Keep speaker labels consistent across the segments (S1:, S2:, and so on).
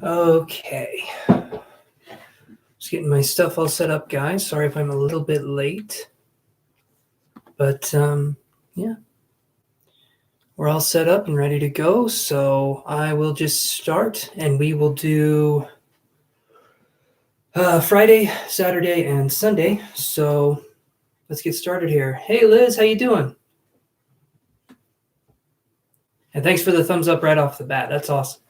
S1: Okay. Just getting my stuff all set up, guys. Sorry if I'm a little bit late. But, yeah. We're all set up and ready to go. So I will just start, and we will do Friday, Saturday, and Sunday. So let's get started here. Hey, Liz, how you doing? And thanks for the thumbs up right off the bat. That's awesome.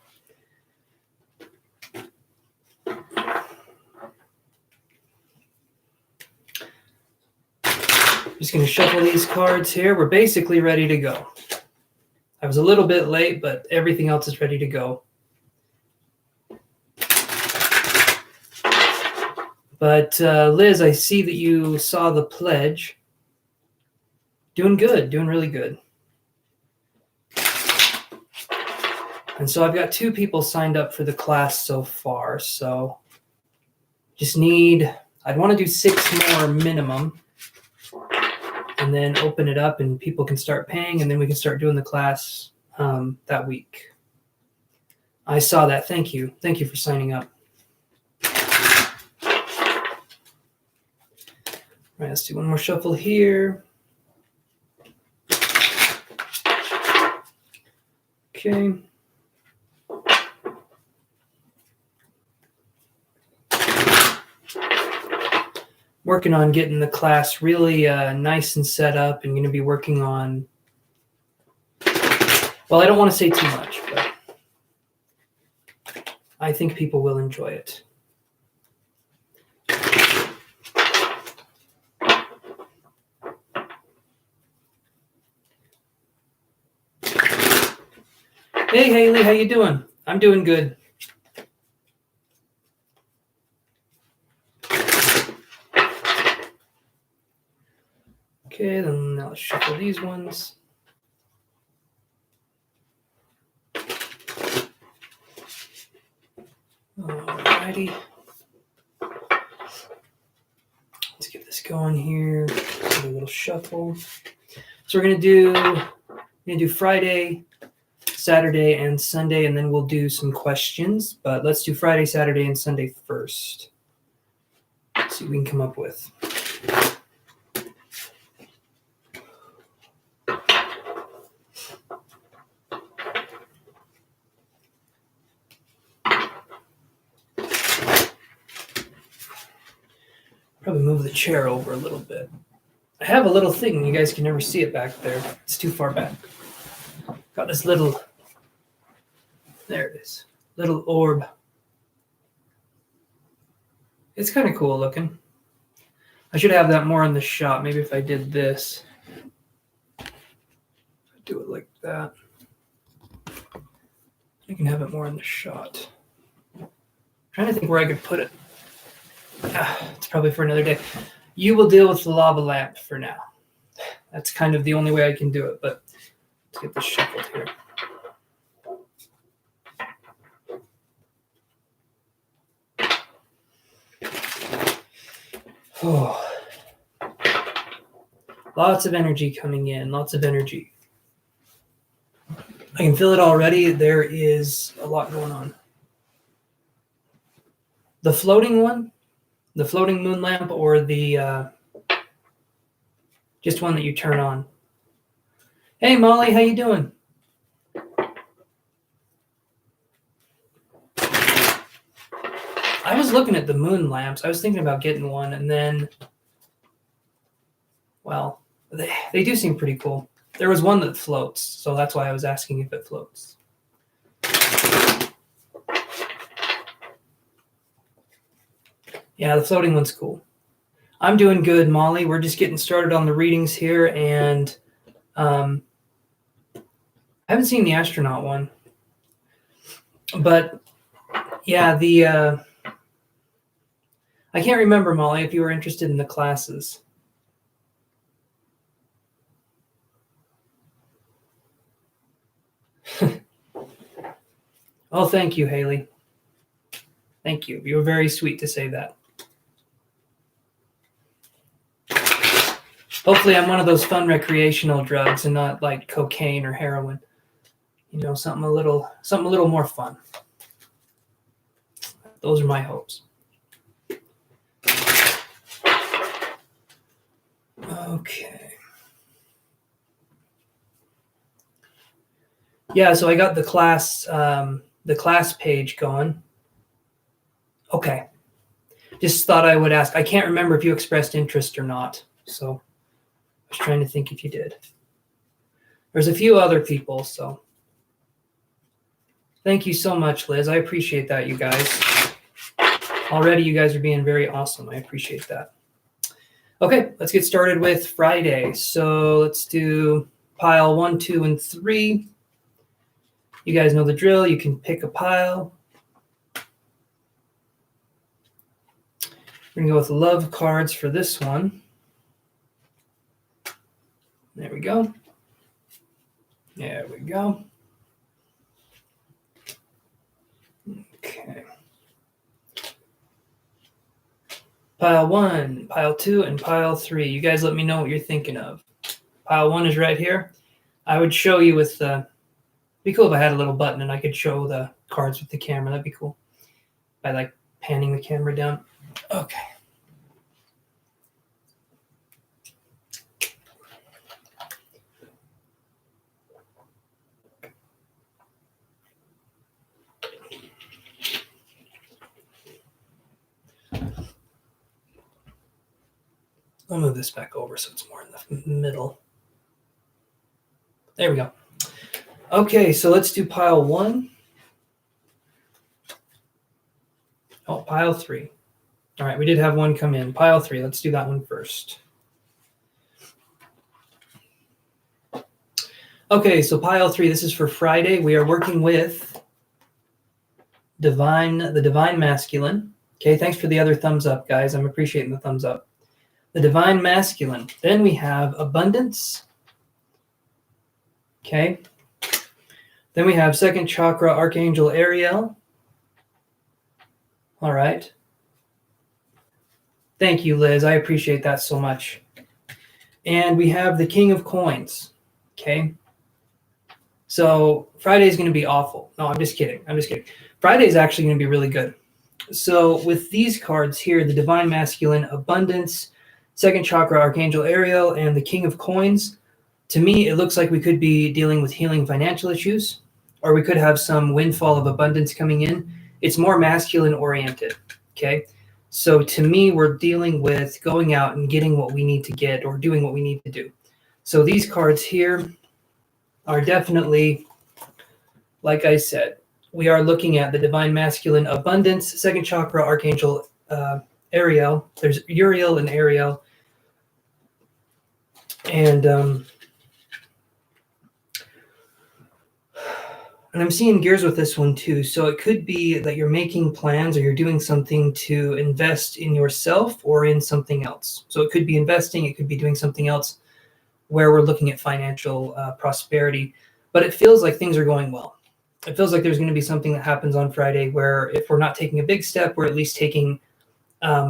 S1: Just going to shuffle these cards here. We're basically ready to go. I was a little bit late, but everything else is ready to go. But Liz, I see that you saw the pledge. Doing good, doing really good. And so I've got 2 people signed up for the class so far. So just I'd want to do 6 more minimum. And then open it up and people can start paying, and then we can start doing the class that week. I saw that. Thank you. Thank you for signing up. All right, let's do one more shuffle here. Okay. Working on getting the class really nice and set up, and going to be working on, well, I don't want to say too much, but I think people will enjoy it. Hey, Haley, how you doing? I'm doing good. Okay, then now let's shuffle these ones. Alrighty. Let's get this going here. Do a little shuffle. So we're gonna do Friday, Saturday, and Sunday, and then we'll do some questions. But let's do Friday, Saturday, and Sunday first. Let's see what we can come up with. Probably move the chair over a little bit. I have a little thing. You guys can never see it back there. It's too far back. Got this little, there it is, little orb. It's kind of cool looking. I should have that more in the shot. Maybe if I did this. Do it like that. I can have it more in the shot. I'm trying to think where I could put it. It's probably for another day. You will deal with the lava lamp for now. That's kind of the only way I can do it, but let's get this shuffled here. Oh. Lots of energy coming in, lots of energy. I can feel it already. There is a lot going on. The floating one? The floating moon lamp, or the just one that you turn on? Hey, Molly, how you doing? I was looking at the moon lamps. I was thinking about getting one, and then, well, they do seem pretty cool. There was one that floats, so that's why I was asking if it floats. Yeah, the floating one's cool. I'm doing good, Molly. We're just getting started on the readings here, and I haven't seen the astronaut one. But, yeah, I can't remember, Molly, if you were interested in the classes. Oh, thank you, Haley. Thank you. You were very sweet to say that. Hopefully I'm one of those fun recreational drugs and not like cocaine or heroin. You know, something a little more fun. Those are my hopes. Okay. Yeah, so I got the class page going. Okay. Just thought I would ask. I can't remember if you expressed interest or not. So I was trying to think if you did. There's a few other people, so thank you so much, Liz. I appreciate that, you guys. Already you guys are being very awesome. I appreciate that. Okay, let's get started with Friday. So let's do pile 1, 2, and 3. You guys know the drill. You can pick a pile. We're going to go with love cards for this one. There we go. There we go. Okay. Pile 1, pile 2, and pile 3. You guys let me know what you're thinking of. Pile 1 is right here. I would show you with the... It'd be cool if I had a little button and I could show the cards with the camera. That'd be cool. By like panning the camera down. Okay. I'll move this back over so it's more in the middle. There we go. Okay, so let's do pile 1. Oh, pile 3. All right, we did have one come in. Pile 3, let's do that one first. Okay, so pile 3, this is for Friday. We are working with the Divine Masculine. Okay, thanks for the other thumbs up, guys. I'm appreciating the thumbs up. The Divine Masculine. Then we have Abundance. Okay. Then we have second chakra, Archangel Ariel. All right. Thank you, Liz. I appreciate that so much. And we have the King of Coins. Okay. So Friday is going to be awful. No, I'm just kidding. Friday is actually going to be really good. So with these cards here, the Divine Masculine, Abundance, second chakra, Archangel Ariel, and the King of Coins, to me, it looks like we could be dealing with healing financial issues, or we could have some windfall of abundance coming in. It's more masculine oriented, okay? So to me, we're dealing with going out and getting what we need to get or doing what we need to do. So these cards here are definitely, like I said, we are looking at the Divine Masculine, Abundance, second chakra, Archangel Ariel. There's Uriel and Ariel. And I'm seeing gears with this one too. So it could be that you're making plans or you're doing something to invest in yourself or in something else. So it could be investing, it could be doing something else where we're looking at financial prosperity. But it feels like things are going well. It feels like there's going to be something that happens on Friday where if we're not taking a big step, we're at least taking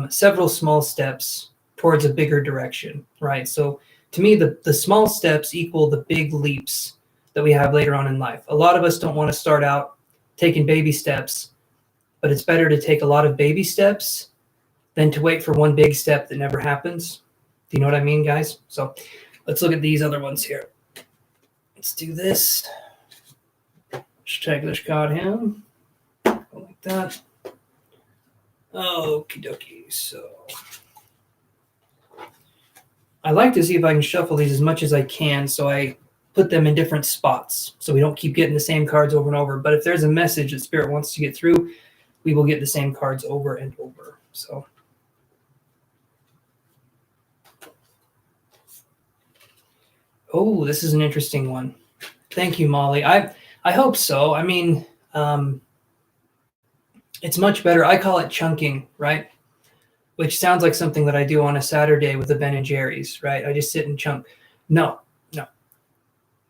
S1: several small steps towards a bigger direction, right? So to me, the small steps equal the big leaps that we have later on in life. A lot of us don't want to start out taking baby steps, but it's better to take a lot of baby steps than to wait for one big step that never happens. Do you know what I mean, guys? So let's look at these other ones here. Let's do this. Let's got him. Go like that. Okie dokie. So I like to see if I can shuffle these as much as I can so I put them in different spots so we don't keep getting the same cards over and over. But if there's a message that Spirit wants to get through, we will get the same cards over and over. So oh, this is an interesting one. Thank you, Molly. I hope so. I mean, it's much better. I call it chunking, right? Which sounds like something that I do on a Saturday with the Ben & Jerry's, right? I just sit and chunk. No.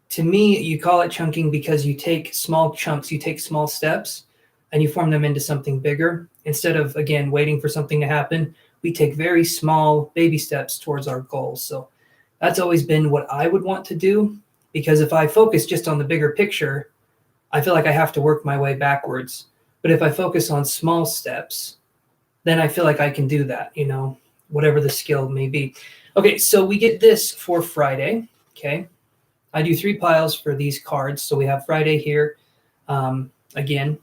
S1: To me, you call it chunking because you take small chunks, you take small steps, and you form them into something bigger. Instead of, again, waiting for something to happen, we take very small baby steps towards our goals. So that's always been what I would want to do, because if I focus just on the bigger picture, I feel like I have to work my way backwards. But if I focus on small steps, then I feel like I can do that, whatever the skill may be. Okay, so we get this for Friday. Okay, I do 3 piles for these cards. So we have Friday here again,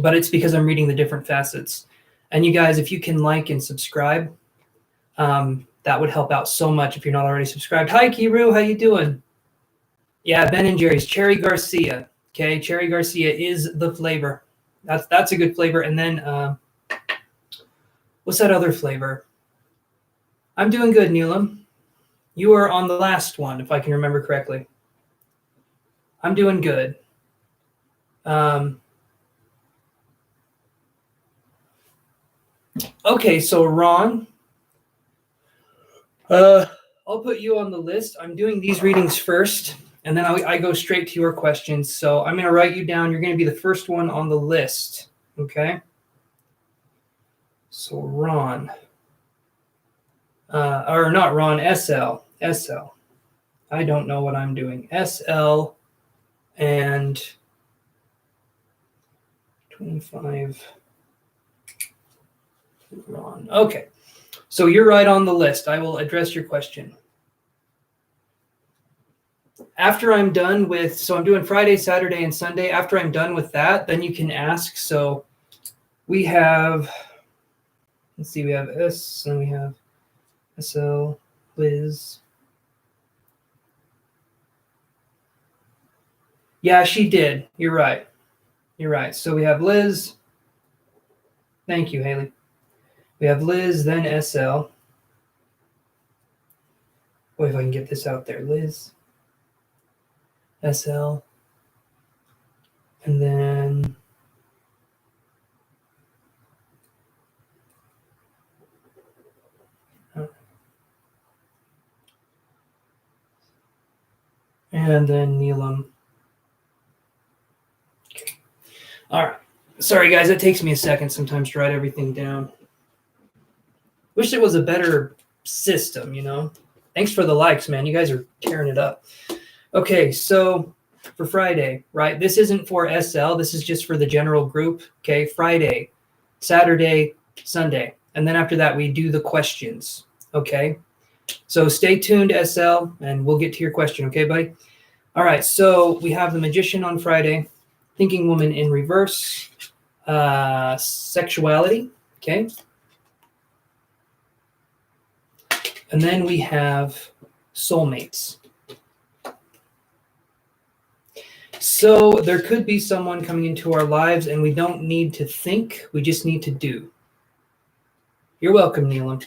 S1: but it's because I'm reading the different facets. And you guys, if you can like and subscribe, that would help out so much if you're not already subscribed. Hi, Kiru, how you doing? Yeah, Ben and Jerry's Cherry Garcia. Okay, Cherry Garcia is the flavor. That's a good flavor. And then what's that other flavor? I'm doing good, Neelam. You are on the last one, if I can remember correctly. I'm doing good. Okay, so Ron, I'll put you on the list. I'm doing these readings first, and then I go straight to your questions. So I'm going to write you down. You're going to be the first one on the list, okay? So Ron, or not Ron, SL. I don't know what I'm doing. SL and 25. Ron. Okay. So you're right on the list. I will address your question. After I'm done with, so I'm doing Friday, Saturday, and Sunday. After I'm done with that, then you can ask. So we have, let's see, we have S, and we have SL, Liz. Yeah, she did. You're right. So we have Liz. Thank you, Haley. We have Liz, then SL. Boy, if I can get this out there. Liz, SL, and then Neelam. Okay. All right. Sorry, guys. It takes me a second sometimes to write everything down. Wish there was a better system, Thanks for the likes, man. You guys are tearing it up. Okay, so for Friday, right? This isn't for SL. This is just for the general group. Okay, Friday, Saturday, Sunday. And then after that, we do the questions. Okay, so stay tuned, SL, and we'll get to your question. Okay, buddy? All right, so we have the Magician on Friday, Thinking Woman in Reverse, Sexuality. Okay. And then we have soulmates. So there could be someone coming into our lives and we don't need to think, we just need to do. You're welcome, Neelam.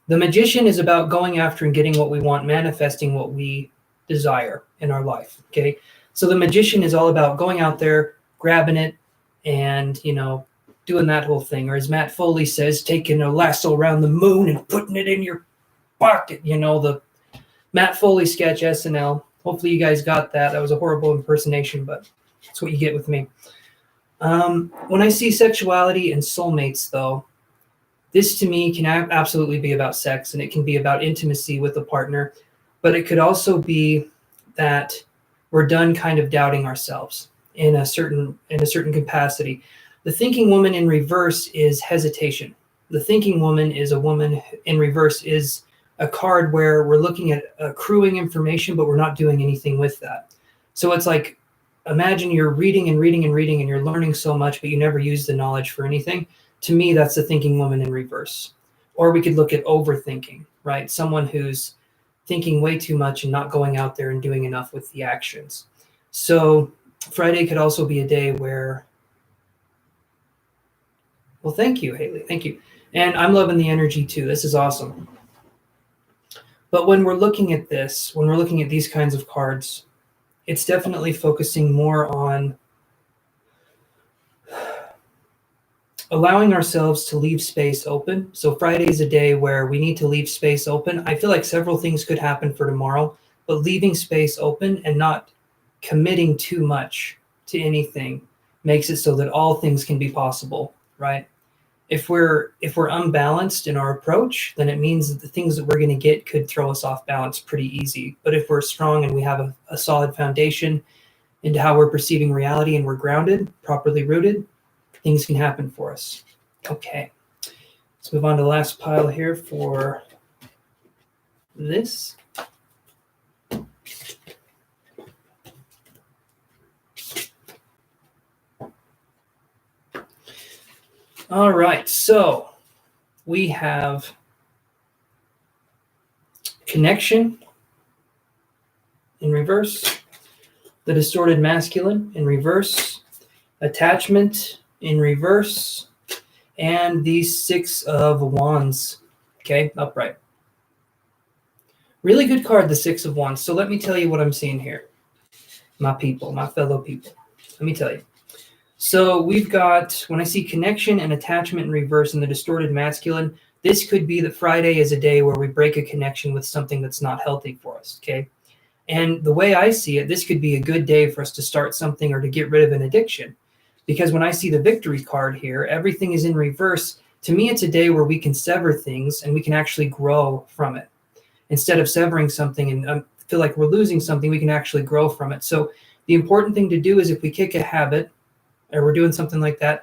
S1: The Magician is about going after and getting what we want, manifesting what we desire in our life, okay? So the Magician is all about going out there, grabbing it, and, doing that whole thing. Or as Matt Foley says, taking a lasso around the moon and putting it in your pocket. The Matt Foley sketch, SNL. Hopefully you guys got that. That was a horrible impersonation, but that's what you get with me. When I see sexuality and soulmates, though, this to me can absolutely be about sex, and it can be about intimacy with a partner, but it could also be that we're done kind of doubting ourselves in a certain capacity. The Thinking Woman in Reverse is hesitation. The Thinking Woman is a woman in reverse, is a card where we're looking at accruing information, but we're not doing anything with that. So it's like, imagine you're reading and reading and reading, and you're learning so much, but you never use the knowledge for anything. To me, that's the Thinking Woman in Reverse. Or we could look at overthinking, right? Someone who's thinking way too much and not going out there and doing enough with the actions. So Friday could also be a day where, well, thank you, Haley. Thank you. And I'm loving the energy too. This is awesome. But when we're looking at this, when we're looking at these kinds of cards, it's definitely focusing more on allowing ourselves to leave space open. So Friday is a day where we need to leave space open. I feel like several things could happen for tomorrow, but leaving space open and not committing too much to anything makes it so that all things can be possible, right? If we're unbalanced in our approach, then it means that the things that we're going to get could throw us off balance pretty easy. But if we're strong and we have a solid foundation into how we're perceiving reality and we're grounded, properly rooted, things can happen for us. Okay, let's move on to the last pile here for this. All right, so we have connection in reverse, the distorted masculine in reverse, attachment in reverse, and the Six of Wands, okay, upright. Really good card, the Six of Wands. So let me tell you what I'm seeing here, my people, my fellow people. Let me tell you. So we've got, when I see connection and attachment in reverse in the distorted masculine, this could be that Friday is a day where we break a connection with something that's not healthy for us, okay? And the way I see it, this could be a good day for us to start something or to get rid of an addiction. Because when I see the victory card here, everything is in reverse. To me, it's a day where we can sever things and we can actually grow from it. Instead of severing something and feel like we're losing something, we can actually grow from it. So the important thing to do is if we kick a habit, or we're doing something like that,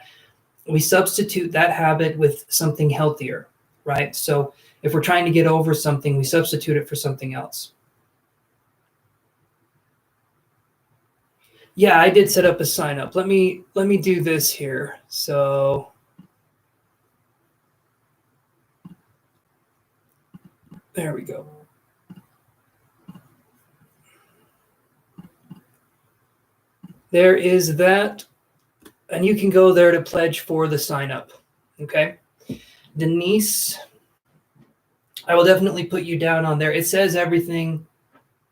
S1: we substitute that habit with something healthier, right? So if we're trying to get over something, we substitute it for something else. Yeah, I did set up a sign up. Let me do this here. So there we go. There is that. And you can go there to pledge for the sign up. Okay. Denise, I will definitely put you down on there. It says everything.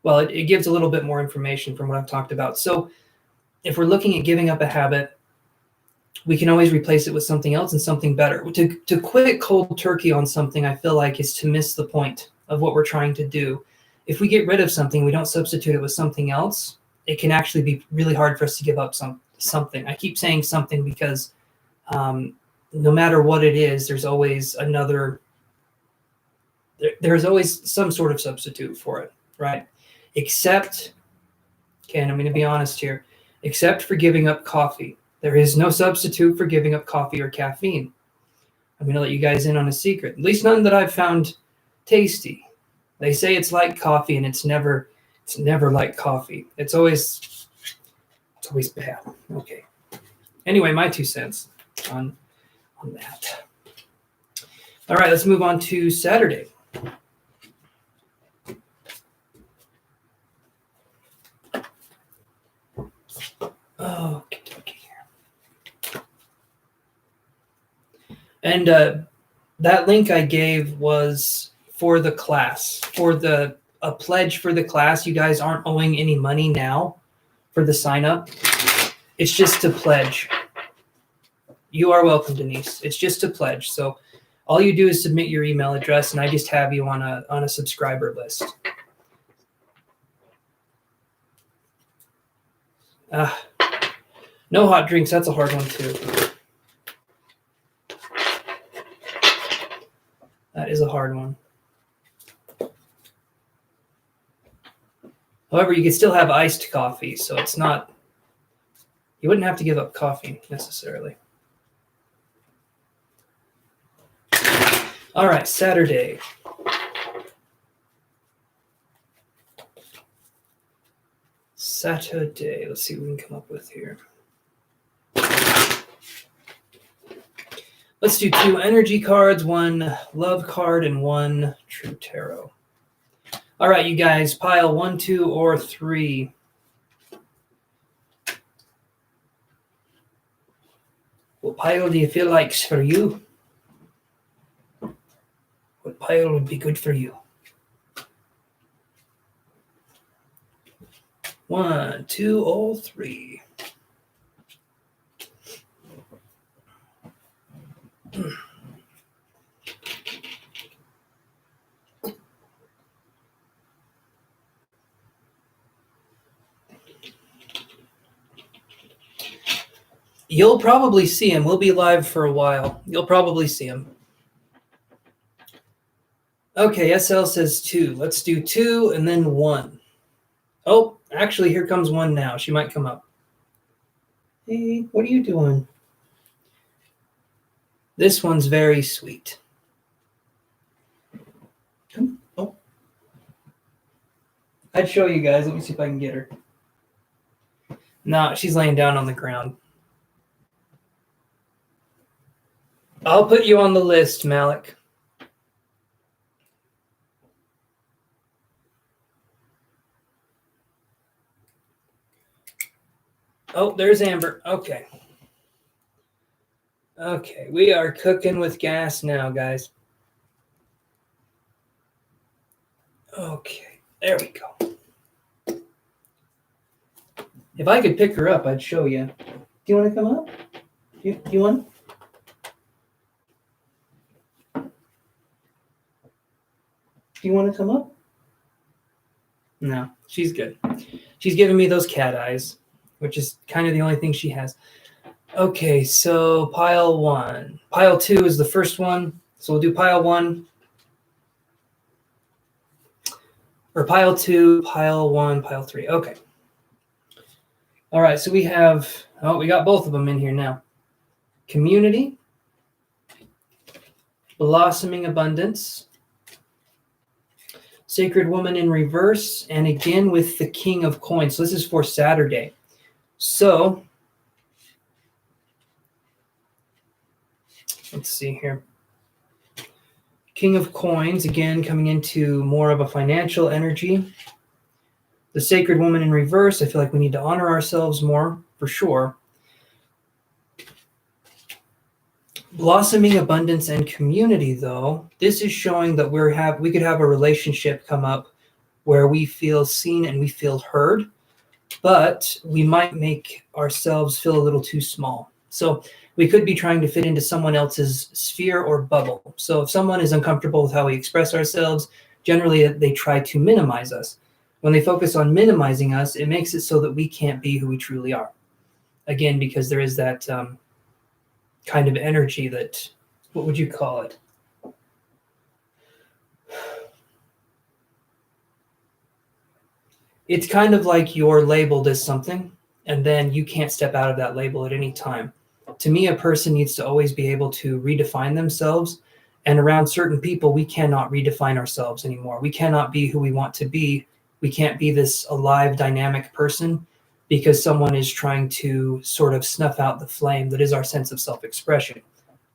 S1: Well, it gives a little bit more information from what I've talked about. So if we're looking at giving up a habit, we can always replace it with something else and something better. To quit cold turkey on something, I feel like, is to miss the point of what we're trying to do. If we get rid of something, we don't substitute it with something else, it can actually be really hard for us to give up something. I keep saying something because no matter what it is, there's always there's always some sort of substitute for it, right? Except, okay, and I'm going to be honest here, except for giving up coffee. There is no substitute for giving up coffee or caffeine. I'm going to let you guys in on a secret, at least none that I've found tasty. They say it's like coffee, and it's never like coffee. It's always bad. Okay. Anyway, my 2 cents on that. All right, let's move on to Saturday. Oh, okay. And that link I gave was for the class, a pledge for the class. You guys aren't owing any money now for the sign up. It's just to pledge. You are welcome, Denise. It's just to pledge. So all you do is submit your email address, and I just have you on a subscriber list. No hot drinks. That's a hard one too. That is a hard one. However, you could still have iced coffee, so it's not, you wouldn't have to give up coffee necessarily. All right, Saturday. Let's see what we can come up with here. Let's do 2 energy cards, 1 love card, and 1 true tarot. All right, you guys, pile 1, 2, or 3. What pile do you feel like's for you? What pile would be good for you? 1, 2, or 3. You'll probably see him. We'll be live for a while. You'll probably see him. Okay, SL says 2. Let's do 2 and then 1. Oh, Actually, here comes one now. She might come up. Hey, what are you doing? This one's very sweet. Come. Oh. I'd show you guys. Let me see if I can get her. No, she's laying down on the ground. I'll put you on the list, Malik. Oh, there's Amber. Okay. Okay, we are cooking with gas now, guys. Okay, there we go. If I could pick her up, I'd show you. Do you want to come up? Do you want? Do you want to come up? No, she's good. She's giving me those cat eyes, which is kind of the only thing she has. Okay, so pile 1. Pile 2 is the first one. So we'll do pile 1. Or pile 2, pile 1, pile 3. Okay. All right, so we got both of them in here now. Community, blossoming abundance, sacred woman in reverse, and again with the king of coins. So this is for Saturday. So let's see here. King of coins, again, coming into more of a financial energy. The sacred woman in reverse, I feel like we need to honor ourselves more, for sure. Blossoming abundance and community, though, this is showing that we could have a relationship come up where we feel seen and we feel heard, but we might make ourselves feel a little too small. So we could be trying to fit into someone else's sphere or bubble. So if someone is uncomfortable with how we express ourselves, generally they try to minimize us. When they focus on minimizing us, it makes it so that we can't be who we truly are. Again, because there is that kind of energy that, what would you call it? It's kind of like you're labeled as something, and then you can't step out of that label at any time. To me, a person needs to always be able to redefine themselves, and around certain people, we cannot redefine ourselves anymore. We cannot be who we want to be. We can't be this alive, dynamic person because someone is trying to sort of snuff out the flame that is our sense of self-expression.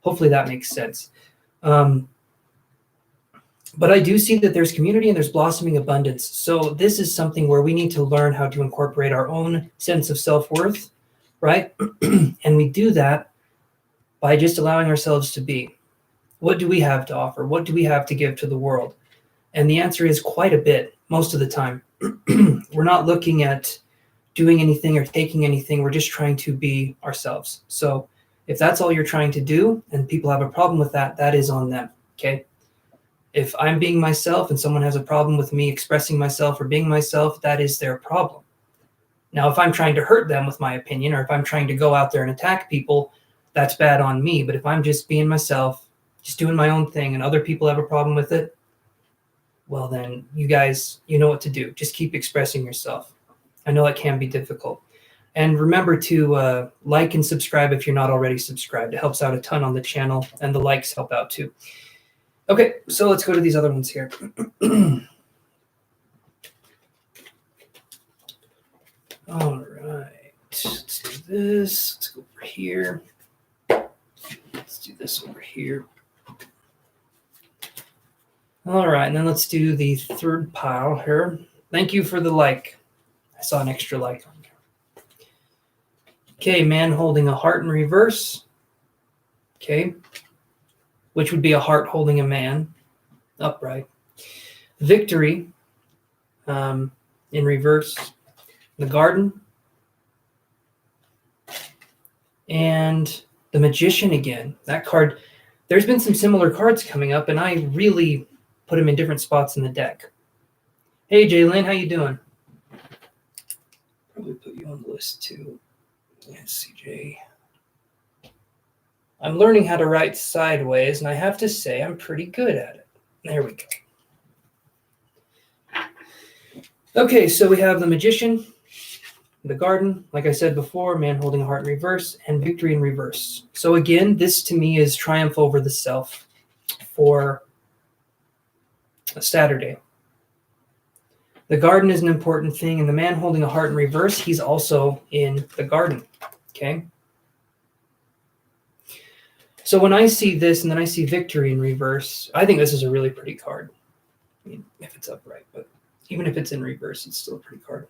S1: Hopefully that makes sense. But I do see that there's community and there's blossoming abundance. So this is something where we need to learn how to incorporate our own sense of self-worth, right? And we do that by just allowing ourselves to be. What do we have to offer? What do we have to give to the world? And the answer is quite a bit most of the time. We're not looking at doing anything or taking anything. We're just trying to be ourselves. So if that's all you're trying to do and people have a problem with that, that is on them, okay? If I'm being myself and someone has a problem with me expressing myself or being myself, that is their problem. Now, if I'm trying to hurt them with my opinion, or if I'm trying to go out there and attack people, that's bad on me. But if I'm just being myself, just doing my own thing, and other people have a problem with it, well then, you guys, you know what to do. Just keep expressing yourself. I know that can be difficult. And remember to like and subscribe if you're not already subscribed. It helps out a ton on the channel, and the likes help out too. Okay, so let's go to these other ones here. All right, let's do this. Let's go over here. Let's do this over here. All right, and then let's do the third pile here. Thank you for the like. I saw an extra like on there. Okay, man holding a heart in reverse. Okay, which would be a heart holding a man upright. Victory in reverse. The garden. And the magician again. That card, there's been some similar cards coming up, and I really put them in different spots in the deck. Hey, Jalen, how you doing? Probably put you on the list too. Yes, CJ. I'm learning how to write sideways, and I have to say I'm pretty good at it. There we go. Okay, so we have the magician, the garden, like I said before, man holding a heart in reverse, and victory in reverse. So again, this to me is triumph over the self for a Saturday. The garden is an important thing, and the man holding a heart in reverse, he's also in the garden, okay? So when I see this and then I see victory in reverse, I think this is a really pretty card. I mean, if it's upright, but even if it's in reverse, it's still a pretty card.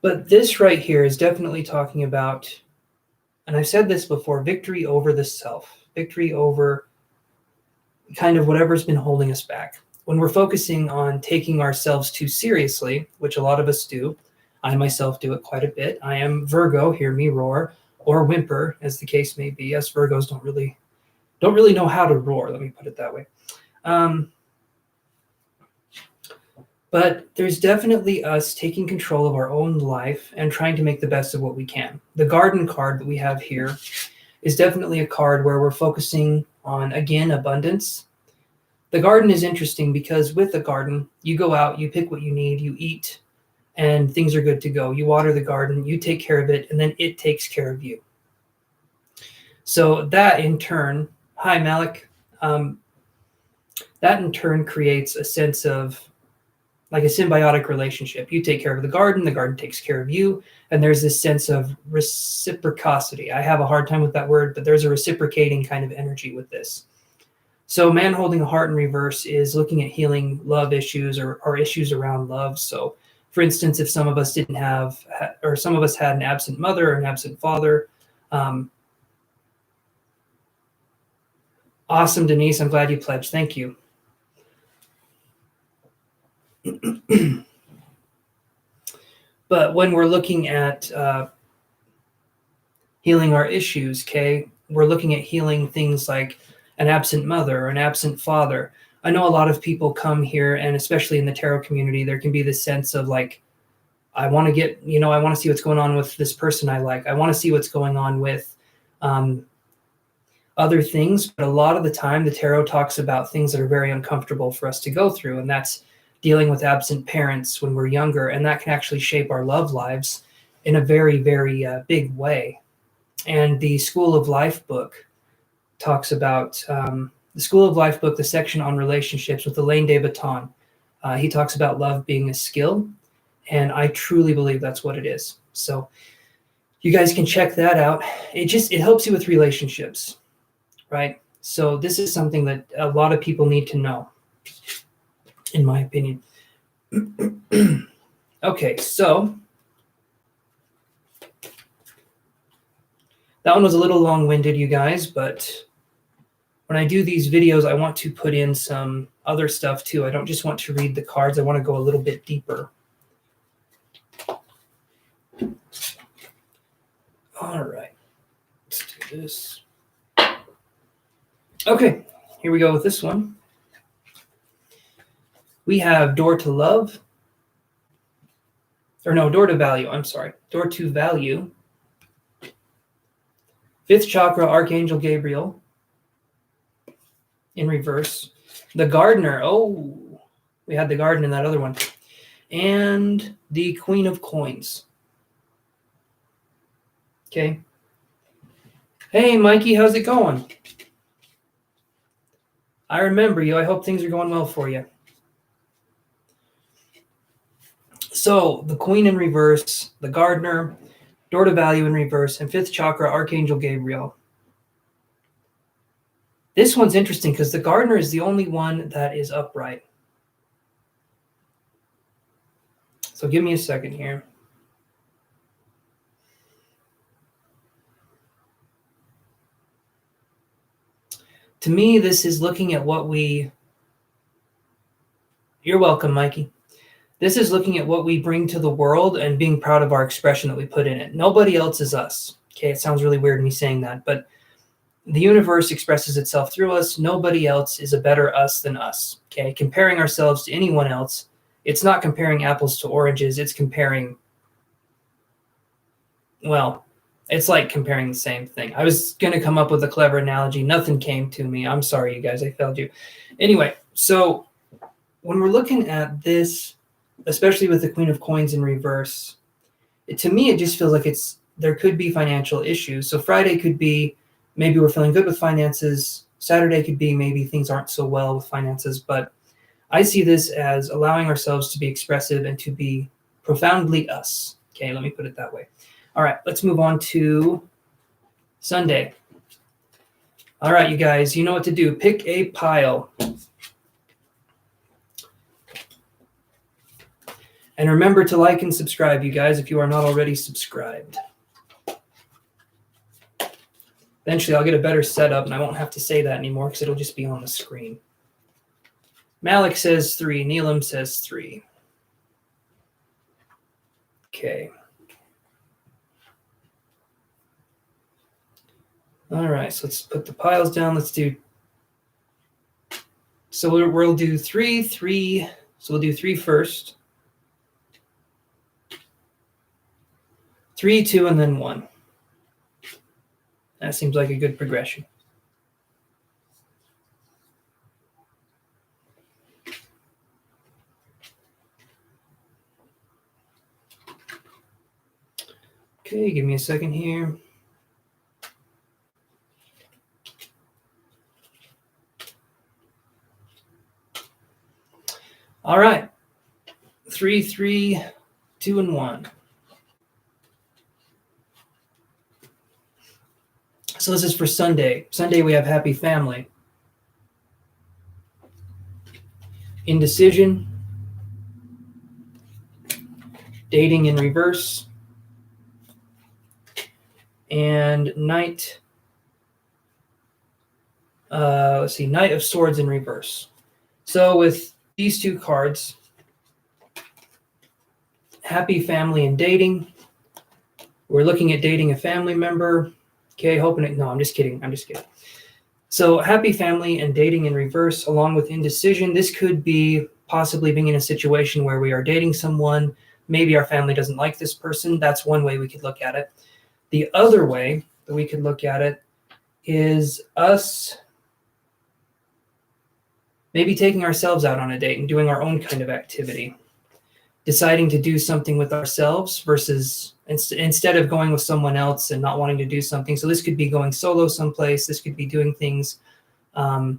S1: But this right here is definitely talking about, and I've said this before, victory over the self, victory over kind of whatever's been holding us back. When we're focusing on taking ourselves too seriously, which a lot of us do, I myself do it quite a bit. I am Virgo, hear me roar, or whimper, as the case may be. Us Virgos don't really know how to roar, let me put it that way. But there's definitely us taking control of our own life and trying to make the best of what we can. The garden card that we have here is definitely a card where we're focusing on, again, abundance. The garden is interesting because with the garden, you go out, you pick what you need, you eat, and things are good to go. You water the garden, you take care of it, and then it takes care of you. So that in turn, hi Malik, that in turn creates a sense of like a symbiotic relationship. You take care of the garden takes care of you, and there's this sense of reciprocity. I have a hard time with that word, but there's a reciprocating kind of energy with this. So man holding a heart in reverse is looking at healing love issues or issues around love. So for instance, if some of us didn't have, or some of us had an absent mother or an absent father. Awesome, Denise, I'm glad you pledged. Thank you. But when we're looking at healing our issues, okay, we're looking at healing things like an absent mother or an absent father. I know a lot of people come here, and especially in the tarot community, there can be this sense of like, I want to get, I want to see what's going on with this person I like. I want to see what's going on with other things. But a lot of the time, the tarot talks about things that are very uncomfortable for us to go through. And that's dealing with absent parents when we're younger. And that can actually shape our love lives in a very, very big way. And the School of Life book talks about the School of Life book, the section on relationships with Elaine de Botton. He talks about love being a skill. And I truly believe that's what it is. So you guys can check that out. It helps you with relationships, right? So this is something that a lot of people need to know, in my opinion. Okay, so that one was a little long-winded, you guys, but when I do these videos, I want to put in some other stuff too. I don't just want to read the cards. I want to go a little bit deeper. All right, let's do this. Okay, here we go with this one. We have Door to Love. Or no, Door to Value. I'm sorry. Door to Value. Fifth chakra, Archangel Gabriel. In reverse. The Gardener. Oh, we had the Garden in that other one. And the Queen of Coins. Okay. Hey, Mikey, how's it going? I remember you. I hope things are going well for you. So, the Queen in reverse, the Gardener, Door to Value in reverse, and fifth chakra, Archangel Gabriel. This one's interesting because the Gardener is the only one that is upright. So, give me a second here. To me, this is looking at what we... You're welcome, Mikey. This is looking at what we bring to the world and being proud of our expression that we put in it. Nobody else is us. Okay, it sounds really weird me saying that, but the universe expresses itself through us. Nobody else is a better us than us. Okay, comparing ourselves to anyone else, it's not comparing apples to oranges. It's comparing, well, it's like comparing the same thing. I was going to come up with a clever analogy. Nothing came to me. I'm sorry, you guys. I failed you. Anyway, so when we're looking at this especially with the Queen of Coins in reverse, to me, it just feels like there could be financial issues. So Friday could be maybe we're feeling good with finances. Saturday could be maybe things aren't so well with finances. But I see this as allowing ourselves to be expressive and to be profoundly us. Okay, let me put it that way. All right, let's move on to Sunday. All right, you guys, you know what to do. Pick a pile. And remember to like and subscribe, you guys, if you are not already subscribed. Eventually, I'll get a better setup, and I won't have to say that anymore because it'll just be on the screen. Malik says 3. Neelam says 3. Okay. All right, so let's put the piles down. Let's do... So we'll do 3, 3. So we'll do 3 first. 3, 2, and then 1. That seems like a good progression. Okay, give me a second here. All right. 3, 3, 2, and 1. So this is for Sunday. Sunday we have happy family. Indecision. Dating in reverse. And Knight. Let's see, Knight of Swords in reverse. So with these 2 cards, happy family and dating. We're looking at dating a family member. Okay, hoping it. No, I'm just kidding. So happy family and dating in reverse, along with indecision. This could be possibly being in a situation where we are dating someone. Maybe our family doesn't like this person. That's one way we could look at it. The other way that we could look at it is us maybe taking ourselves out on a date and doing our own kind of activity. Deciding to do something with ourselves versus instead of going with someone else and not wanting to do something. So this could be going solo someplace. This could be doing things, or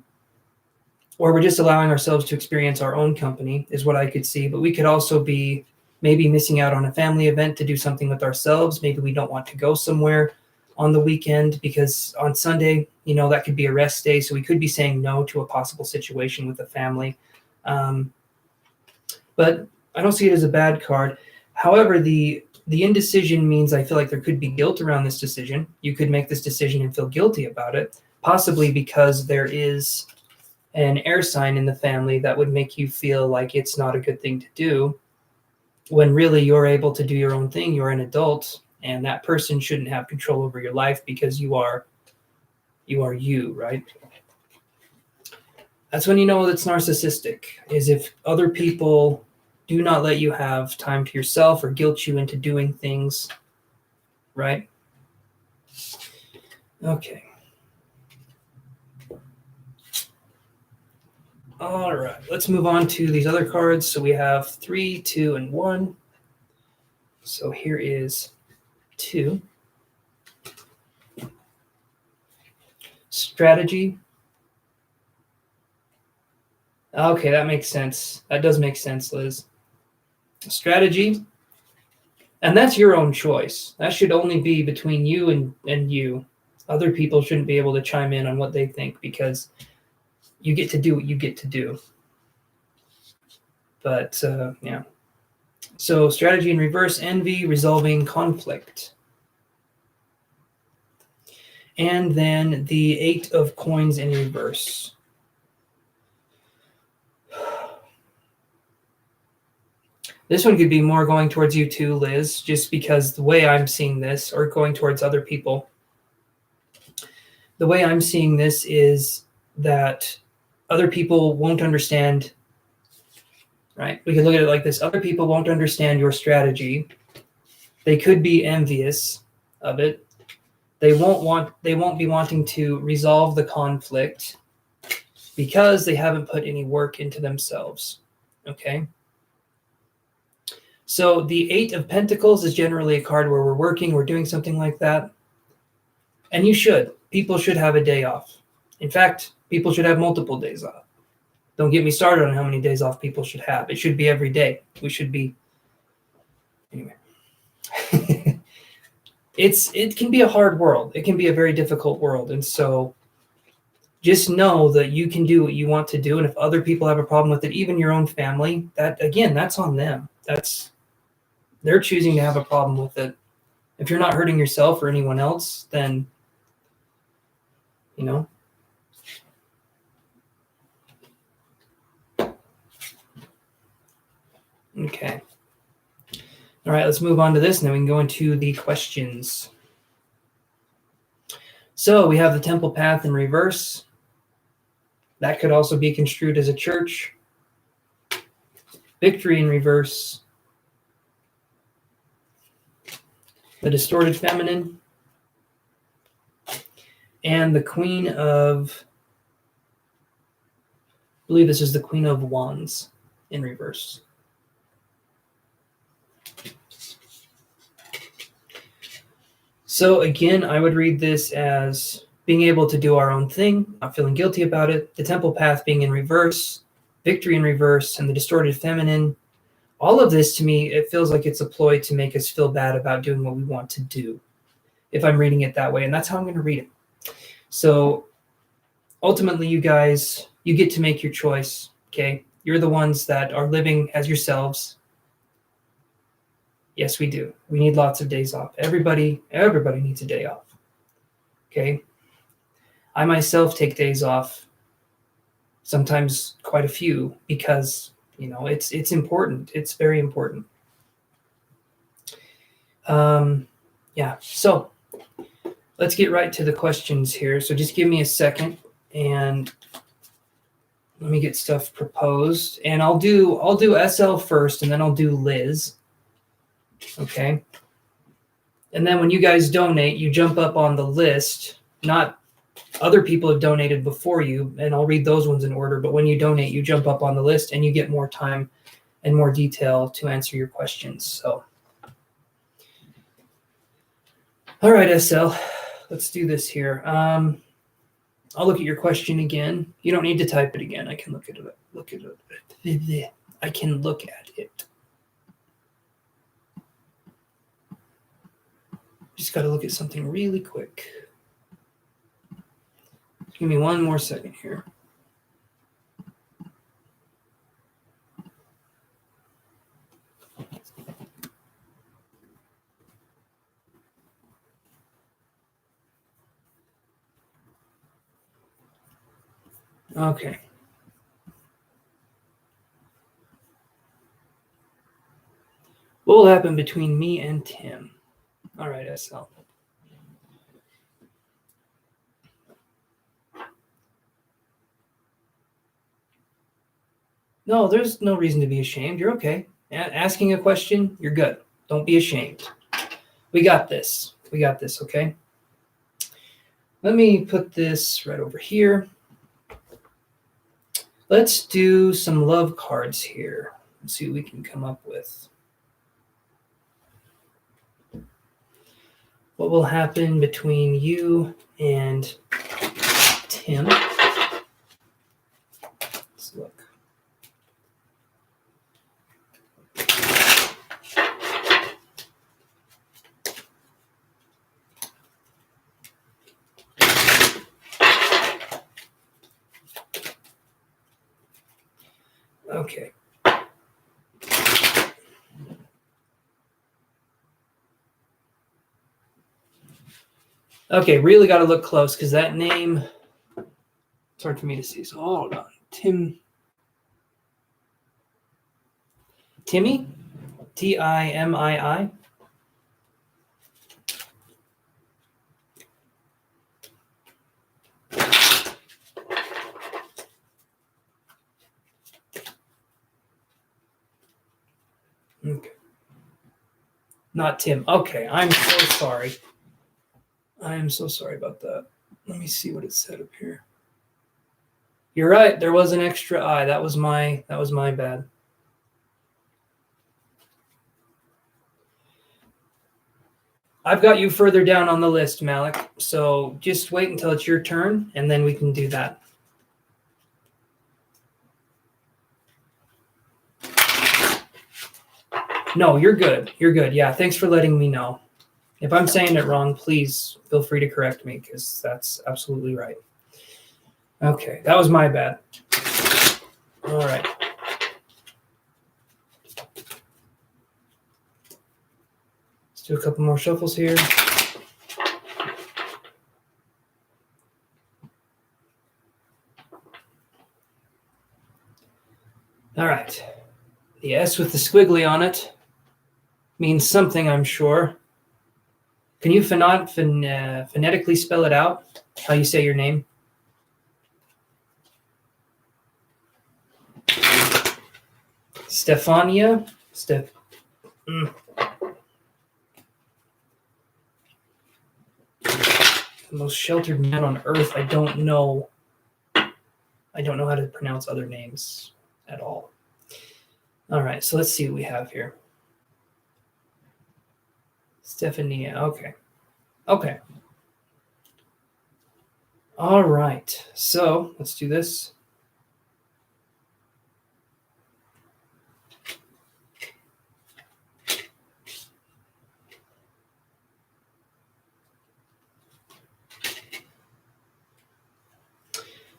S1: we're just allowing ourselves to experience our own company is what I could see. But we could also be maybe missing out on a family event to do something with ourselves. Maybe we don't want to go somewhere on the weekend because on Sunday, that could be a rest day. So we could be saying no to a possible situation with a family. But I don't see it as a bad card. However, the indecision means I feel like there could be guilt around this decision. You could make this decision and feel guilty about it, possibly because there is an air sign in the family that would make you feel like it's not a good thing to do, when really you're able to do your own thing. You're an adult, and that person shouldn't have control over your life because you are you, right? That's when you know that's narcissistic, is if other people do not let you have time to yourself or guilt you into doing things, right? Okay. All right, let's move on to these other cards. So we have 3, 2, and 1. So here is 2. Strategy. Okay, that makes sense. That does make sense, Liz. Strategy. And that's your own choice. That should only be between you and you. Other people shouldn't be able to chime in on what they think because you get to do what you get to do. But, yeah. So strategy in reverse, envy, resolving conflict. And then the 8 of coins in reverse. This one could be more going towards you too, Liz, just because the way I'm seeing this, or going towards other people, the way I'm seeing this is that other people won't understand, right? We can look at it like this. Other people won't understand your strategy. They could be envious of it. They won't be wanting to resolve the conflict because they haven't put any work into themselves, okay? So the Eight of Pentacles is generally a card where we're working, we're doing something like that. And you should. People should have a day off. In fact, people should have multiple days off. Don't get me started on how many days off people should have. It should be every day. We should be... Anyway. It can be a hard world. It can be a very difficult world. And so just know that you can do what you want to do. And if other people have a problem with it, even your own family, that's on them. They're choosing to have a problem with it. If you're not hurting yourself or anyone else, then, Okay. All right, let's move on to this, and then we can go into the questions. So we have the Temple Path in reverse. That could also be construed as a church. Victory in reverse. The Distorted Feminine. And the Queen of... I believe this is the Queen of Wands in reverse. So again, I would read this as being able to do our own thing, not feeling guilty about it, the Temple Path being in reverse, Victory in reverse, and the Distorted Feminine. All of this, to me, it feels like it's a ploy to make us feel bad about doing what we want to do, if I'm reading it that way, and that's how I'm going to read it. So ultimately, you guys, you get to make your choice, okay? You're the ones that are living as yourselves. Yes, we do. We need lots of days off. Everybody needs a day off. Okay? I myself take days off, sometimes quite a few, because, it's important. It's very important. So let's get right to the questions here. So just give me a second and let me get stuff proposed. And I'll do SL first, and then I'll do Liz. Okay. And then when you guys donate, you jump up on the list. Not other people have donated before you, and I'll read those ones in order. But when you donate, you jump up on the list and you get more time and more detail to answer your questions. So, all right, SL, let's do this here. I'll look at your question again. You don't need to type it again. I can look at it. I can look at it. Just got to look at something really quick. Give me one more second here. Okay. What will happen between me and Tim? All right, SL. No, there's no reason to be ashamed. You're okay. Asking a question, you're good. Don't be ashamed. We got this. Okay? Let me put this right over here. Let's do some love cards here. Let's see what we can come up with. What will happen between you and Tim? Let's look. Okay. Okay, really got to look close because that name, it's hard for me to see. So hold on. Timmy? Timii? Okay. Not Tim. Okay, I'm so sorry. I am so sorry about that. Let me see what it said up here. You're right. There was an extra I. That was my bad. I've got you further down on the list, Malik. So just wait until it's your turn, and then we can do that. No, you're good. You're good. Yeah, thanks for letting me know. If I'm saying it wrong, please feel free to correct me, because that's absolutely right. Okay, that was my bad. All right. Let's do a couple more shuffles here. All right. The S with the squiggly on it means something, I'm sure. Can you phonetically spell it out, how you say your name? Stefania? The most sheltered man on earth. I don't know how to pronounce other names at all. All right, so let's see what we have here. Stefania, okay. Okay. All right, so let's do this.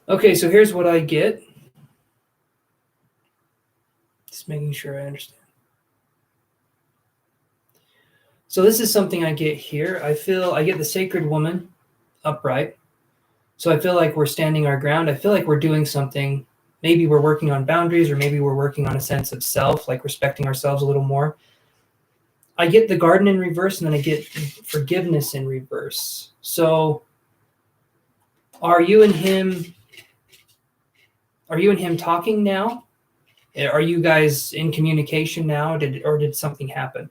S1: Okay, so here's what I get. Just making sure I understand. So this is something I get here. I get the sacred woman upright. So I feel like we're standing our ground. I feel like we're doing something. Maybe we're working on boundaries, or maybe we're working on a sense of self, like respecting ourselves a little more. I get the garden in reverse, and then I get forgiveness in reverse. So are you and him talking now? Are you guys in communication now? Did something happen?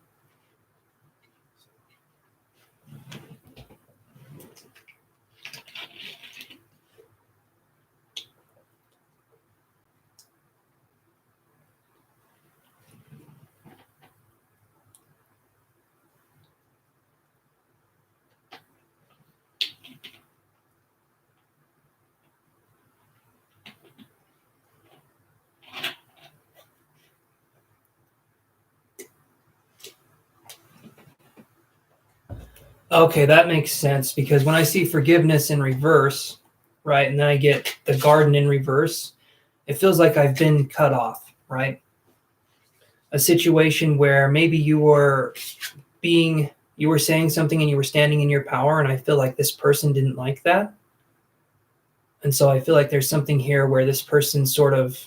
S1: Okay, that makes sense, because when I see forgiveness in reverse, right, and then I get the garden in reverse, it feels like I've been cut off, right? A situation where maybe you were saying something and you were standing in your power, and I feel like this person didn't like that. And so I feel like there's something here where this person sort of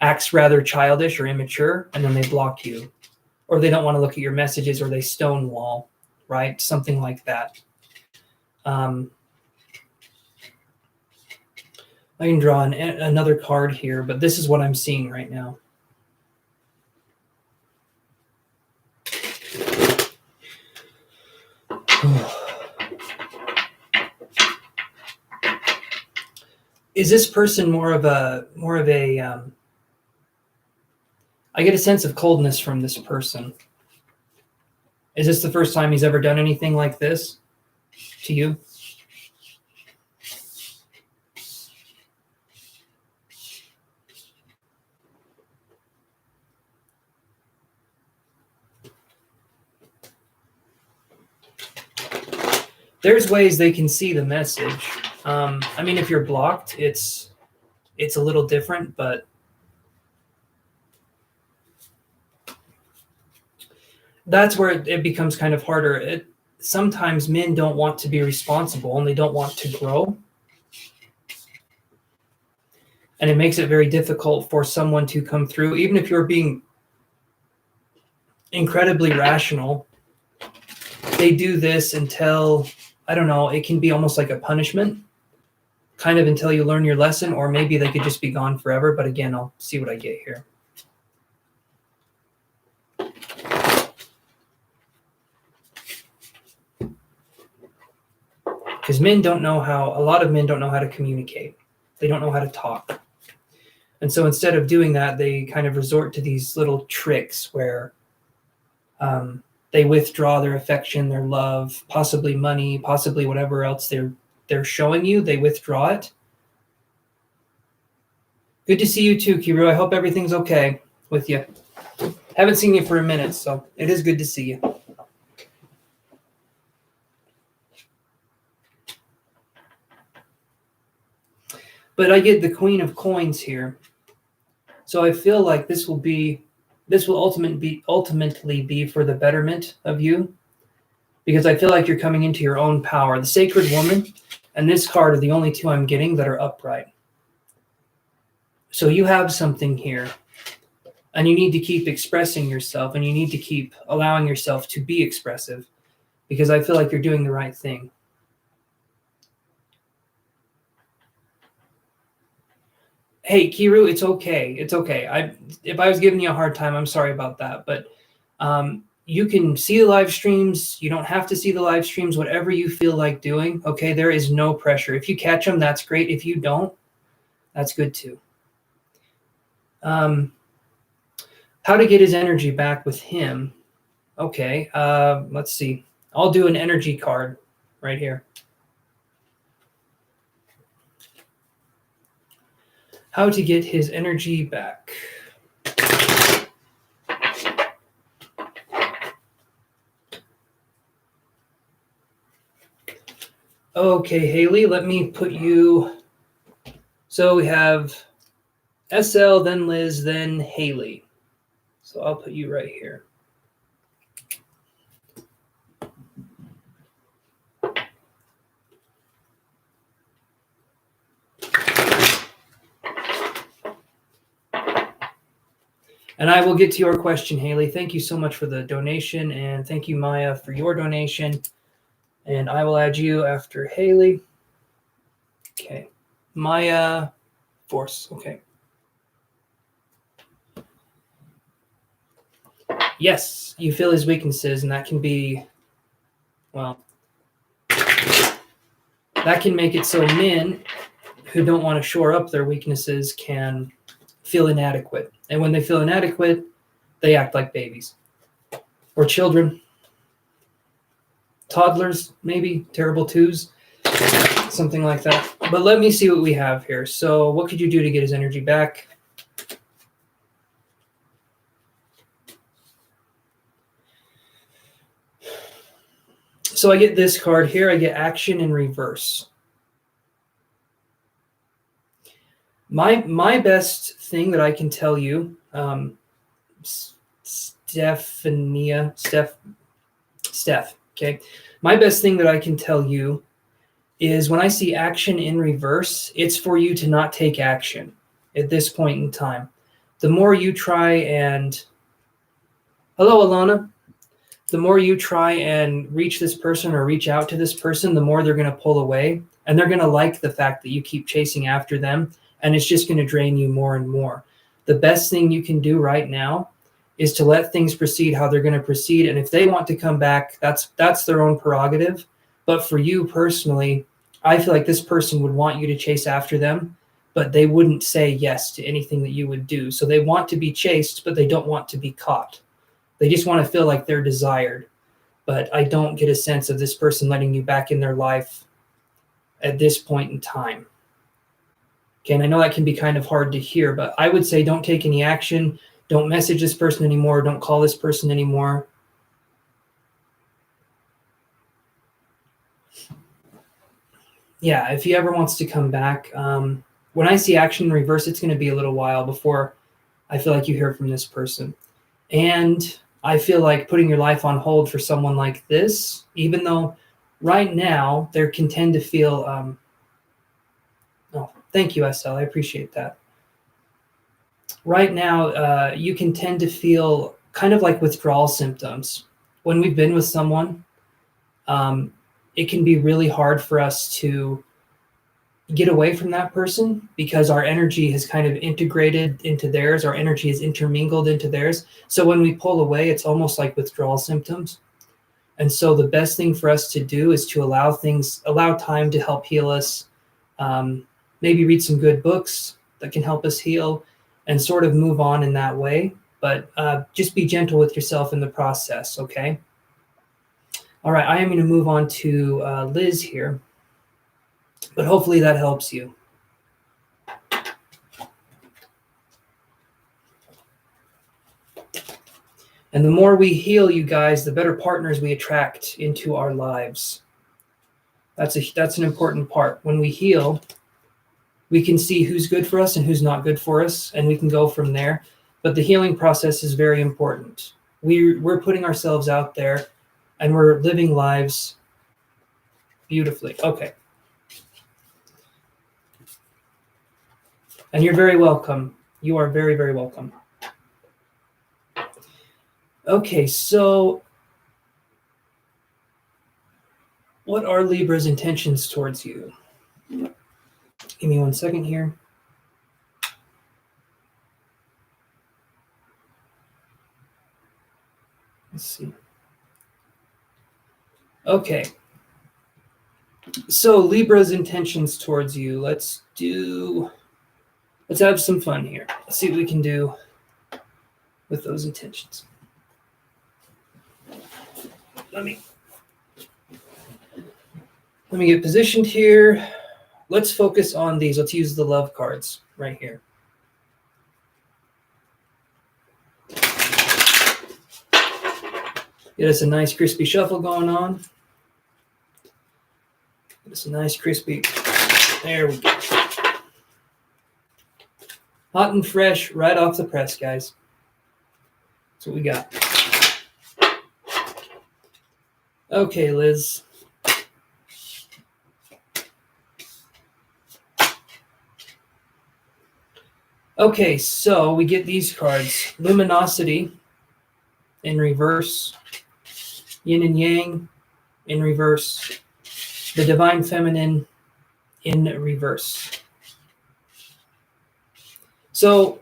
S1: acts rather childish or immature, and then they block you, or they don't want to look at your messages, or they stonewall, right? Something like that. I can draw another card here, but this is what I'm seeing right now. Is this person more of a I get a sense of coldness from this person. Is this the first time he's ever done anything like this to you? There's ways they can see the message. I mean, if you're blocked, it's a little different, but that's where it becomes kind of harder. Sometimes men don't want to be responsible, and they don't want to grow. And it makes it very difficult for someone to come through, even if you're being incredibly rational. They do this until, I don't know, it can be almost like a punishment, kind of until you learn your lesson, or maybe they could just be gone forever. But again, I'll see what I get here. Because a lot of men don't know how to communicate. They don't know how to talk. And so instead of doing that, they kind of resort to these little tricks where they withdraw their affection, their love, possibly money, possibly whatever else they're showing you, they withdraw it. Good to see you too, Kiru. I hope everything's okay with you. Haven't seen you for a minute, so it is good to see you. But I get the Queen of Coins here. So I feel like this will ultimately be for the betterment of you, because I feel like you're coming into your own power. The Sacred Woman and this card are the only two I'm getting that are upright. So you have something here, and you need to keep expressing yourself, and you need to keep allowing yourself to be expressive, because I feel like you're doing the right thing. Hey, Kiru, it's okay. It's okay. If I was giving you a hard time, I'm sorry about that. But you can see the live streams. You don't have to see the live streams, whatever you feel like doing. Okay, there is no pressure. If you catch them, that's great. If you don't, that's good too. How to get his energy back with him. Okay, let's see. I'll do an energy card right here. How to get his energy back. Okay, Haley, let me put you. So we have SL, then Liz, then Haley. So I'll put you right here. And I will get to your question, Haley. Thank you so much for the donation, and thank you, Maya, for your donation. And I will add you after Haley. Okay. Maya Force. Okay. Yes, you feel his weaknesses, and that can be, well, that can make it so men who don't want to shore up their weaknesses can feel inadequate. And when they feel inadequate, they act like babies or children, toddlers, maybe, terrible twos, something like that. But let me see what we have here. So what could you do to get his energy back? So I get this card here. I get action in reverse. My best thing that I can tell you, Steph, okay? My best thing that I can tell you is when I see action in reverse, it's for you to not take action at this point in time. The more you try and... Hello, Alana. The more you try and reach this person or reach out to this person, the more they're going to pull away. And they're going to like the fact that you keep chasing after them. And it's just going to drain you more and more. The best thing you can do right now is to let things proceed how they're going to proceed. And if they want to come back, that's their own prerogative. But for you personally, I feel like this person would want you to chase after them, but they wouldn't say yes to anything that you would do. So they want to be chased, but they don't want to be caught. They just want to feel like they're desired. But I don't get a sense of this person letting you back in their life at this point in time. Okay, and I know that can be kind of hard to hear, but I would say don't take any action. Don't message this person anymore. Don't call this person anymore. Yeah, if he ever wants to come back, when I see action in reverse, it's going to be a little while before I feel like you hear from this person. And I feel like putting your life on hold for someone like this, even though right now they can tend to feel... Oh, thank you, SL. I appreciate that. Right now, you can tend to feel kind of like withdrawal symptoms. When we've been with someone, it can be really hard for us to get away from that person because our energy has kind of integrated into theirs. Our energy is intermingled into theirs. So when we pull away, it's almost like withdrawal symptoms. And so the best thing for us to do is to allow time to help heal us. Maybe read some good books that can help us heal and sort of move on in that way. But just be gentle with yourself in the process, okay? All right, I am going to move on to Liz here, but hopefully that helps you. And the more we heal, you guys, the better partners we attract into our lives. That's an important part. When we heal, we can see who's good for us and who's not good for us, and we can go from there. But the healing process is very important. We're putting ourselves out there, and we're living lives beautifully. Okay. And you're very welcome. You are very, very welcome. Okay, so what are Libra's intentions towards you? Give me 1 second here. Let's see. Okay. So Libra's intentions towards you. Let's have some fun here. Let's see what we can do with those intentions. Let me get positioned here. Let's focus on these. Let's use the love cards right here. Get us a nice crispy shuffle going on. Get us a nice crispy. There we go. Hot and fresh, right off the press, guys. That's what we got. Okay, Liz. Okay, so we get these cards. Luminosity in reverse. Yin and Yang in reverse. The Divine Feminine in reverse. So,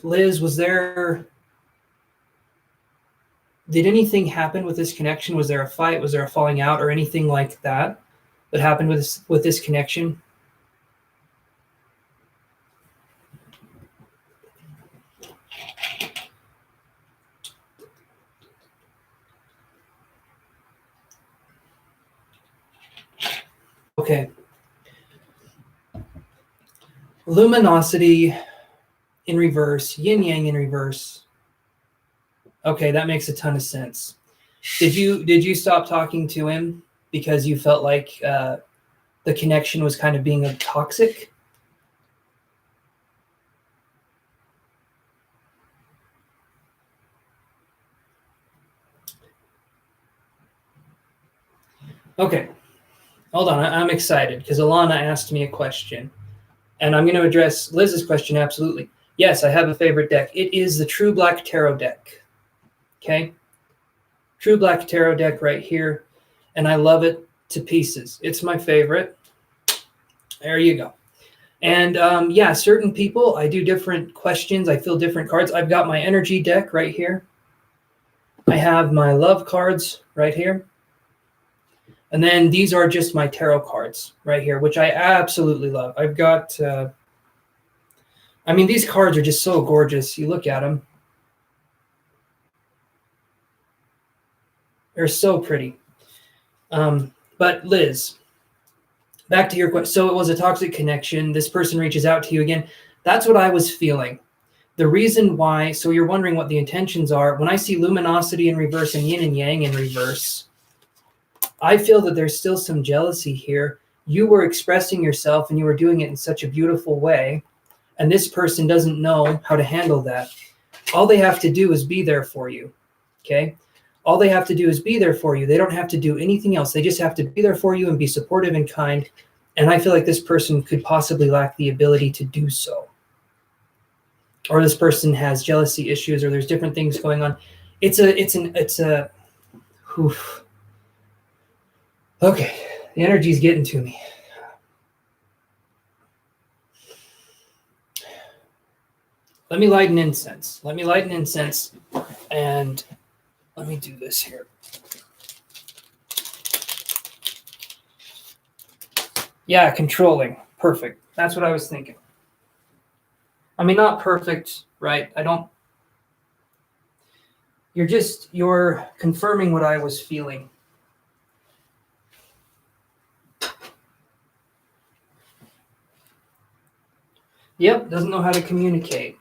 S1: Liz, did anything happen with this connection? Was there a fight? Was there a falling out or anything like that happened with this connection? Okay. Luminosity in reverse, yin yang in reverse. Okay, that makes a ton of sense. Did you stop talking to him because you felt like the connection was kind of being toxic? Okay, hold on. I'm excited because Alana asked me a question. And I'm going to address Liz's question, absolutely. Yes, I have a favorite deck. It is the True Black Tarot deck. Okay? True Black Tarot deck right here. And I love it to pieces. It's my favorite. There you go. And yeah, certain people, I do different questions. I feel different cards. I've got my energy deck right here. I have my love cards right here. And then these are just my tarot cards right here, which I absolutely love. I've got, these cards are just so gorgeous. You look at them. They're so pretty. But Liz, back to your question. So it was a toxic connection. This person reaches out to you again. That's what I was feeling. The reason why, so you're wondering what the intentions are. When I see luminosity in reverse and yin and yang in reverse, I feel that there's still some jealousy here. You were expressing yourself and you were doing it in such a beautiful way. And this person doesn't know how to handle that. All they have to do is be there for you. Okay? All they have to do is be there for you. They don't have to do anything else. They just have to be there for you and be supportive and kind. And I feel like this person could possibly lack the ability to do so. Or this person has jealousy issues, or there's different things going on. Oof. Okay, the energy's getting to me. Let me light an incense. And let me do this here. Yeah, controlling. Perfect. That's what I was thinking. I mean, not perfect, right? You're confirming what I was feeling. Yep, doesn't know how to communicate.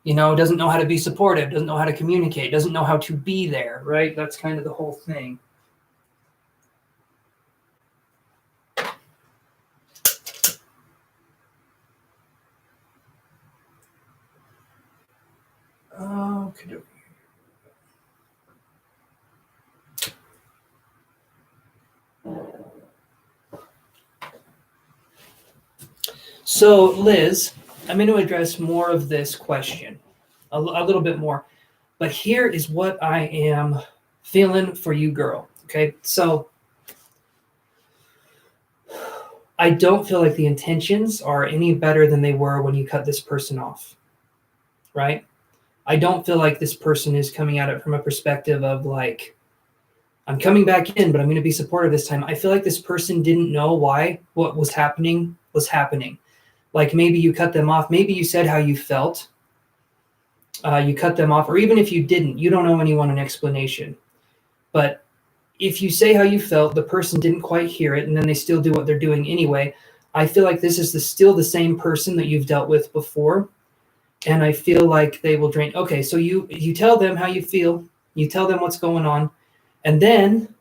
S1: Doesn't know how to be supportive, doesn't know how to communicate, doesn't know how to be there, right? That's kind of the whole thing. Okay. So, Liz, I'm going to address more of this question, a little bit more. But here is what I am feeling for you, girl. Okay, so I don't feel like the intentions are any better than they were when you cut this person off, right? I don't feel like this person is coming at it from a perspective of like, I'm coming back in, but I'm going to be supportive this time. I feel like this person didn't know why what was happening was happening. Like maybe you cut them off. Maybe you said how you felt. You cut them off. Or even if you didn't, you don't owe anyone an explanation. But if you say how you felt, the person didn't quite hear it, and then they still do what they're doing anyway, I feel like this is still the same person that you've dealt with before. And I feel like they will drain. Okay, so you tell them how you feel. You tell them what's going on. And then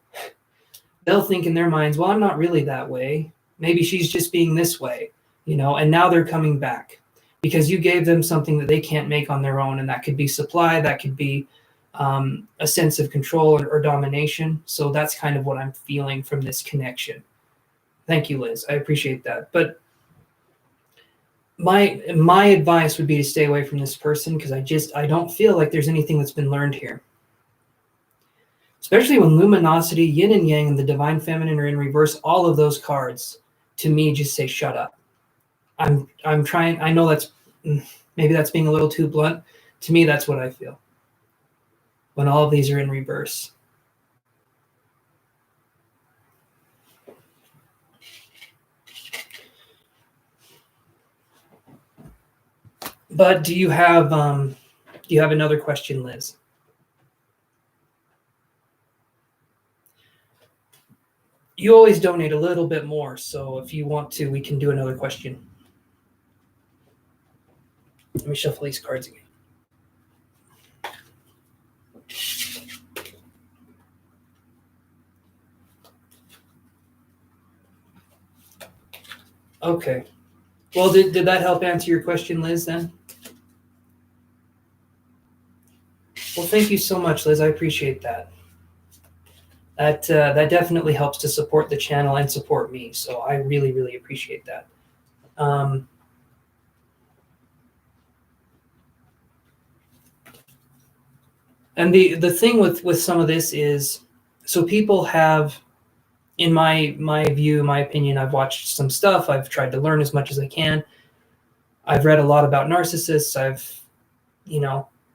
S1: they'll think in their minds, well, I'm not really that way. Maybe she's just being this way, and now they're coming back because you gave them something that they can't make on their own. And that could be supply, that could be a sense of control or domination. So that's kind of what I'm feeling from this connection. Thank you, Liz. I appreciate that. But my advice would be to stay away from this person because I don't feel like there's anything that's been learned here. Especially when luminosity, yin and yang, and the divine feminine are in reverse, all of those cards to me just say shut up. I'm trying. I know maybe that's being a little too blunt. To me, that's what I feel when all of these are in reverse. But do you have another question, Liz? You always donate a little bit more, so if you want to, we can do another question. Let me shuffle these cards again. Okay. Well, did that help answer your question, Liz, then? Well, thank you so much, Liz. I appreciate that. That definitely helps to support the channel and support me. So I really, really appreciate that. And the thing with some of this is, so people have, in my view, my opinion, I've watched some stuff. I've tried to learn as much as I can. I've read a lot about narcissists.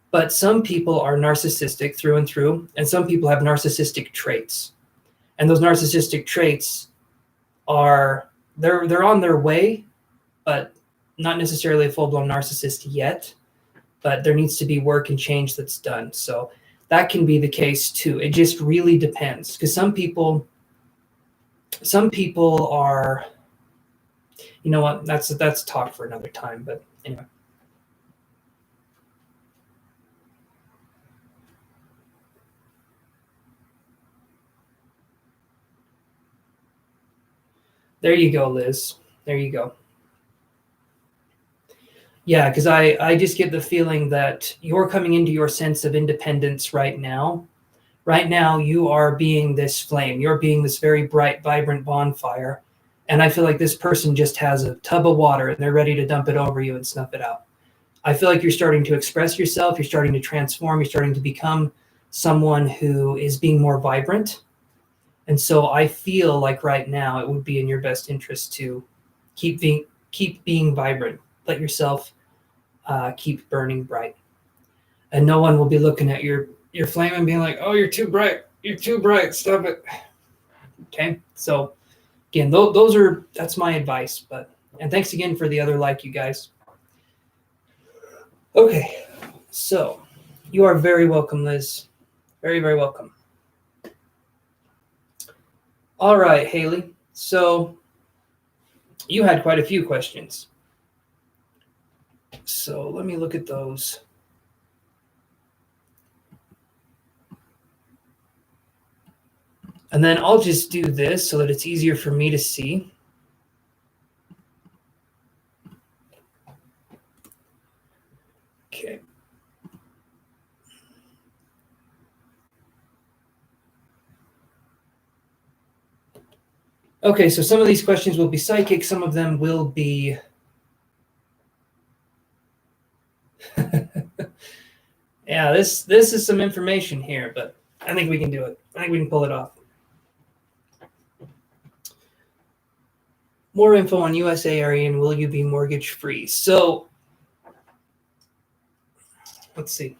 S1: But some people are narcissistic through and through, and some people have narcissistic traits. And those narcissistic traits they're on their way, but not necessarily a full-blown narcissist yet. But there needs to be work and change that's done. So that can be the case too. It just really depends, because some people are, you know what, that's talk for another time. But anyway. There you go, Liz. There you go. Yeah, because I just get the feeling that you're coming into your sense of independence right now. Right now, you are being this flame. You're being this very bright, vibrant bonfire. And I feel like this person just has a tub of water and they're ready to dump it over you and snuff it out. I feel like you're starting to express yourself. You're starting to transform. You're starting to become someone who is being more vibrant. And so I feel like right now it would be in your best interest to keep being vibrant. Let yourself keep burning bright. And no one will be looking at your flame and being like, oh, you're too bright. You're too bright. Stop it. Okay. So again, that's my advice. And thanks again for the other like, you guys. Okay. So you are very welcome, Liz. Very, very welcome. All right, Haley. So you had quite a few questions. So let me look at those. And then I'll just do this so that it's easier for me to see. Okay. Okay, so some of these questions will be psychic, some of them will be yeah, this is some information here, but I think we can do it. I think we can pull it off. More info on USA area and will you be mortgage free? So let's see.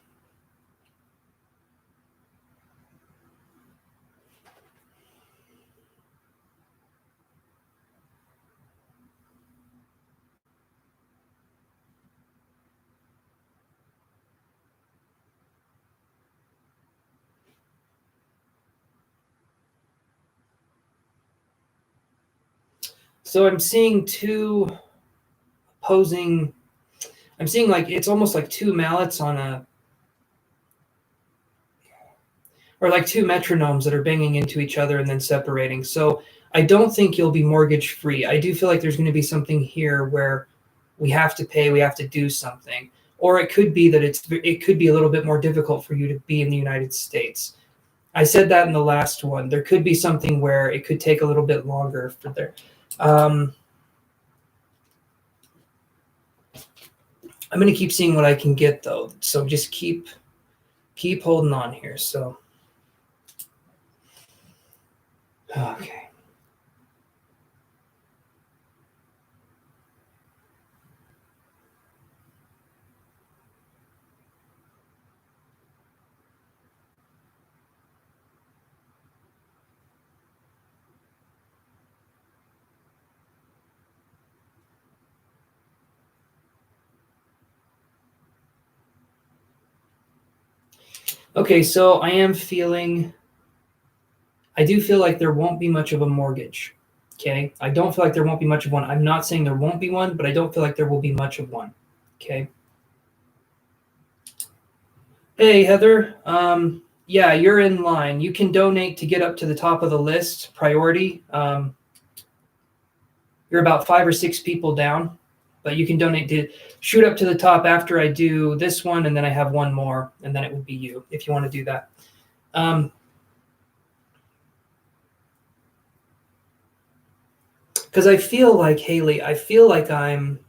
S1: So I'm seeing two opposing. I'm seeing like it's almost like two mallets on a, or like two metronomes that are banging into each other and then separating. So I don't think you'll be mortgage free. I do feel like there's going to be something here where we have to pay, we have to do something, or it could be that it could be a little bit more difficult for you to be in the United States. I said that in the last one. There could be something where it could take a little bit longer for there. I'm going to keep seeing what I can get though. So just keep holding on here. So, okay. Okay, so I do feel like there won't be much of a mortgage. Okay, I don't feel like there won't be much of one. I'm not saying there won't be one, but I don't feel like there will be much of one. Okay. Hey, Heather. Yeah, you're in line. You can donate to get up to the top of the list, priority. You're about 5 or 6 people down, but you can donate to shoot up to the top after I do this one, and then I have one more, and then it would be you if you want to do that. Because I feel like, Haley, I feel like I'm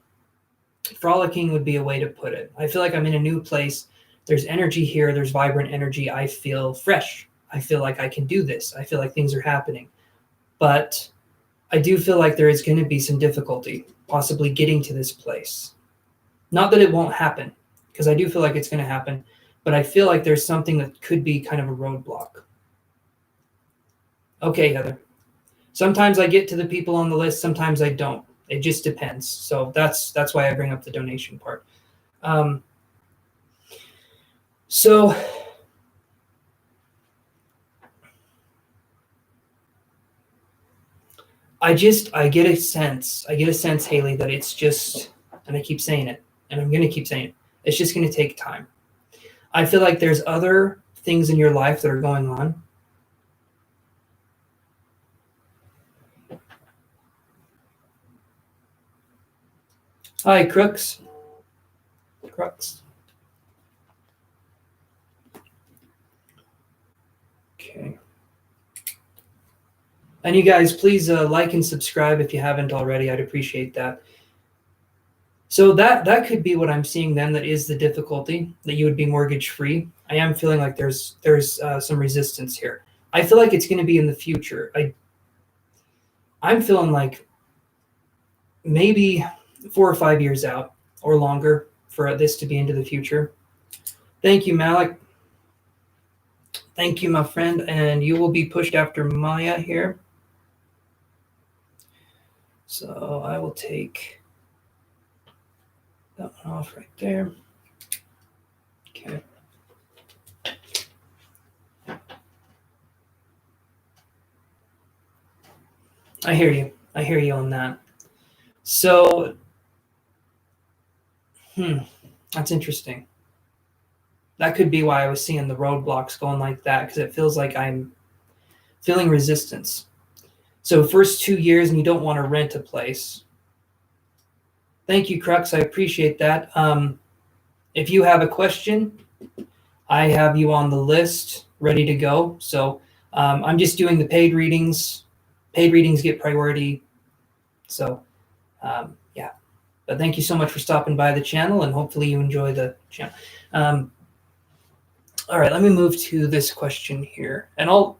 S1: frolicking would be a way to put it. I feel like I'm in a new place. There's energy here. There's vibrant energy. I feel fresh. I feel like I can do this. I feel like things are happening. But I do feel like there is going to be some difficulty possibly getting to this place. Not that it won't happen, because I do feel like it's going to happen, but I feel like there's something that could be kind of a roadblock. Okay, Heather. Sometimes I get to the people on the list, sometimes I don't. It just depends. So that's why I bring up the donation part. So I get a sense, Haley, that it's just, and I keep saying it, and I'm going to keep saying it, it's just going to take time. I feel like there's other things in your life that are going on. Hi, Crooks. Okay. And you guys, please like and subscribe if you haven't already. I'd appreciate that. So that could be what I'm seeing then. That is the difficulty, that you would be mortgage free. I am feeling like there's some resistance here. I feel like it's going to be in the future. I'm feeling like maybe 4 or 5 years out or longer for this to be into the future. Thank you, Malik. Thank you, my friend. And you will be pushed after Maya here. So I will take that one off right there. Okay. I hear you. I hear you on that. So, that's interesting. That could be why I was seeing the roadblocks going like that, because it feels like I'm feeling resistance. So first 2 years and you don't want to rent a place. Thank you, Crux. I appreciate that. If you have a question, I have you on the list ready to go. So I'm just doing the paid readings. Paid readings get priority. So yeah. But thank you so much for stopping by the channel, and hopefully you enjoy the channel. All right, let me move to this question here, and I'll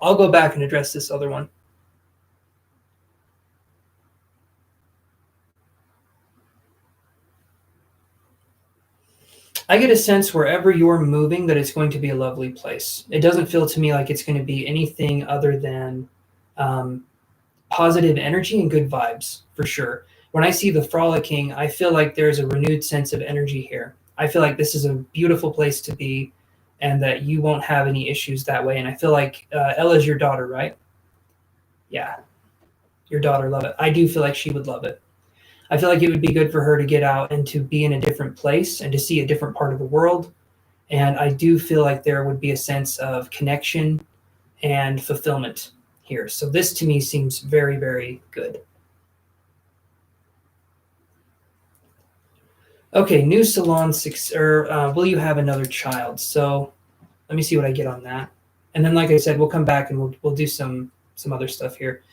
S1: go back and address this other one. I get a sense wherever you're moving that it's going to be a lovely place. It doesn't feel to me like it's going to be anything other than positive energy and good vibes, for sure. When I see the frolicking, I feel like there's a renewed sense of energy here. I feel like this is a beautiful place to be, and that you won't have any issues that way. And I feel like Ella's your daughter, right? Yeah, your daughter, love it. I do feel like she would love it. I feel like it would be good for her to get out and to be in a different place and to see a different part of the world. And I do feel like there would be a sense of connection and fulfillment here. So this to me seems very, very good. Okay, new salon will you have another child? So let me see what I get on that. And then, like I said, we'll come back and we'll do some other stuff here.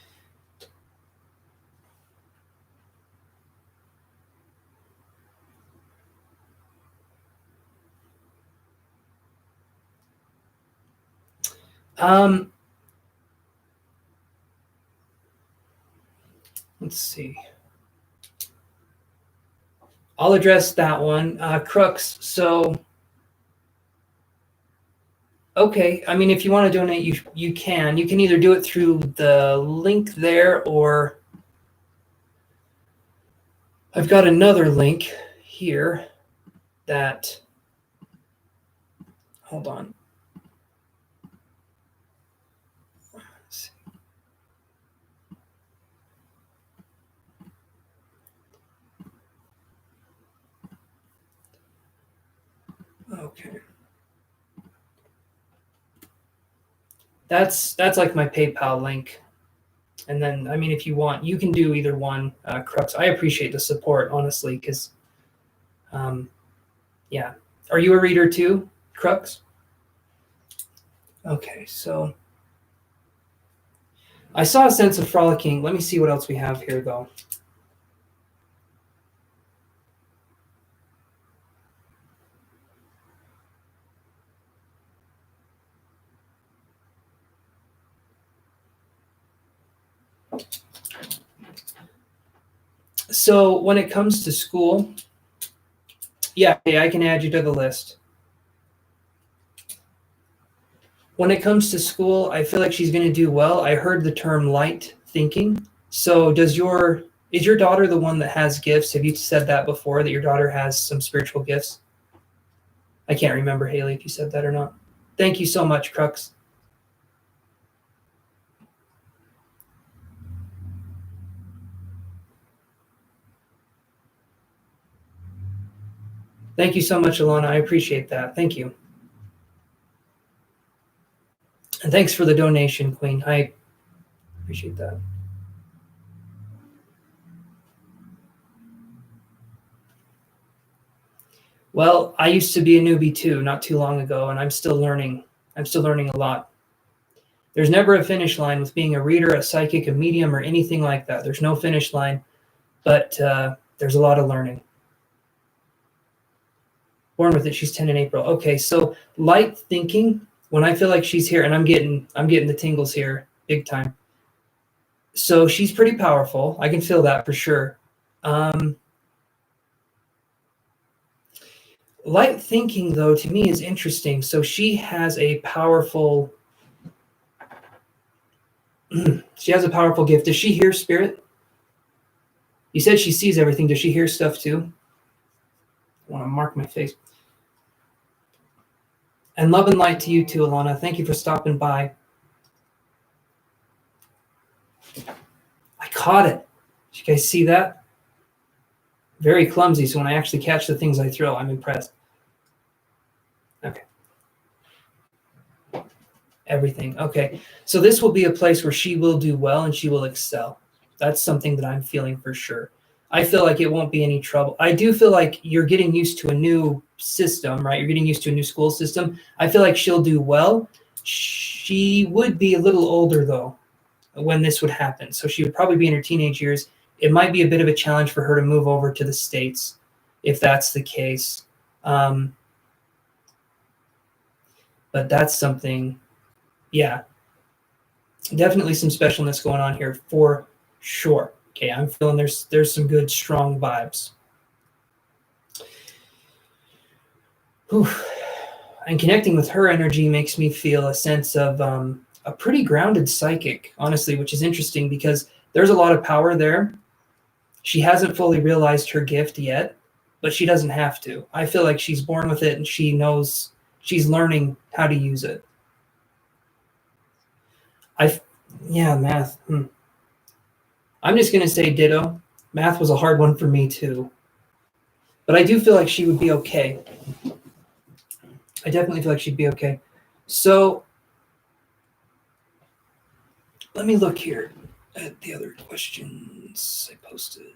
S1: Let's see. I'll address that one. Crux, so okay, I mean, if you want to donate, you can. You can either do it through the link there, or I've got another link here that, hold on. Let's see. Okay. That's like my PayPal link. And then, I mean, if you want, you can do either one, Crux. I appreciate the support, honestly, because, yeah. Are you a reader too, Crux? Okay, so I saw a sense of frolicking. Let me see what else we have here, though. So when it comes to school, yeah, I can add you to the list. When it comes to school, I feel like she's going to do well. I heard the term light thinking. So is your daughter the one that has gifts? Have you said that before, that your daughter has some spiritual gifts? I can't remember, Haley, if you said that or not. Thank you so much, Crux. Thank you so much, Alana. I appreciate that. Thank you. And thanks for the donation, Queen. I appreciate that. Well, I used to be a newbie too, not too long ago, and I'm still learning. I'm still learning a lot. There's never a finish line with being a reader, a psychic, a medium, or anything like that. There's no finish line, but there's a lot of learning. Born with it, she's 10 in April. Okay, so light thinking, when I feel like she's here, and I'm getting the tingles here big time. So she's pretty powerful. I can feel that for sure. Light thinking, though, to me is interesting. So she has a powerful gift. Does she hear spirit? You said she sees everything. Does she hear stuff too? I want to mark my face. And love and light to you too, Alana. Thank you for stopping by. caught it. Did you guys see that? Very clumsy, so when I actually catch the things I throw, I'm impressed. Okay. Everything. Okay. So this will be a place where she will do well and she will excel. That's something that I'm feeling for sure. I feel like it won't be any trouble. I do feel like you're getting used to a new system, right? You're getting used to a new school system. I feel like she'll do well. She would be a little older, though, when this would happen. So she would probably be in her teenage years. It might be a bit of a challenge for her to move over to the States if that's the case. But that's something, yeah, definitely some specialness going on here for sure. Okay, I'm feeling there's some good, strong vibes. Whew. And connecting with her energy makes me feel a sense of a pretty grounded psychic, honestly, which is interesting because there's a lot of power there. She hasn't fully realized her gift yet, but she doesn't have to. I feel like she's born with it and she knows she's learning how to use it. Yeah, math. I'm just going to say ditto. Math was a hard one for me too. But I do feel like she would be okay. I definitely feel like she'd be okay. So let me look here at the other questions I posted.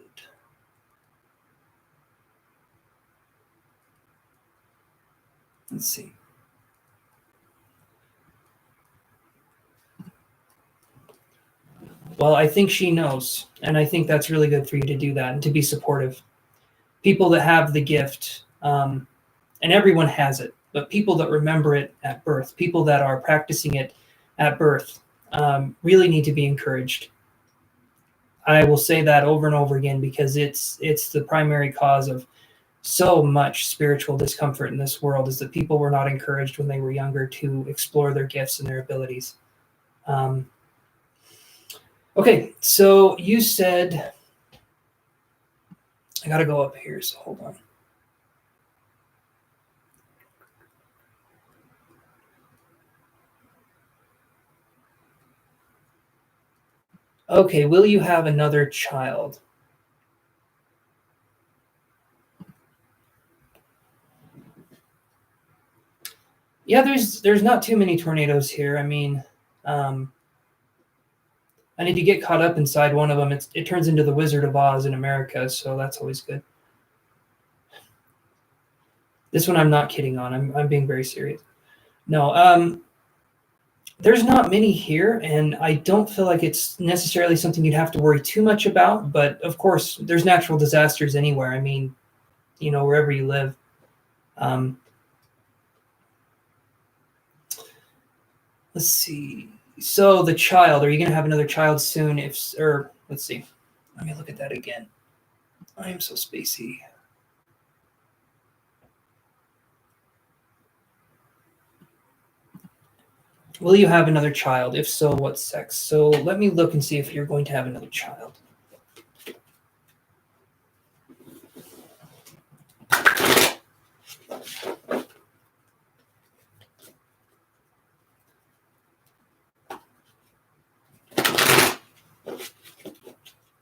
S1: Let's see. Well, I think she knows, and I think that's really good for you to do that and to be supportive. People that have the gift, and everyone has it, but people that remember it at birth, people that are practicing it at birth, really need to be encouraged. I will say that over and over again because it's the primary cause of so much spiritual discomfort in this world is that people were not encouraged when they were younger to explore their gifts and their abilities. Okay, so you said, I got to go up here, so hold on. Okay, will you have another child? Yeah, there's not too many tornadoes here. I mean, and if you get caught up inside one of them, it turns into the Wizard of Oz in America, so that's always good. This one I'm not kidding on. I'm being very serious. No, there's not many here, and I don't feel like it's necessarily something you'd have to worry too much about. But of course, there's natural disasters anywhere. I mean, wherever you live. Let's see. So the child, are you going to have another child soon? Let's see. Let me look at that again. I am so spacey. Will you have another child? If so, what sex? So let me look and see if you're going to have another child.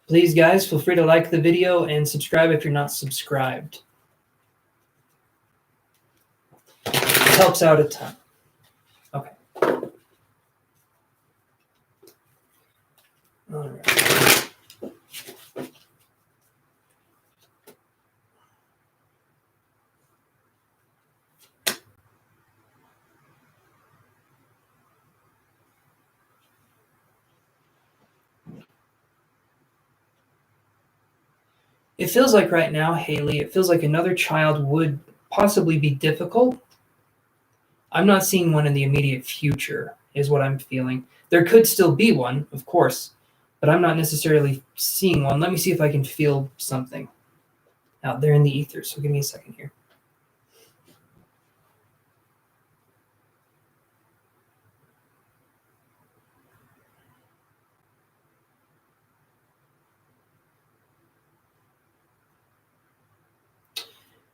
S1: Please, guys, feel free to like the video and subscribe if you're not subscribed. It helps out a ton. Okay. All right. It feels like right now, Haley, it feels like another child would possibly be difficult. I'm not seeing one in the immediate future, is what I'm feeling. There could still be one, of course, but I'm not necessarily seeing one. Let me see if I can feel something out there in the ether. So give me a second here.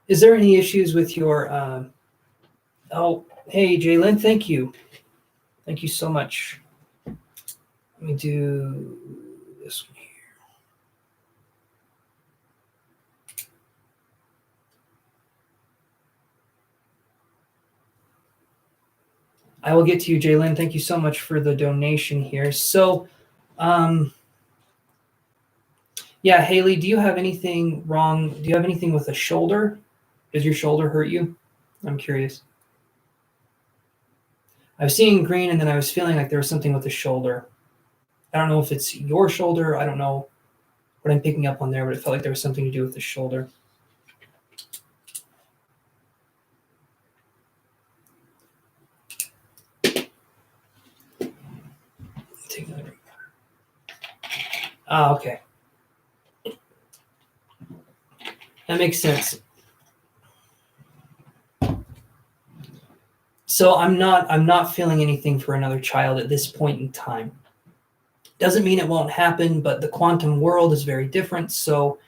S1: Is there any issues with your, oh, hey, Jalen, thank you. Thank you so much. Let me do this one here. I will get to you, Jalen. Thank you so much for the donation here. So, yeah, Haley, do you have anything wrong? Do you have anything with the shoulder? Does your shoulder hurt you? I'm curious. I was seeing green, and then I was feeling like there was something with the shoulder. I don't know if it's your shoulder. I don't know what I'm picking up on there, but it felt like there was something to do with the shoulder. Take another. Ah, okay. That makes sense. So I'm not feeling anything for another child at this point in time. Doesn't mean it won't happen, but the quantum world is very different. So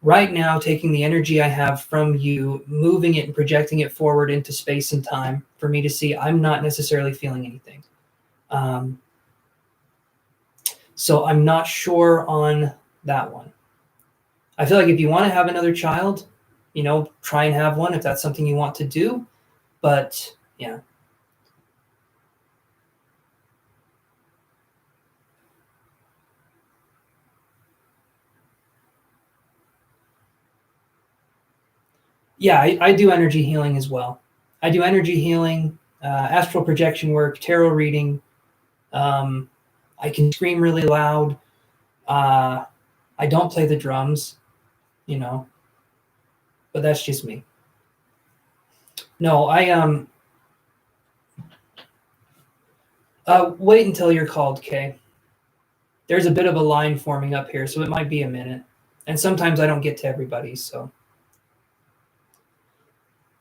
S1: right now, taking the energy I have from you, moving it and projecting it forward into space and time for me to see, I'm not necessarily feeling anything. So I'm not sure on that one. I feel like if you want to have another child, try and have one if that's something you want to do. But yeah. Yeah, I do energy healing as well. I do energy healing, astral projection work, tarot reading. I can scream really loud. I don't play the drums, but that's just me. No, wait until you're called, Kay. There's a bit of a line forming up here, so it might be a minute. And sometimes I don't get to everybody, so.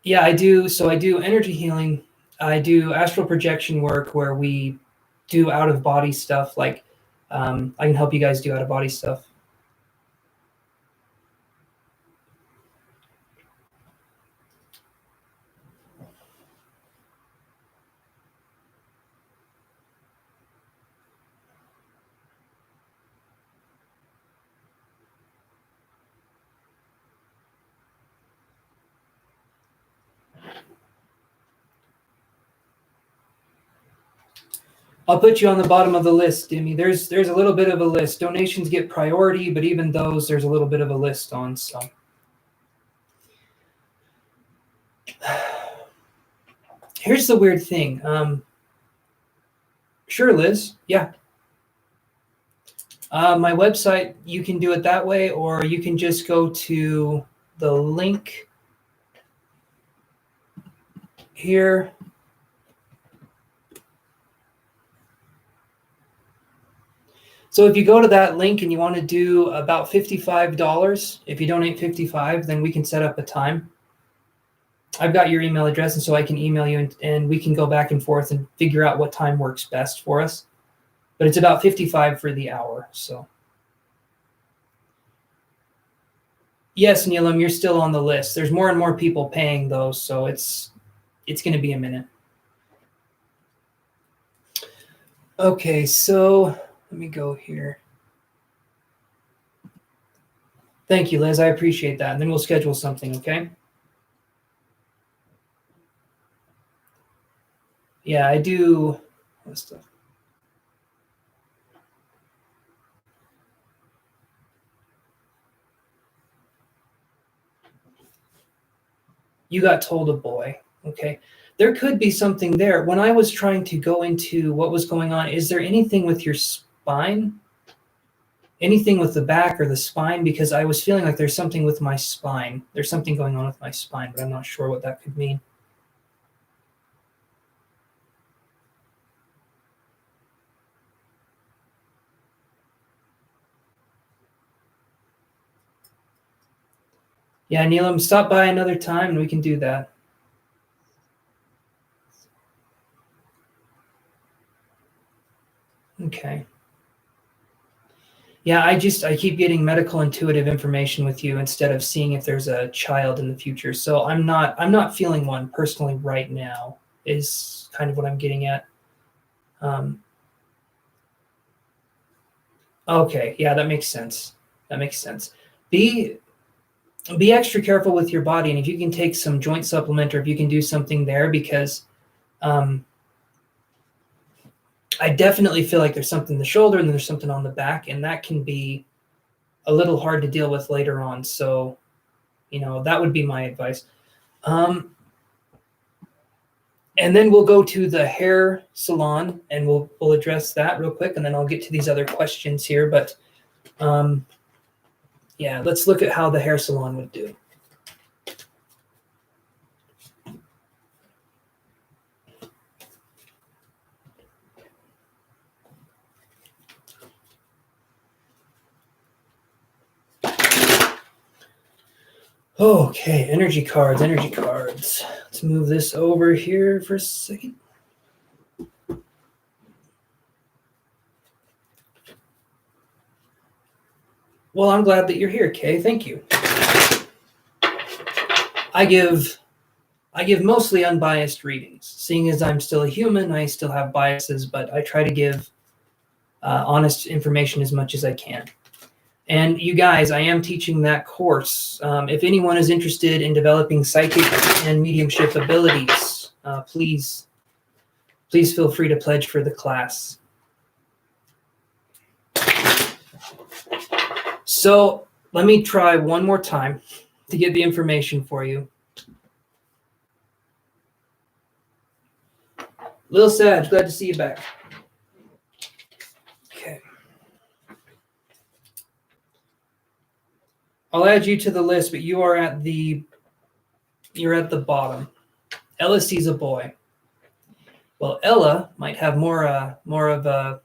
S1: Yeah, I do. So I do energy healing. I do astral projection work where we do out of body stuff. Like I can help you guys do out of body stuff. I'll put you on the bottom of the list, Dimmy. There's a little bit of a list. Donations get priority, but even those, there's a little bit of a list on. So here's the weird thing. Sure, Liz. Yeah. My website, you can do it that way, or you can just go to the link here. So if you go to that link and you want to do about $55, if you donate $55, then we can set up a time. I've got your email address, and so I can email you, and we can go back and forth and figure out what time works best for us. But it's about $55 for the hour. So yes, Neelam, you're still on the list. There's more and more people paying those, so it's going to be a minute. Okay, so let me go here. Thank you, Liz. I appreciate that. And then we'll schedule something, okay? Yeah, I do this stuff. You got told a boy, okay? There could be something there. When I was trying to go into what was going on, is there anything with your spine? Anything with the back or the spine? Because I was feeling like there's something with my spine. There's something going on with my spine, but I'm not sure what that could mean. Yeah, Neelam, stop by another time and we can do that. Okay. Yeah, I keep getting medical intuitive information with you instead of seeing if there's a child in the future. So I'm not feeling one personally right now, is kind of what I'm getting at. Okay, yeah, that makes sense. That makes sense. Be extra careful with your body, and if you can take some joint supplement or if you can do something there, because I definitely feel like there's something in the shoulder and then there's something on the back, and that can be a little hard to deal with later on. So, that would be my advice. And then we'll go to the hair salon and we'll address that real quick, and then I'll get to these other questions here. But yeah, let's look at how the hair salon would do. Okay, energy cards. Let's move this over here for a second. Well, I'm glad that you're here, Kay. Thank you. I give mostly unbiased readings. Seeing as I'm still a human, I still have biases, but I try to give honest information as much as I can. And you guys, I am teaching that course. If anyone is interested in developing psychic and mediumship abilities, please feel free to pledge for the class. So let me try one more time to get the information for you. Lil Sag, glad to see you back. Okay. I'll add you to the list, but you're at the bottom. Ella sees a boy. Well, Ella might have more of a.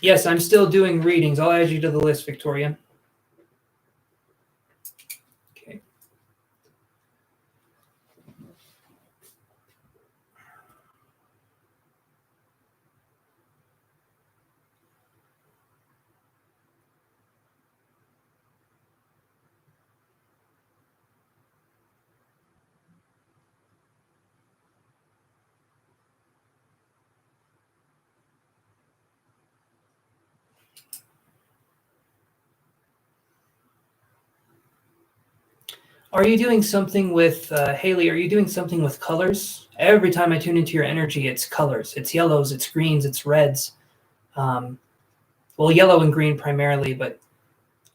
S1: Yes, I'm still doing readings. I'll add you to the list, Victoria. Okay. Are you doing something with, Haley, are you doing something with colors? Every time I tune into your energy, it's colors. It's yellows, it's greens, it's reds. Well, yellow and green primarily, but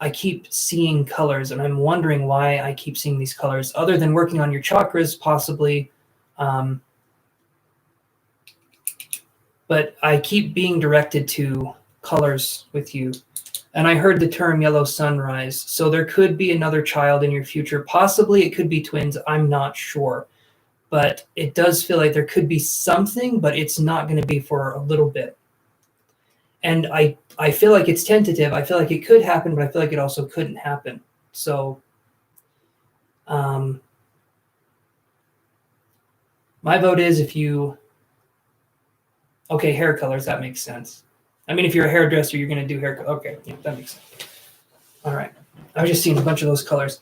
S1: I keep seeing colors, and I'm wondering why I keep seeing these colors, other than working on your chakras, possibly. But I keep being directed to colors with you. And I heard the term yellow sunrise. So there could be another child in your future. Possibly it could be twins. I'm not sure. But it does feel like there could be something, but it's not going to be for a little bit. And I feel like it's tentative. I feel like it could happen, but I feel like it also couldn't happen. So my vote is if you... Okay, hair colors, that makes sense. I mean, if you're a hairdresser, you're going to do hair. Okay, yeah, that makes sense. All right. I was just seeing a bunch of those colors.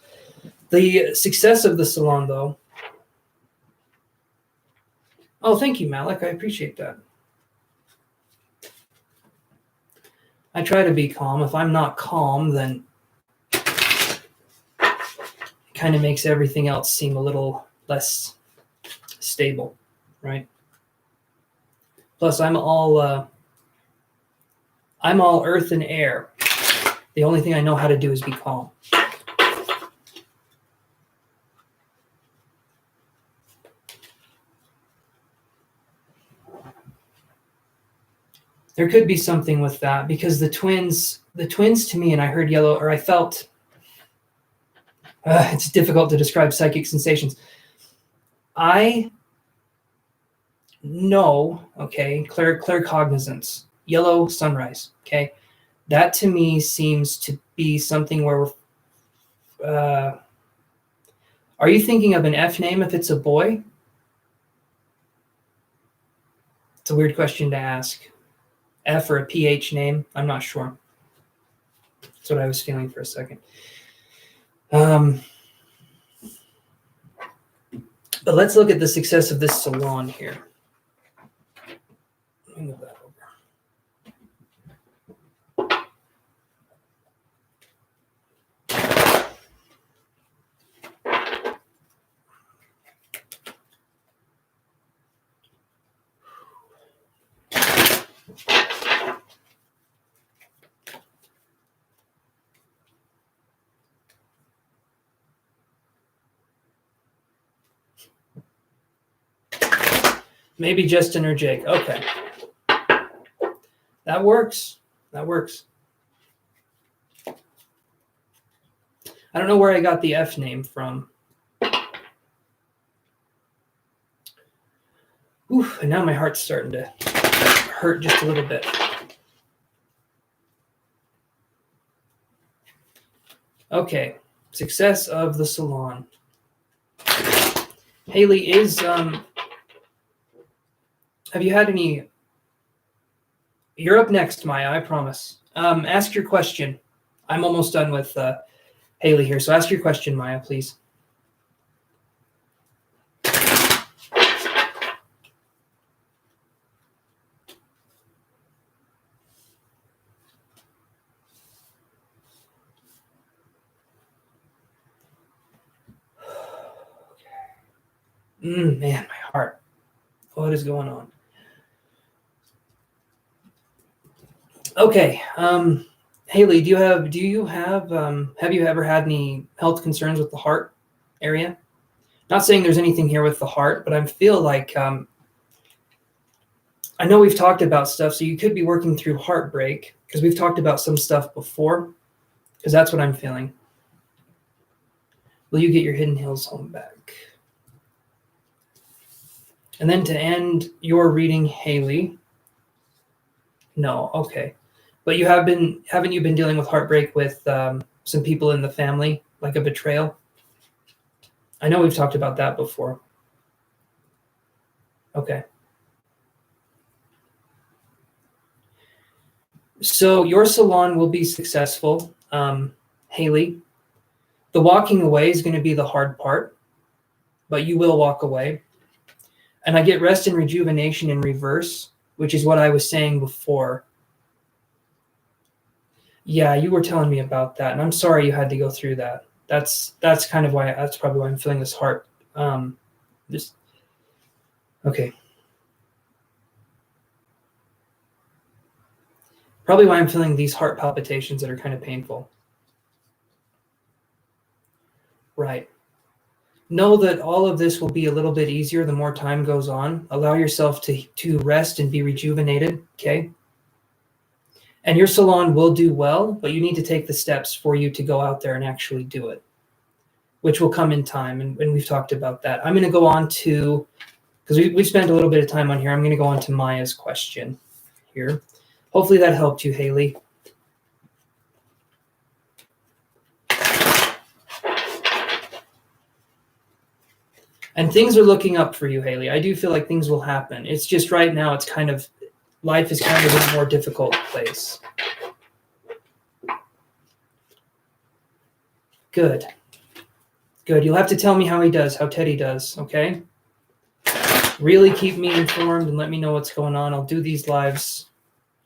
S1: The success of the salon, though. Oh, thank you, Malik. I appreciate that. I try to be calm. If I'm not calm, then it kind of makes everything else seem a little less stable, right? Plus, I'm all earth and air. The only thing I know how to do is be calm. There could be something with that because the twins to me, and I heard yellow, or I felt, it's difficult to describe psychic sensations. I know, okay, claircognizance, yellow sunrise, okay? That to me seems to be something where are you thinking of an F name if it's a boy? It's a weird question to ask. F or a PH name? I'm not sure. That's what I was feeling for a second. But let's look at the success of this salon here. Let me move that over. Maybe just energetic. Okay. That works. That works. I don't know where I got the F name from. Oof, and now my heart's starting to hurt just a little bit. Okay. Success of the salon. Haley, have you had any... You're up next, Maya, I promise. Ask your question. I'm almost done with Haley here, so ask your question, Maya, please. Man, my heart. What is going on? Okay. Haley, have you ever had any health concerns with the heart area? Not saying there's anything here with the heart, but I feel like I know we've talked about stuff, so you could be working through heartbreak because we've talked about some stuff before, because that's what I'm feeling. Will you get your hidden hills home back? And then to end your reading, Haley. No, okay. But haven't you been dealing with heartbreak with some people in the family, like a betrayal? I know we've talked about that before. Okay. So your salon will be successful, Haley. The walking away is going to be the hard part, but you will walk away. And I get rest and rejuvenation in reverse, which is what I was saying before. Yeah, you were telling me about that, and I'm sorry you had to go through that. That's probably why I'm feeling this heart. Okay. Probably why I'm feeling these heart palpitations that are kind of painful. Right. Know that all of this will be a little bit easier the more time goes on. Allow yourself to rest and be rejuvenated, okay? And your salon will do well, but you need to take the steps for you to go out there and actually do it, which will come in time, and we've talked about that. I'm going to go on to, because we've spent a little bit of time on here, I'm going to go on to Maya's question here. Hopefully that helped you, Haley. And things are looking up for you, Haley. I do feel like things will happen. It's just right now, life is kind of in a more difficult place. Good. Good. You'll have to tell me how Teddy does, okay? Really keep me informed and let me know what's going on. I'll do these lives.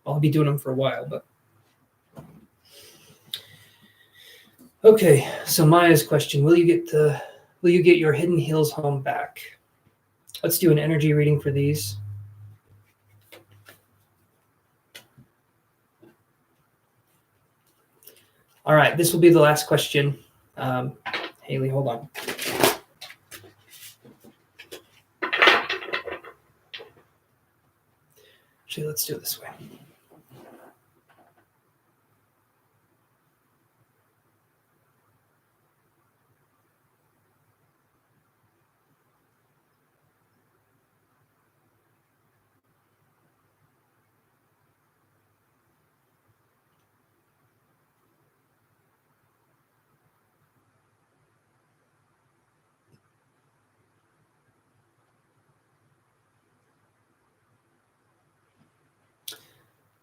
S1: I'll be doing them for a while, but. Okay, so Maya's question, will you get your hidden heels home back? Let's do an energy reading for these. All right, this will be the last question. Haley, hold on. Actually, let's do it this way.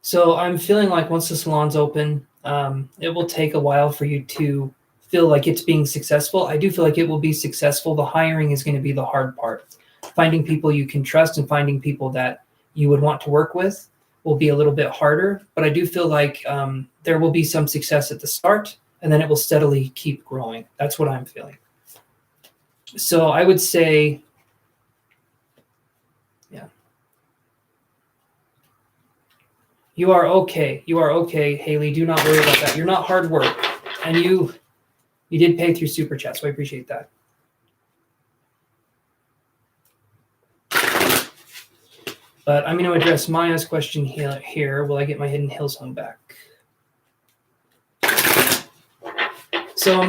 S1: So I'm feeling like once the salon's open, it will take a while for you to feel like it's being successful. I do feel like it will be successful. The hiring is going to be the hard part. Finding people you can trust and finding people that you would want to work with will be a little bit harder. But I do feel like there will be some success at the start, and then it will steadily keep growing. That's what I'm feeling. So I would say, yeah. You are okay. You are okay, Haley. Do not worry about that. You're not hard work. And you did pay through Super Chat, so I appreciate that. But I'm going to address Maya's question here. Will I get my Hidden Hills home back? So,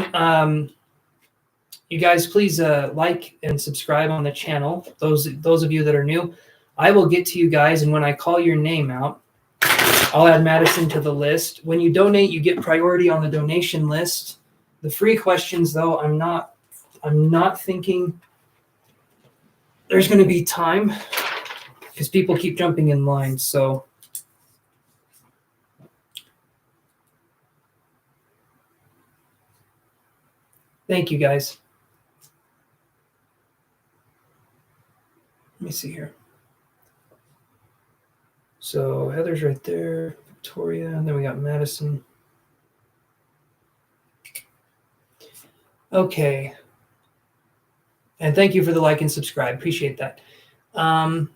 S1: you guys, please like and subscribe on the channel. Those of you that are new, I will get to you guys, and when I call your name out, I'll add Madison to the list. When you donate, you get priority on the donation list. The free questions, though, I'm not thinking there's going to be time because people keep jumping in line. So thank you, guys. Let me see here. So Heather's right there, Victoria, and then we got Madison. Okay. And thank you for the like and subscribe. Appreciate that. I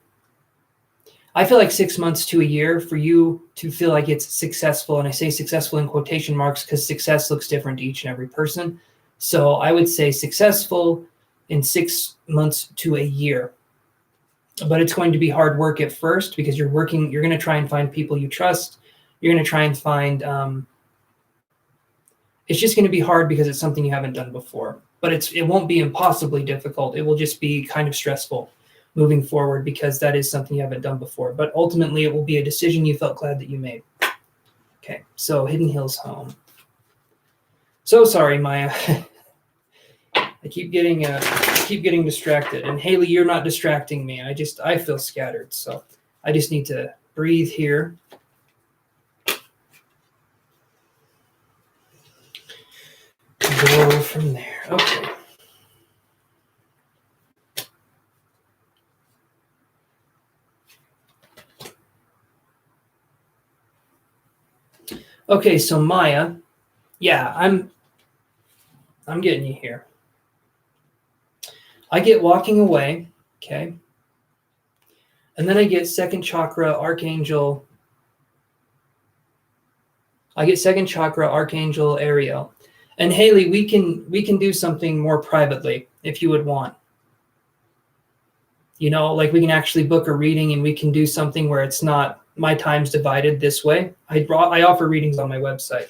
S1: feel like 6 months to a year for you to feel like it's successful. And I say successful in quotation marks because success looks different to each and every person. So I would say successful in 6 months to a year. But it's going to be hard work at first because you're going to try and find people you trust. You're going to try and find, it's just going to be hard because it's something you haven't done before. But it won't be impossibly difficult. It will just be kind of stressful moving forward because that is something you haven't done before. But ultimately, it will be a decision you felt glad that you made. Okay, so Hidden Hills home. So sorry, Maya. I keep getting distracted. And Haley, you're not distracting me. I feel scattered. So I just need to breathe here. Go from there. Okay. Okay, so Maya, yeah, I'm getting you here. I get walking away, okay? And then I get second chakra, Archangel. I get second chakra, Archangel Ariel. And Haley, we can do something more privately if you would want. You know, like we can actually book a reading and we can do something where it's not my time's divided this way. I offer readings on my website.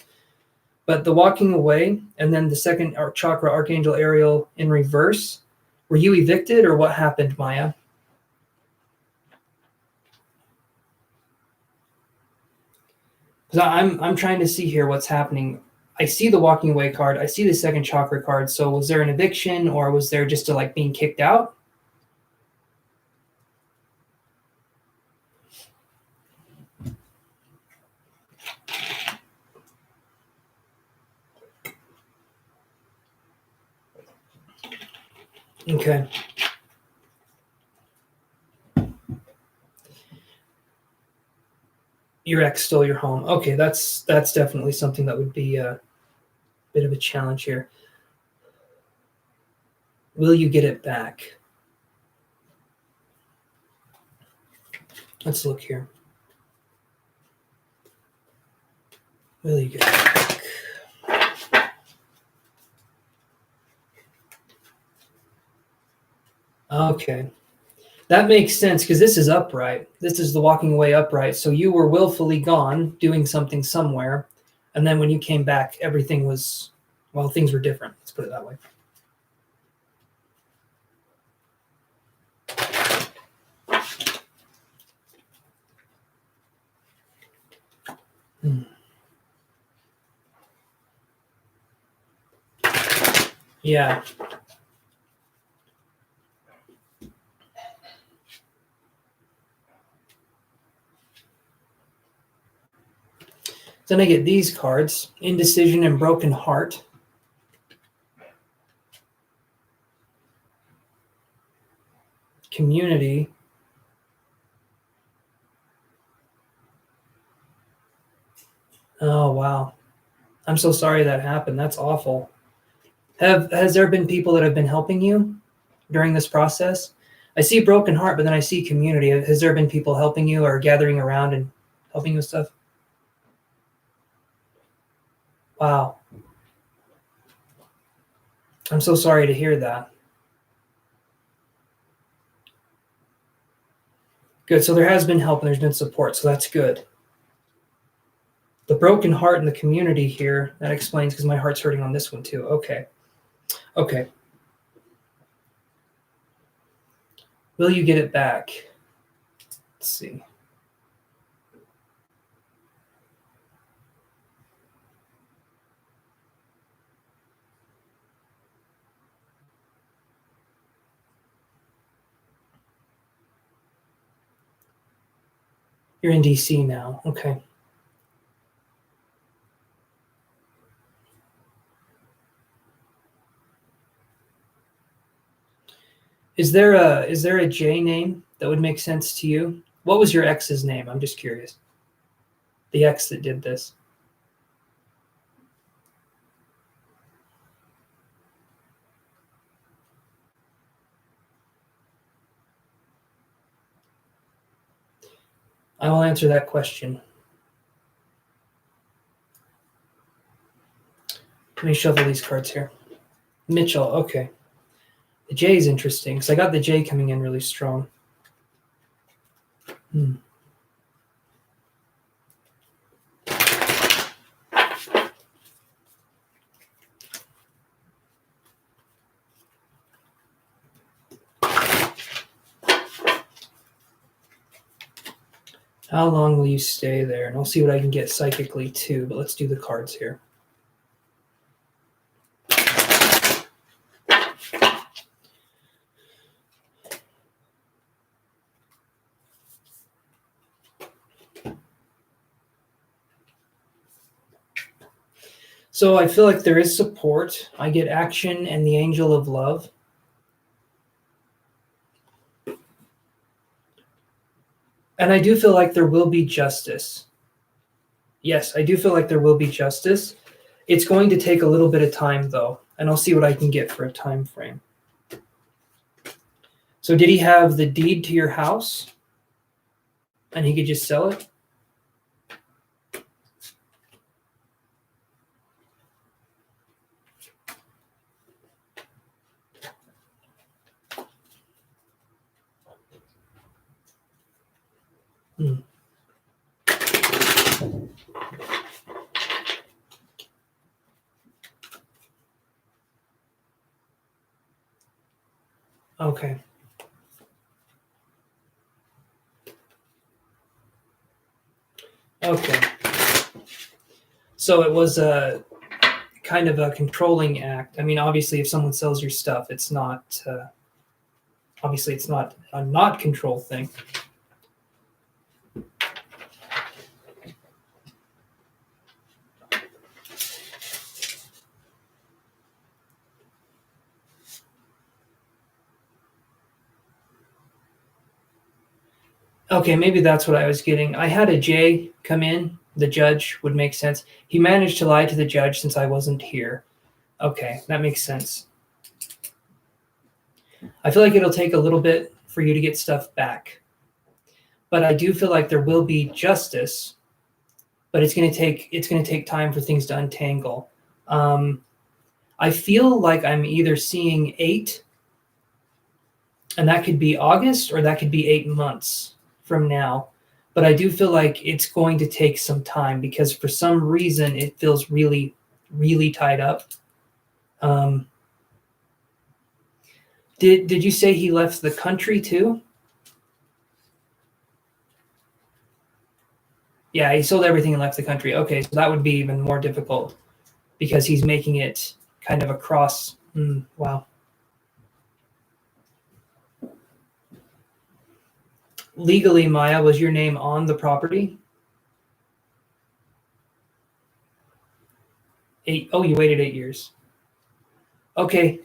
S1: But the walking away and then the second chakra, Archangel Ariel in reverse, were you evicted or what happened, Maya? Because I'm trying to see here what's happening. I see the walking away card. I see the second chakra card. So was there an eviction or was there just like being kicked out? Okay. Your ex stole your home. Okay, that's definitely something that would be a bit of a challenge here. Will you get it back? Let's look here. Will you get it back? Okay. That makes sense because this is upright. This is the walking away upright. So you were willfully gone doing something somewhere. And then when you came back, everything was, well, things were different. Let's put it that way. Yeah. Then I get these cards, Indecision and Broken Heart. Community. Oh, wow. I'm so sorry that happened. That's awful. Has there been people that have been helping you during this process? I see Broken Heart, but then I see community. Has there been people helping you or gathering around and helping you with stuff? Wow. I'm so sorry to hear that. Good. So there has been help and there's been support. So that's good. The broken heart in the community here, that explains because my heart's hurting on this one too. Okay. Okay. Will you get it back? Let's see. You're in DC now. Okay. Is there a J name that would make sense to you? What was your ex's name? I'm just curious. The ex that did this. I will answer that question. Let me shuffle these cards here. Mitchell, okay. The J is interesting because I got the J coming in really strong. How long will you stay there? And I'll see what I can get psychically too, but let's do the cards here. So I feel like there is support. I get action and the angel of love. And I do feel like there will be justice. Yes, I do feel like there will be justice. It's going to take a little bit of time though, and I'll see what I can get for a time frame. So did he have the deed to your house and he could just sell it? Okay. Okay. So it was a kind of a controlling act. I mean, obviously, if someone sells your stuff, it's not. Obviously, it's not a not control thing. Okay, maybe that's what I was getting. I had a J come in. The judge would make sense. He managed to lie to the judge since I wasn't here. Okay, that makes sense. I feel like it'll take a little bit for you to get stuff back. But I do feel like there will be justice, but it's going to take time for things to untangle. I feel like I'm either seeing 8, and that could be August, or that could be 8 months from now. But I do feel like it's going to take some time because for some reason it feels really, really tied up. Did you say he left the country too? Yeah, he sold everything and left the country. Okay, so that would be even more difficult because he's making it kind of across. Wow. Legally, Maya, was your name on the property? 8. Oh, you waited 8 years. Okay.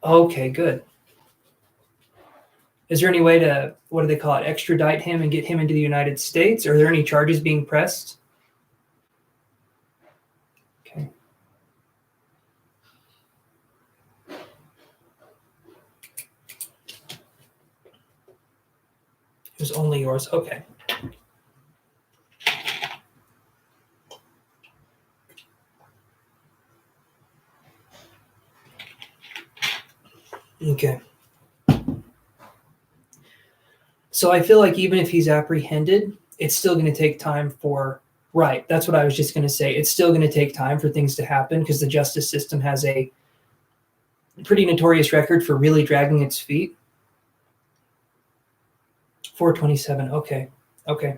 S1: Okay, good. Is there any way to, what do they call it, extradite him and get him into the United States? Are there any charges being pressed? Okay. only yours. Okay. Okay. So I feel like even if he's apprehended, it's still going to take time for, right, that's what I was just going to say. It's still going to take time for things to happen because the justice system has a pretty notorious record for really dragging its feet. 427. Okay. Okay.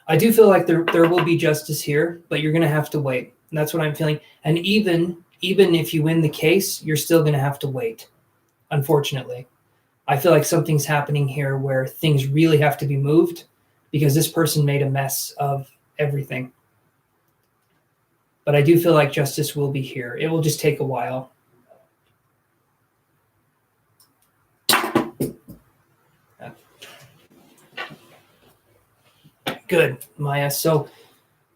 S1: I do feel like there will be justice here, but you're going to have to wait. And that's what I'm feeling. And even if you win the case, you're still going to have to wait, unfortunately. I feel like something's happening here where things really have to be moved because this person made a mess of everything. But I do feel like justice will be here. It will just take a while. Good, Maya. So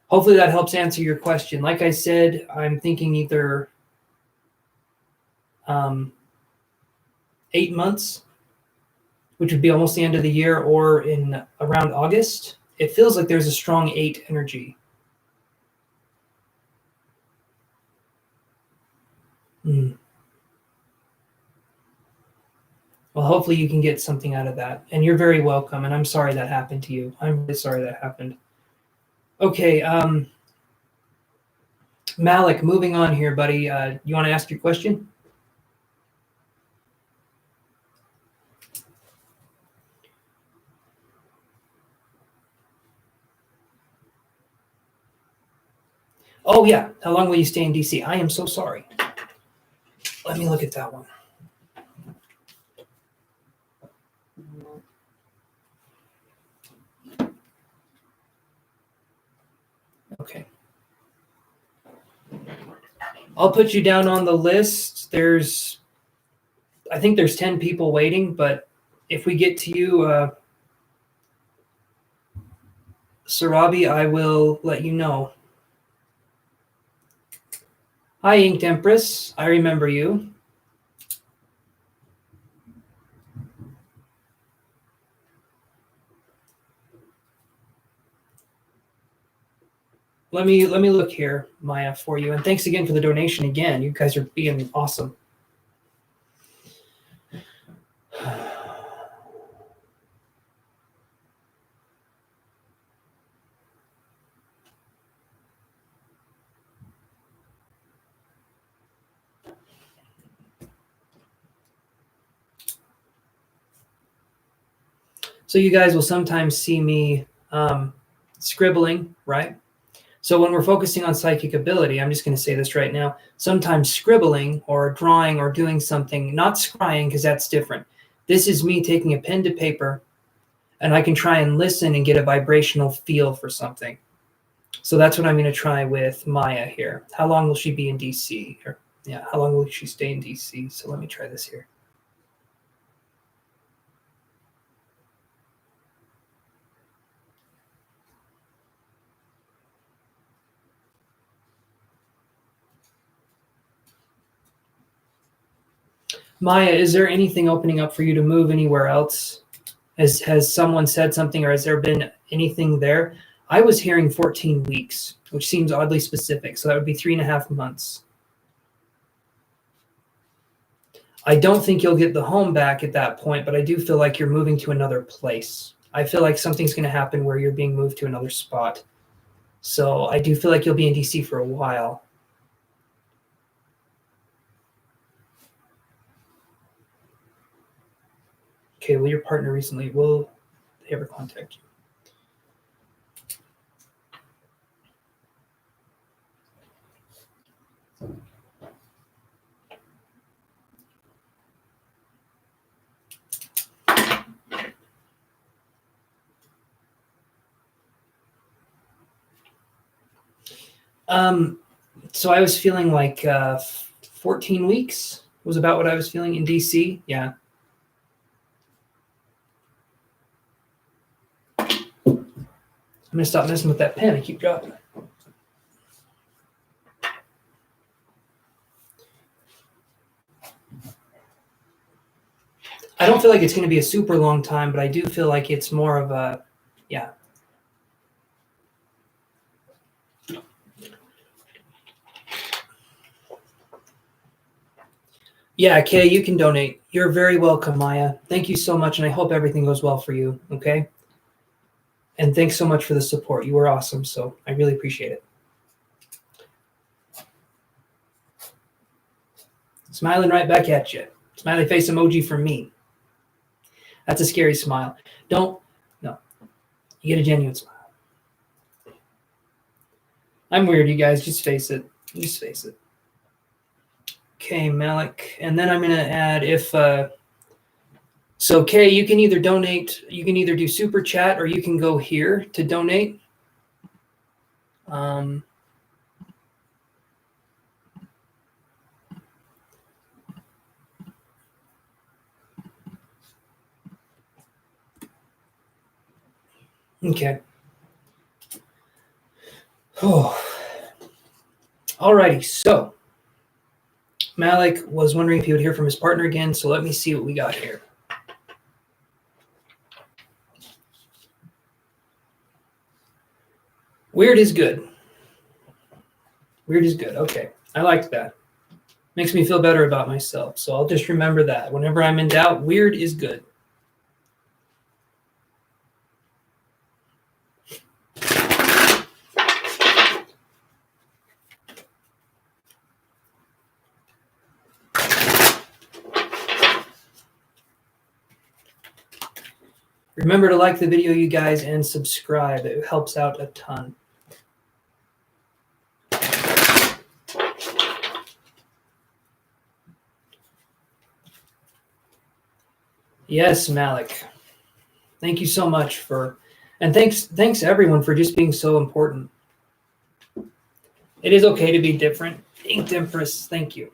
S1: hopefully that helps answer your question. Like I said, I'm thinking either 8 months, which would be almost the end of the year, or in around August. It feels like there's a strong 8 energy. Well, hopefully you can get something out of that. And you're very welcome. And I'm sorry that happened to you. I'm really sorry that happened. Okay, Malik, moving on here, buddy. You want to ask your question? Oh, yeah. How long will you stay in DC? I am so sorry. Let me look at that one. Okay. I'll put you down on the list. I think there's 10 people waiting, but if we get to you, Sarabi, I will let you know. Hi, Inked Empress. I remember you. Let me look here, Maya, for you. And thanks again for the donation again. You guys are being awesome. So you guys will sometimes see me scribbling, right? So when we're focusing on psychic ability, I'm just going to say this right now, sometimes scribbling or drawing or doing something, not scrying because that's different. This is me taking a pen to paper and I can try and listen and get a vibrational feel for something. So that's what I'm going to try with Maya here. How long will she be in DC? How long will she stay in DC? So let me try this here. Maya, is there anything opening up for you to move anywhere else? Has someone said something, or has there been anything there? I was hearing 14 weeks, which seems oddly specific. So that would be 3.5 months. I don't think you'll get the home back at that point, but I do feel like you're moving to another place. I feel like something's going to happen where you're being moved to another spot. So I do feel like you'll be in DC for a while. Okay, will your partner recently, will they ever contact you? So I was feeling like 14 weeks was about what I was feeling in DC. Yeah. I'm going to stop messing with that pen. I keep dropping it. I don't feel like it's going to be a super long time, but I do feel like it's more of a, yeah. Yeah, Kay, you can donate. You're very welcome, Maya. Thank you so much, and I hope everything goes well for you, okay? And thanks so much for the support. You were awesome, so I really appreciate it. Smiling right back at you. Smiley face emoji for me. That's a scary smile. No. You get a genuine smile. I'm weird, you guys. Just face it. Just face it. Okay, Malik. And then I'm going to add so Kay, you can either donate, you can either do super chat or you can go here to donate. Okay. Oh. Alrighty, so Malik was wondering if he would hear from his partner again, so let me see what we got here. Weird is good. Weird is good. Okay, I liked that. Makes me feel better about myself, so I'll just remember that. Whenever I'm in doubt, weird is good. Remember to like the video, you guys, and subscribe. It helps out a ton. Yes, Malik. Thank you so much and thanks everyone for just being so important. It is okay to be different. Inked Empress, thank you.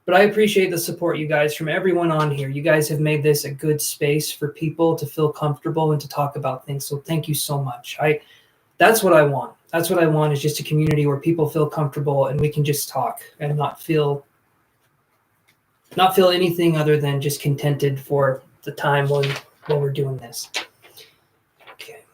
S1: But I appreciate the support, you guys, from everyone on here. You guys have made this a good space for people to feel comfortable and to talk about things. So thank you so much. That's what I want. That's what I want, is just a community where people feel comfortable and we can just talk and not feel anything other than just contented for the time when we're doing this. Okay.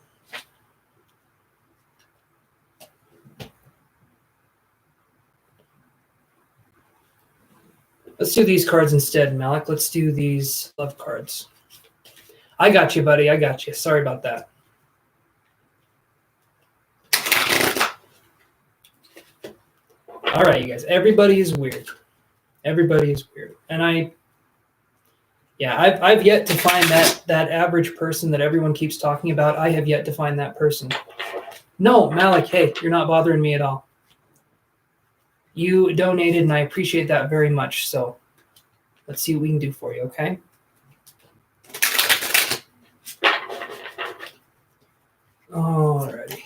S1: Let's do these cards instead, Malik. Let's do these love cards. I got you, buddy. I got you. Sorry about that. All right, you guys. Everybody is weird. Everybody is weird. And I've yet to find that average person that everyone keeps talking about. I have yet to find that person. No, Malik, hey, you're not bothering me at all. You donated, and I appreciate that very much. So let's see what we can do for you, okay? Alrighty.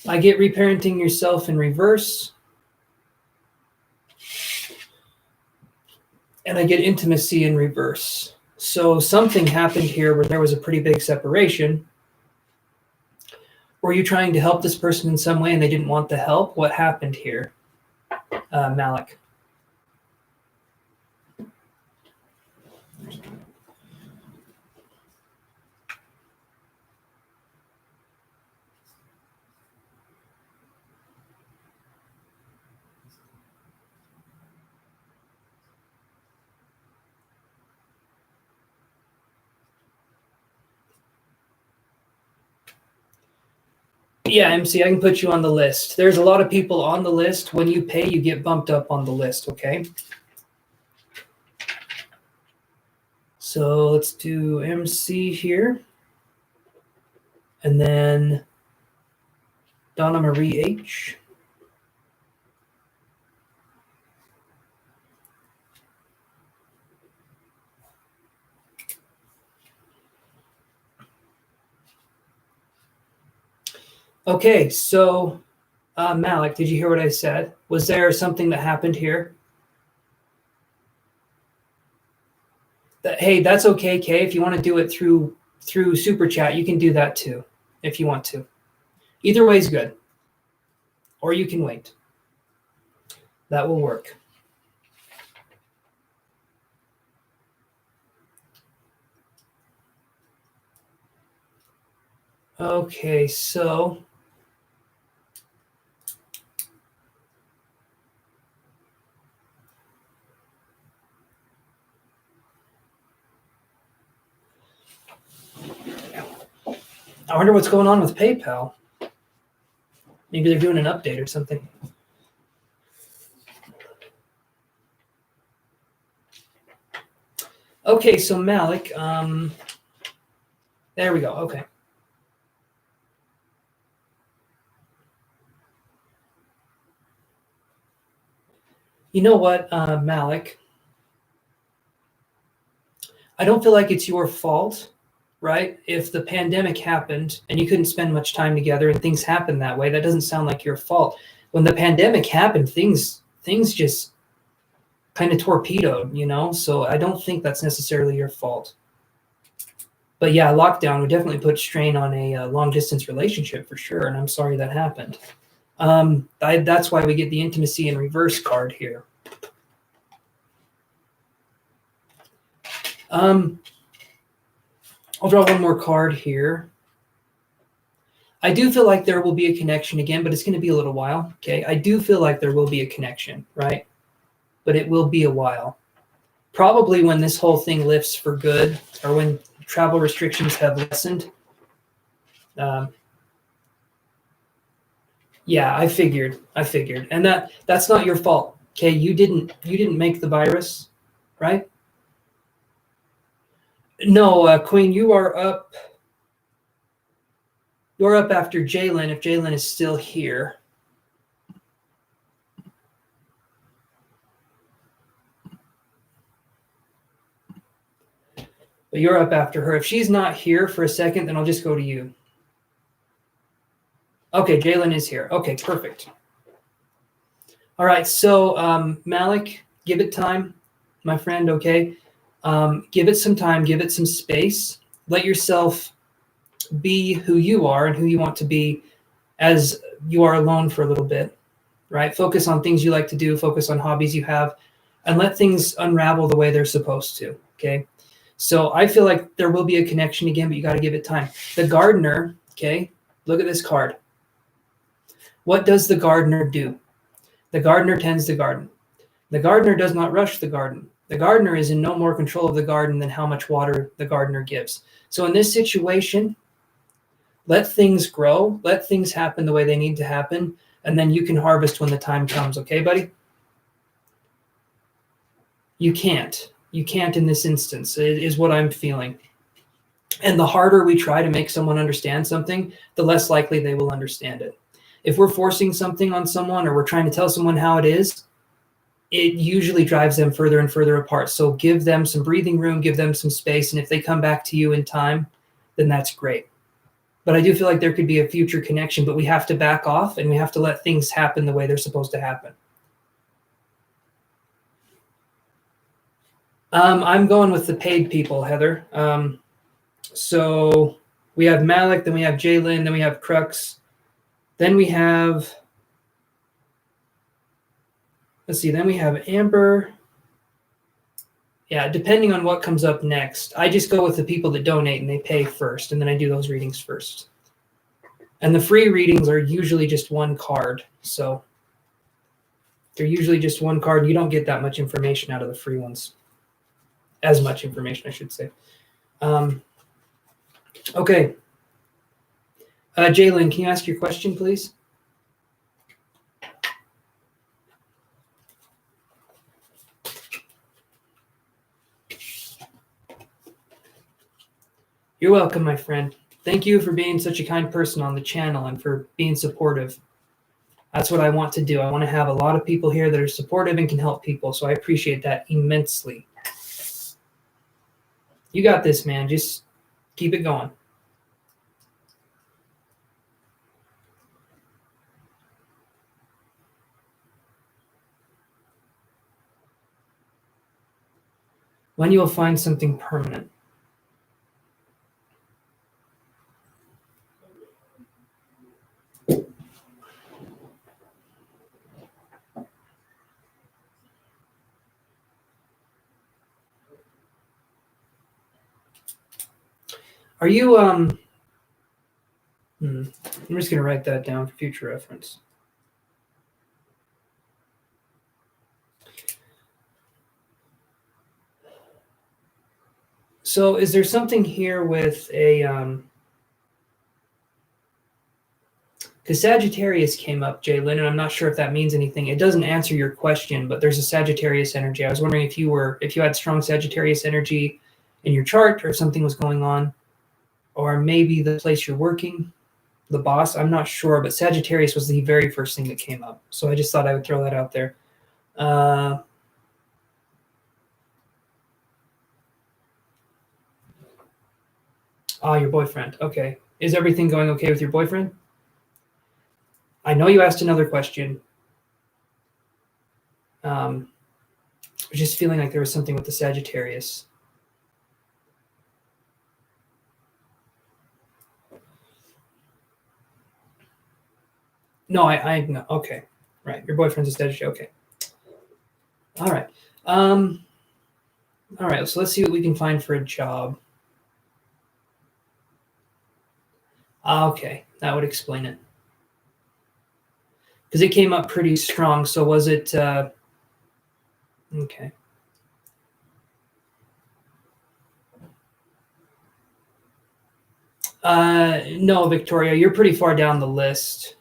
S1: I get reparenting yourself in reverse. And I get intimacy in reverse. So something happened here where there was a pretty big separation. Were you trying to help this person in some way and they didn't want the help? What happened here, Malik? Yeah, MC, I can put you on the list. There's a lot of people on the list. When you pay, you get bumped up on the list, okay? So let's do MC here. And then Donna Marie H. Okay, so Malik, did you hear what I said? Was there something that happened here Hey, that's okay, Kay. If you want to do it through Super Chat, you can do that too, if you want to. Either way is good. Or you can wait. That will work. Okay, so I wonder what's going on with PayPal. Maybe they're doing an update or something. Okay, so Malik, there we go. Okay. You know what, Malik? I don't feel like it's your fault, right? If the pandemic happened and you couldn't spend much time together and things happened that way, that doesn't sound like your fault. When the pandemic happened, things just kind of torpedoed, you know? So I don't think that's necessarily your fault. But yeah, lockdown would definitely put strain on a long distance relationship for sure. And I'm sorry that happened. That's why we get the intimacy in reverse card here. I'll draw one more card here. I do feel like there will be a connection again, but it's going to be a little while. Okay. I do feel like there will be a connection, right? But it will be a while. Probably when this whole thing lifts for good, or when travel restrictions have lessened. Yeah, I figured, and that's not your fault. Okay, you didn't make the virus, right? No, Queen, you are up. You're up after Jalen. If Jalen is still here. But you're up after her. If she's not here for a second, then I'll just go to you. Okay, Jalen is here. Okay, perfect. All right, so Malik, give it time, my friend, okay? Give it some time, give it some space. Let yourself be who you are and who you want to be as you are alone for a little bit, right? Focus on things you like to do, focus on hobbies you have, and let things unravel the way they're supposed to, okay? So I feel like there will be a connection again, but you got to give it time. The gardener, okay, look at this card. What does the gardener do? The gardener tends the garden. The gardener does not rush the garden. The gardener is in no more control of the garden than how much water the gardener gives. So in this situation, let things grow, let things happen the way they need to happen, and then you can harvest when the time comes, okay, buddy? You can't. You can't in this instance, is what I'm feeling. And the harder we try to make someone understand something, the less likely they will understand it. If we're forcing something on someone or we're trying to tell someone how it is, it usually drives them further and further apart. So give them some breathing room, give them some space, and if they come back to you in time, then that's great. But I do feel like there could be a future connection, but we have to back off and we have to let things happen the way they're supposed to happen. I'm going with the paid people, Heather. So we have Malik, then we have Jalen, then we have Crux, then we have, let's see, then we have Amber. Yeah, depending on what comes up next. I just go with the people that donate and they pay first, and then I do those readings first. And the free readings are usually just one card. So they're usually just one card. You don't get that much information out of the free ones. As much information, I should say. Okay. Jalen, can you ask your question, please? You're welcome, my friend. Thank you for being such a kind person on the channel and for being supportive. That's what I want to do. I want to have a lot of people here that are supportive and can help people. So I appreciate that immensely. You got this, man. Just keep it going. When you will find something permanent. Are you I'm just gonna write that down for future reference. So is there something here with a because Sagittarius came up, Jalen, and I'm not sure if that means anything. It doesn't answer your question, but there's a Sagittarius energy. I was wondering if you had strong Sagittarius energy in your chart, or if something was going on, or maybe the place you're working, the boss. I'm not sure, but Sagittarius was the very first thing that came up, so I just thought I would throw that out there. Your boyfriend. Okay, is everything going okay with your boyfriend? I know you asked another question. I was just feeling like there was something with the Sagittarius. No, I no. Okay, right. Your boyfriend's a Sagittarius. Okay. All right. All right. So let's see what we can find for a job. Okay, that would explain it. Because it came up pretty strong. So was it? Okay. No, Victoria, you're pretty far down the list.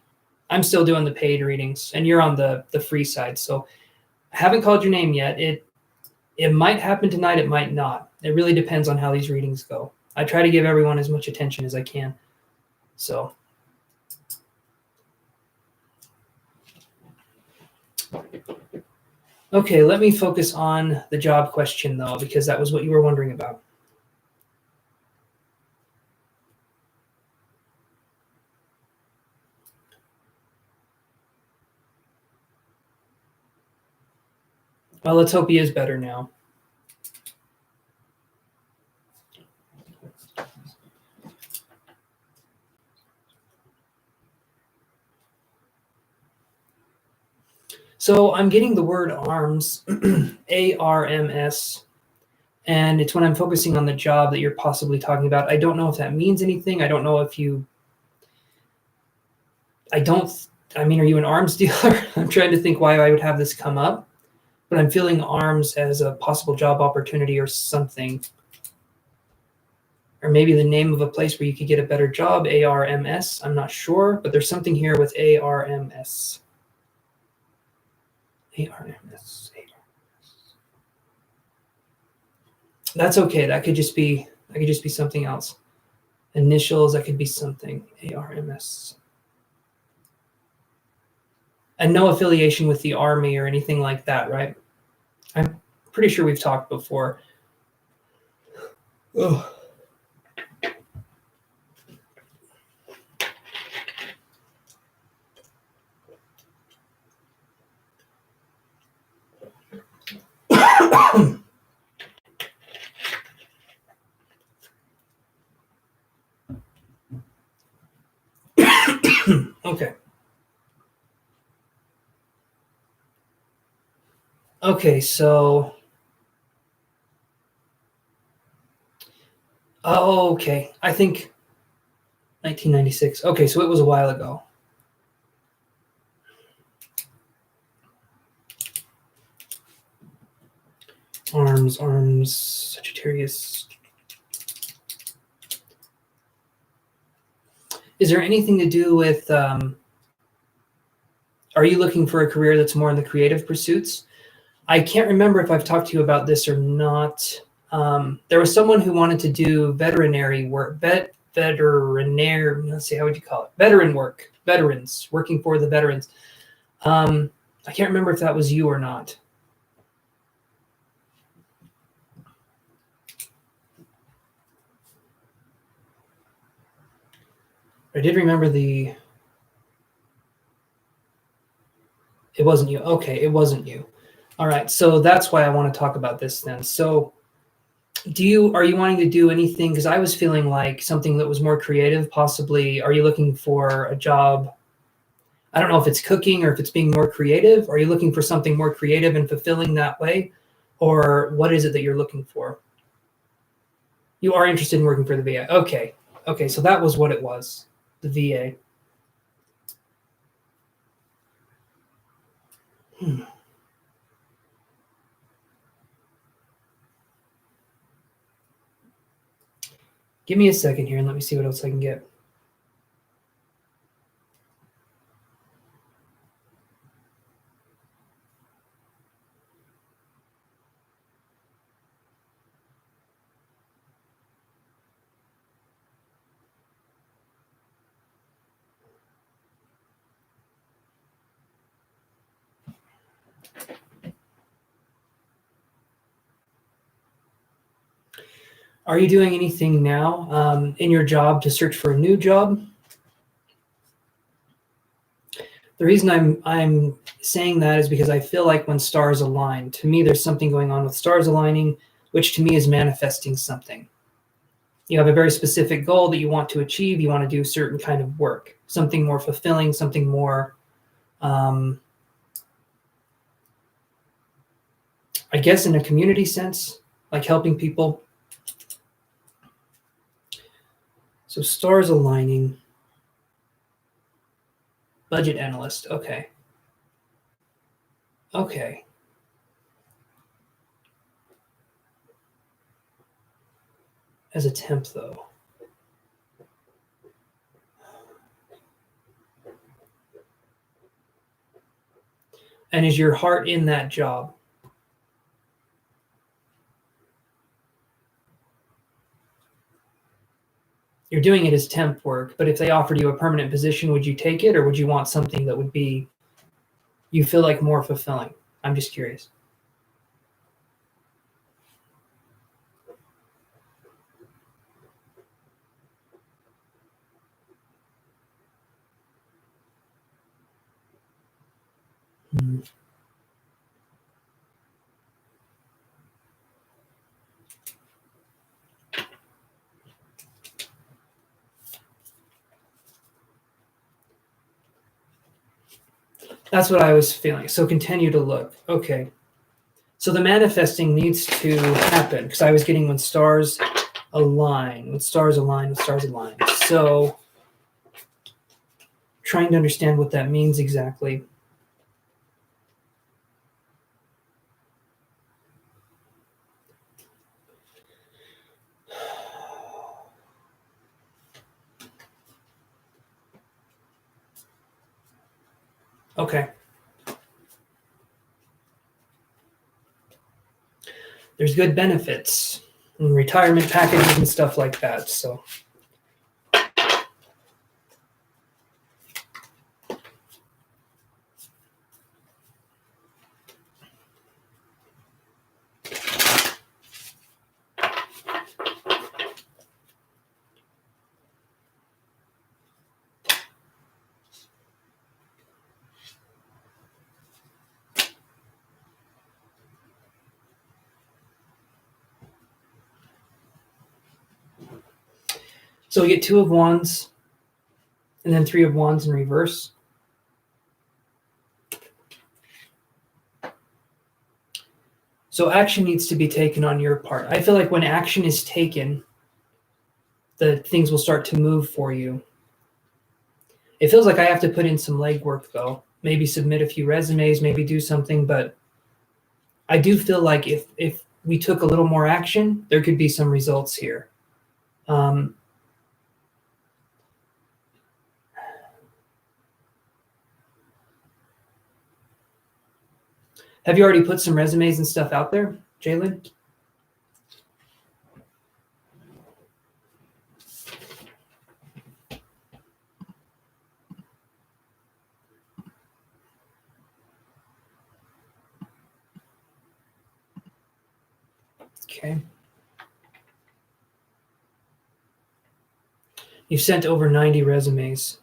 S1: I'm still doing the paid readings, and you're on the free side. So I haven't called your name yet. It might happen tonight. It might not. It really depends on how these readings go. I try to give everyone as much attention as I can. So. Okay, let me focus on the job question, though, because that was what you were wondering about. Well, let's hope he is better now. So I'm getting the word arms, ARMS, and it's when I'm focusing on the job that you're possibly talking about. I don't know if that means anything. I don't know if you. I mean, are you an arms dealer? I'm trying to think why I would have this come up, but I'm feeling arms as a possible job opportunity or something. Or maybe the name of a place where you could get a better job, ARMS. I'm not sure, but there's something here with ARMS. ARMS. That's okay. That could just be something else. Initials, that could be something. ARMS. And no affiliation with the Army or anything like that, right? I'm pretty sure we've talked before. Ugh. Okay. Okay, so. Oh, okay. I think 1996. Okay, so it was a while ago. Arms, Sagittarius. Is there anything to do with, are you looking for a career that's more in the creative pursuits? I can't remember if I've talked to you about this or not. There was someone who wanted to do veterinary work, let's see, how would you call it? Veteran work, veterans, working for the veterans. I can't remember if that was you or not. I did remember it wasn't you. Okay, it wasn't you. All right, so that's why I want to talk about this then. So Are you wanting to do anything? Because I was feeling like something that was more creative, possibly. Are you looking for a job? I don't know if it's cooking or if it's being more creative. Are you looking for something more creative and fulfilling that way? Or what is it that you're looking for? You are interested in working for the VA. Okay. Okay, so that was what it was, the VA. Give me a second here and let me see what else I can get. Are you doing anything now in your job to search for a new job? The reason I'm saying that is because I feel like when stars align, to me, there's something going on with stars aligning, which to me is manifesting something. You have a very specific goal that you want to achieve. You want to do a certain kind of work, something more fulfilling, something more, I guess, in a community sense, like helping people. So stars aligning, budget analyst. Okay. Okay. As a temp, though. And is your heart in that job? You're doing it as temp work, but if they offered you a permanent position, would you take it, or would you want something that would be, you feel like, more fulfilling? I'm just curious. Hmm. That's what I was feeling. So continue to look. Okay. So the manifesting needs to happen because I was getting when stars align, when stars align, when stars align. So trying to understand what that means exactly. Okay. There's good benefits and retirement packages and stuff like that. So we get 2 of Wands and then 3 of Wands in reverse. So action needs to be taken on your part. I feel like when action is taken, the things will start to move for you. It feels like I have to put in some legwork though. Maybe submit a few resumes, maybe do something, but I do feel like if we took a little more action, there could be some results here. Um, have you already put some resumes and stuff out there, Jalen? Okay. You've sent over 90 resumes.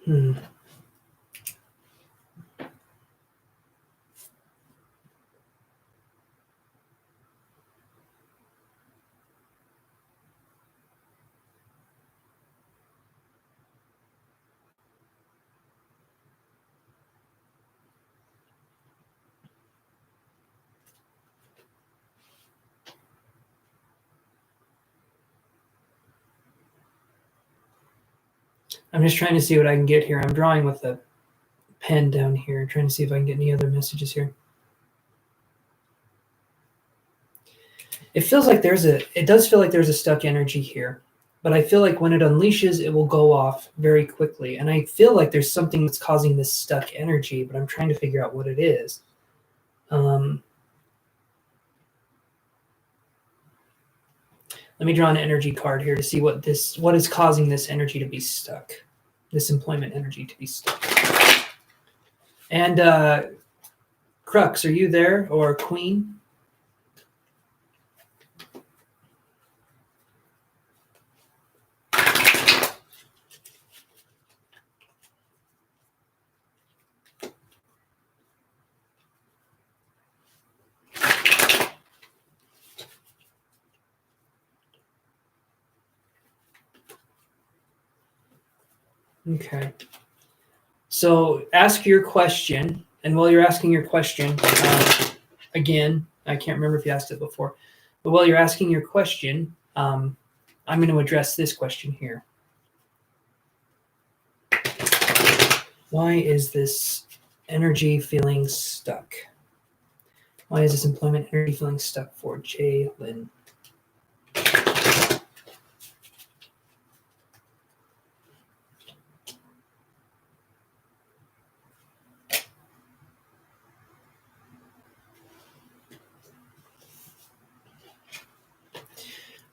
S1: Hmm. I'm just trying to see what I can get here. I'm drawing with a pen down here, trying to see if I can get any other messages here. It feels like it does feel like there's a stuck energy here, but I feel like when it unleashes, it will go off very quickly. And I feel like there's something that's causing this stuck energy, but I'm trying to figure out what it is. Let me draw an energy card here to see what is causing this energy to be stuck, this employment energy to be stuck. And Crux, are you there, or Queen? Okay. So ask your question, and while you're asking your question, again, I can't remember if you asked it before, but while you're asking your question, I'm going to address this question here. Why is this energy feeling stuck? Why is this employment energy feeling stuck for Jay Lynn?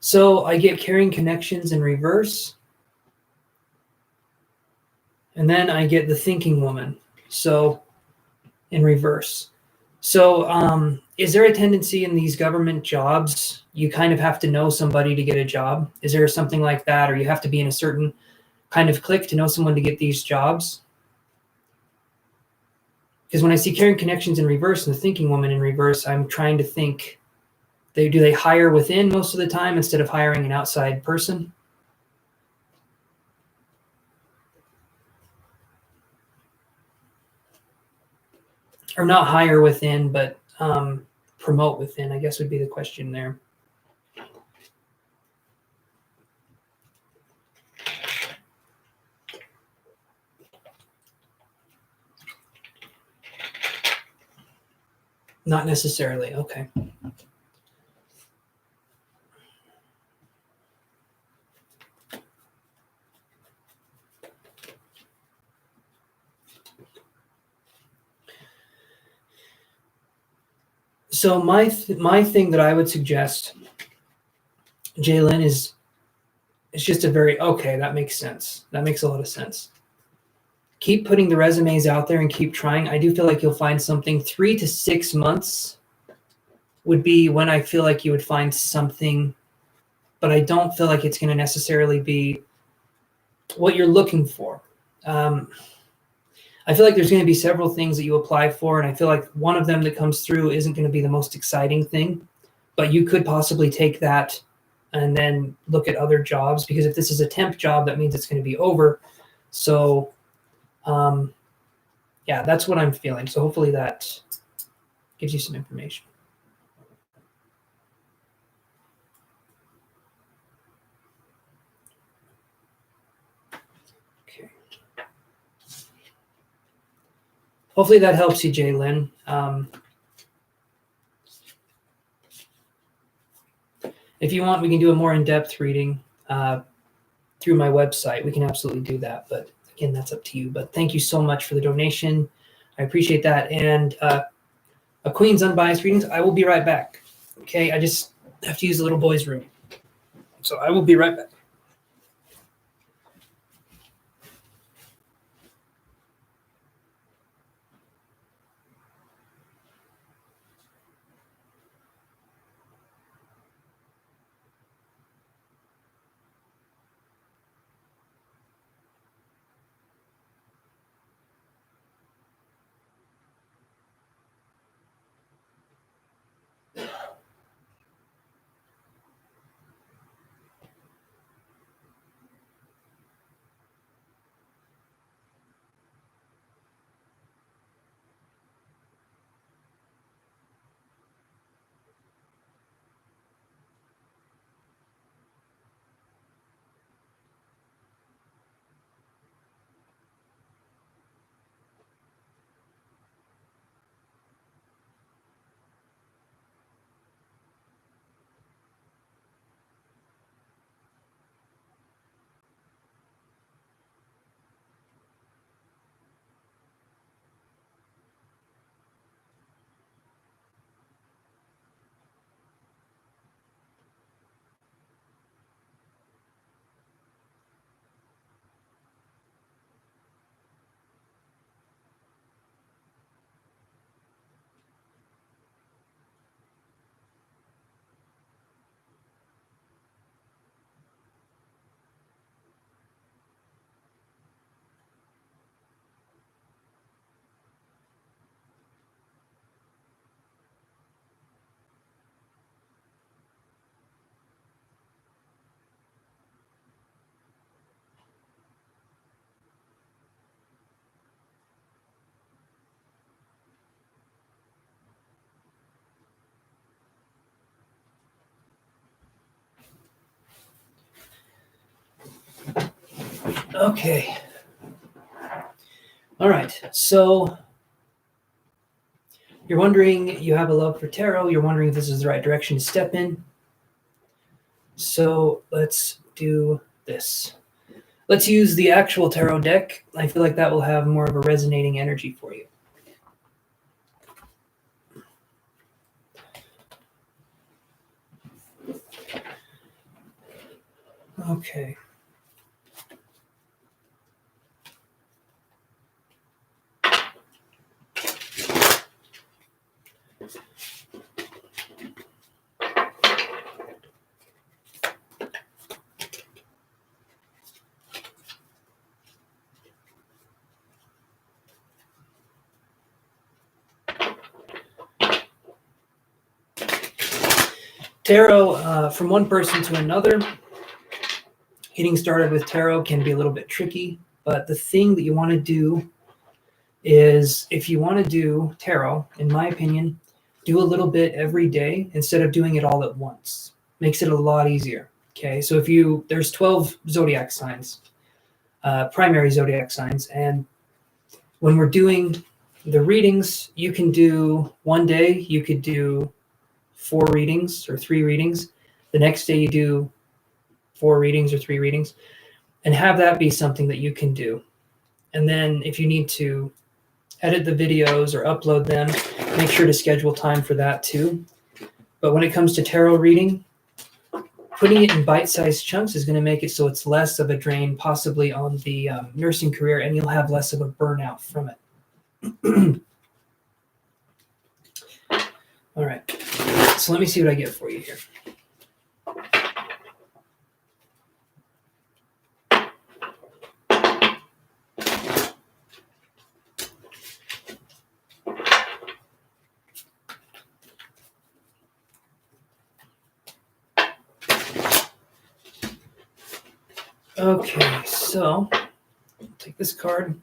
S1: So I get carrying connections in reverse, and then I get the thinking woman, so in reverse. So is there a tendency in these government jobs, you kind of have to know somebody to get a job? Is there something like that, or you have to be in a certain kind of clique to know someone to get these jobs? Because when I see carrying connections in reverse and the thinking woman in reverse, I'm trying to think, do they hire within most of the time instead of hiring an outside person? Or not hire within, but promote within, I guess would be the question there. Not necessarily, okay. So my thing that I would suggest, Jalen, is it's just a very, okay, that makes sense. That makes a lot of sense. Keep putting the resumes out there and keep trying. I do feel like you'll find something. 3 to 6 months would be when I feel like you would find something, but I don't feel like it's going to necessarily be what you're looking for. I feel like there's going to be several things that you apply for, and I feel like one of them that comes through isn't going to be the most exciting thing, but you could possibly take that and then look at other jobs, because if this is a temp job, that means it's going to be over. So yeah, that's what I'm feeling. So hopefully that gives you some information. Okay. Hopefully that helps you, Jalen. If you want, we can do a more in-depth reading through my website. We can absolutely do that, but again, that's up to you. But thank you so much for the donation. I appreciate that. And a Queen's Unbiased Readings, I will be right back. Okay, I just have to use the little boy's room. So I will be right back. Okay. All right. So you're wondering, you have a love for tarot. You're wondering if this is the right direction to step in. So let's do this. Let's use the actual tarot deck. I feel like that will have more of a resonating energy for you. Okay. Tarot, from one person to another, getting started with tarot can be a little bit tricky, but the thing that you want to do is, if you want to do tarot, in my opinion, do a little bit every day instead of doing it all at once. Makes it a lot easier. Okay, so there's 12 zodiac signs, primary zodiac signs, and when we're doing the readings, you can do one day, you could do 4 readings or 3 readings. The next day you do 4 readings or 3 readings, and have that be something that you can do. And then if you need to edit the videos or upload them, make sure to schedule time for that too. But when it comes to tarot reading, putting it in bite-sized chunks is going to make it so it's less of a drain, possibly on the nursing career, and you'll have less of a burnout from it. All right, so let me see what I get for you here. Okay, so I'll take this card.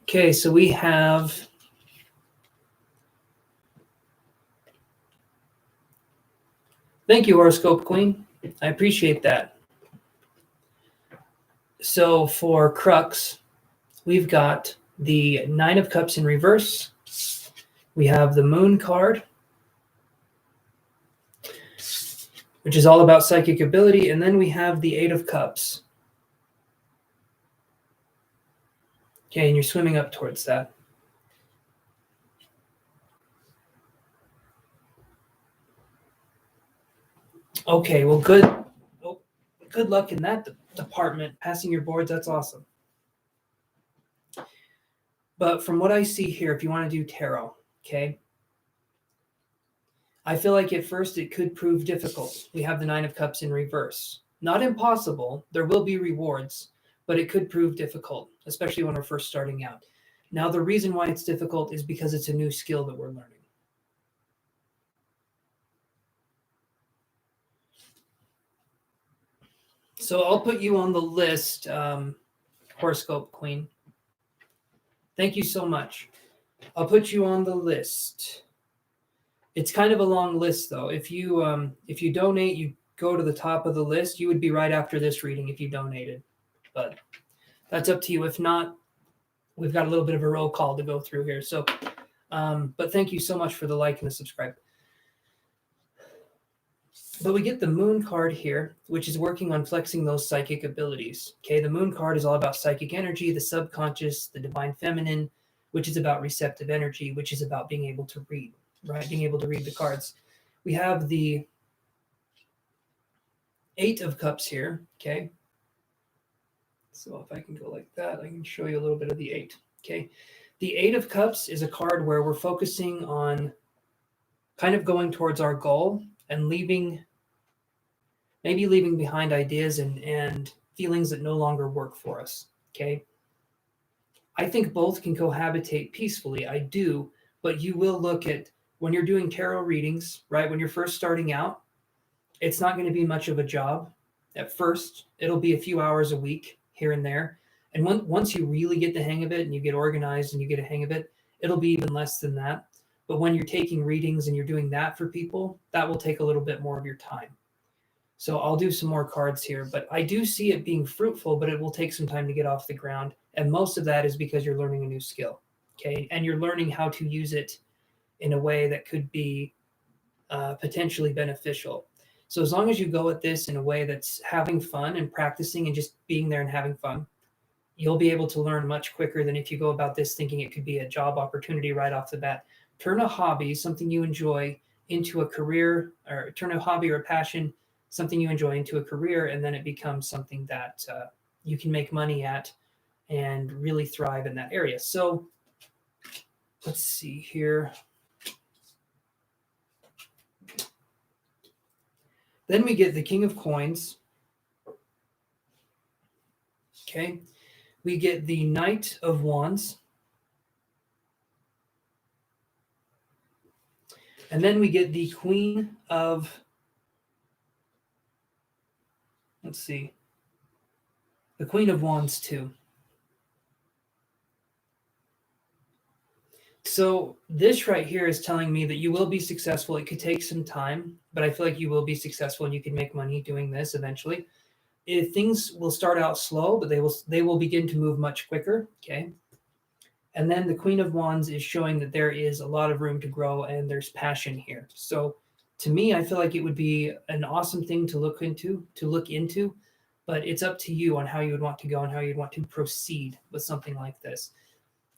S1: Okay, so we have thank you, Horoscope Queen. I appreciate that. So for Crux, we've got the 9 of Cups in reverse. We have the Moon card, which is all about psychic ability. And then we have the 8 of Cups. Okay, and you're swimming up towards that. Okay, well, good luck in that department. Passing your boards, that's awesome. But from what I see here, if you want to do tarot, okay, I feel like at first it could prove difficult. We have the 9 of Cups in reverse. Not impossible. There will be rewards, but it could prove difficult, especially when we're first starting out. Now, the reason why it's difficult is because it's a new skill that we're learning. So I'll put you on the list, Horoscope Queen. Thank you so much. I'll put you on the list. It's kind of a long list, though. If you donate, you go to the top of the list. You would be right after this reading if you donated. But that's up to you. If not, we've got a little bit of a roll call to go through here. So, but thank you so much for the like and the subscribe. But we get the Moon card here, which is working on flexing those psychic abilities. Okay, the Moon card is all about psychic energy, the subconscious, the divine feminine, which is about receptive energy, which is about being able to read, right? Being able to read the cards. We have the 8 of Cups here, okay? So if I can go like that, I can show you a little bit of the 8, okay? The 8 of Cups is a card where we're focusing on kind of going towards our goal and maybe leaving behind ideas and feelings that no longer work for us, okay? I think both can cohabitate peacefully. I do, but you will look at, when you're doing tarot readings, right, when you're first starting out, it's not going to be much of a job. At first, it'll be a few hours a week here and there. And once you really get the hang of it and you get organized and you get a hang of it, it'll be even less than that. But when you're taking readings and you're doing that for people, that will take a little bit more of your time. So I'll do some more cards here, but I do see it being fruitful, but it will take some time to get off the ground. And most of that is because you're learning a new skill, okay? And you're learning how to use it in a way that could be potentially beneficial. So as long as you go at this in a way that's having fun and practicing and just being there and having fun, you'll be able to learn much quicker than if you go about this thinking it could be a job opportunity right off the bat. Turn a hobby, something you enjoy, into a career, or turn a hobby or a passion, something you enjoy, into a career, and then it becomes something that you can make money at and really thrive in that area. So let's see here. Then we get the King of Coins. Okay. We get the Knight of Wands. And then we get the Queen of, let's see, the Queen of Wands too. So this right here is telling me that you will be successful. It could take some time, but I feel like you will be successful and you can make money doing this eventually. Things will start out slow, but they will begin to move much quicker. Okay. And then the Queen of Wands is showing that there is a lot of room to grow and there's passion here. So to me, I feel like it would be an awesome thing to look into, but it's up to you on how you would want to go and how you'd want to proceed with something like this.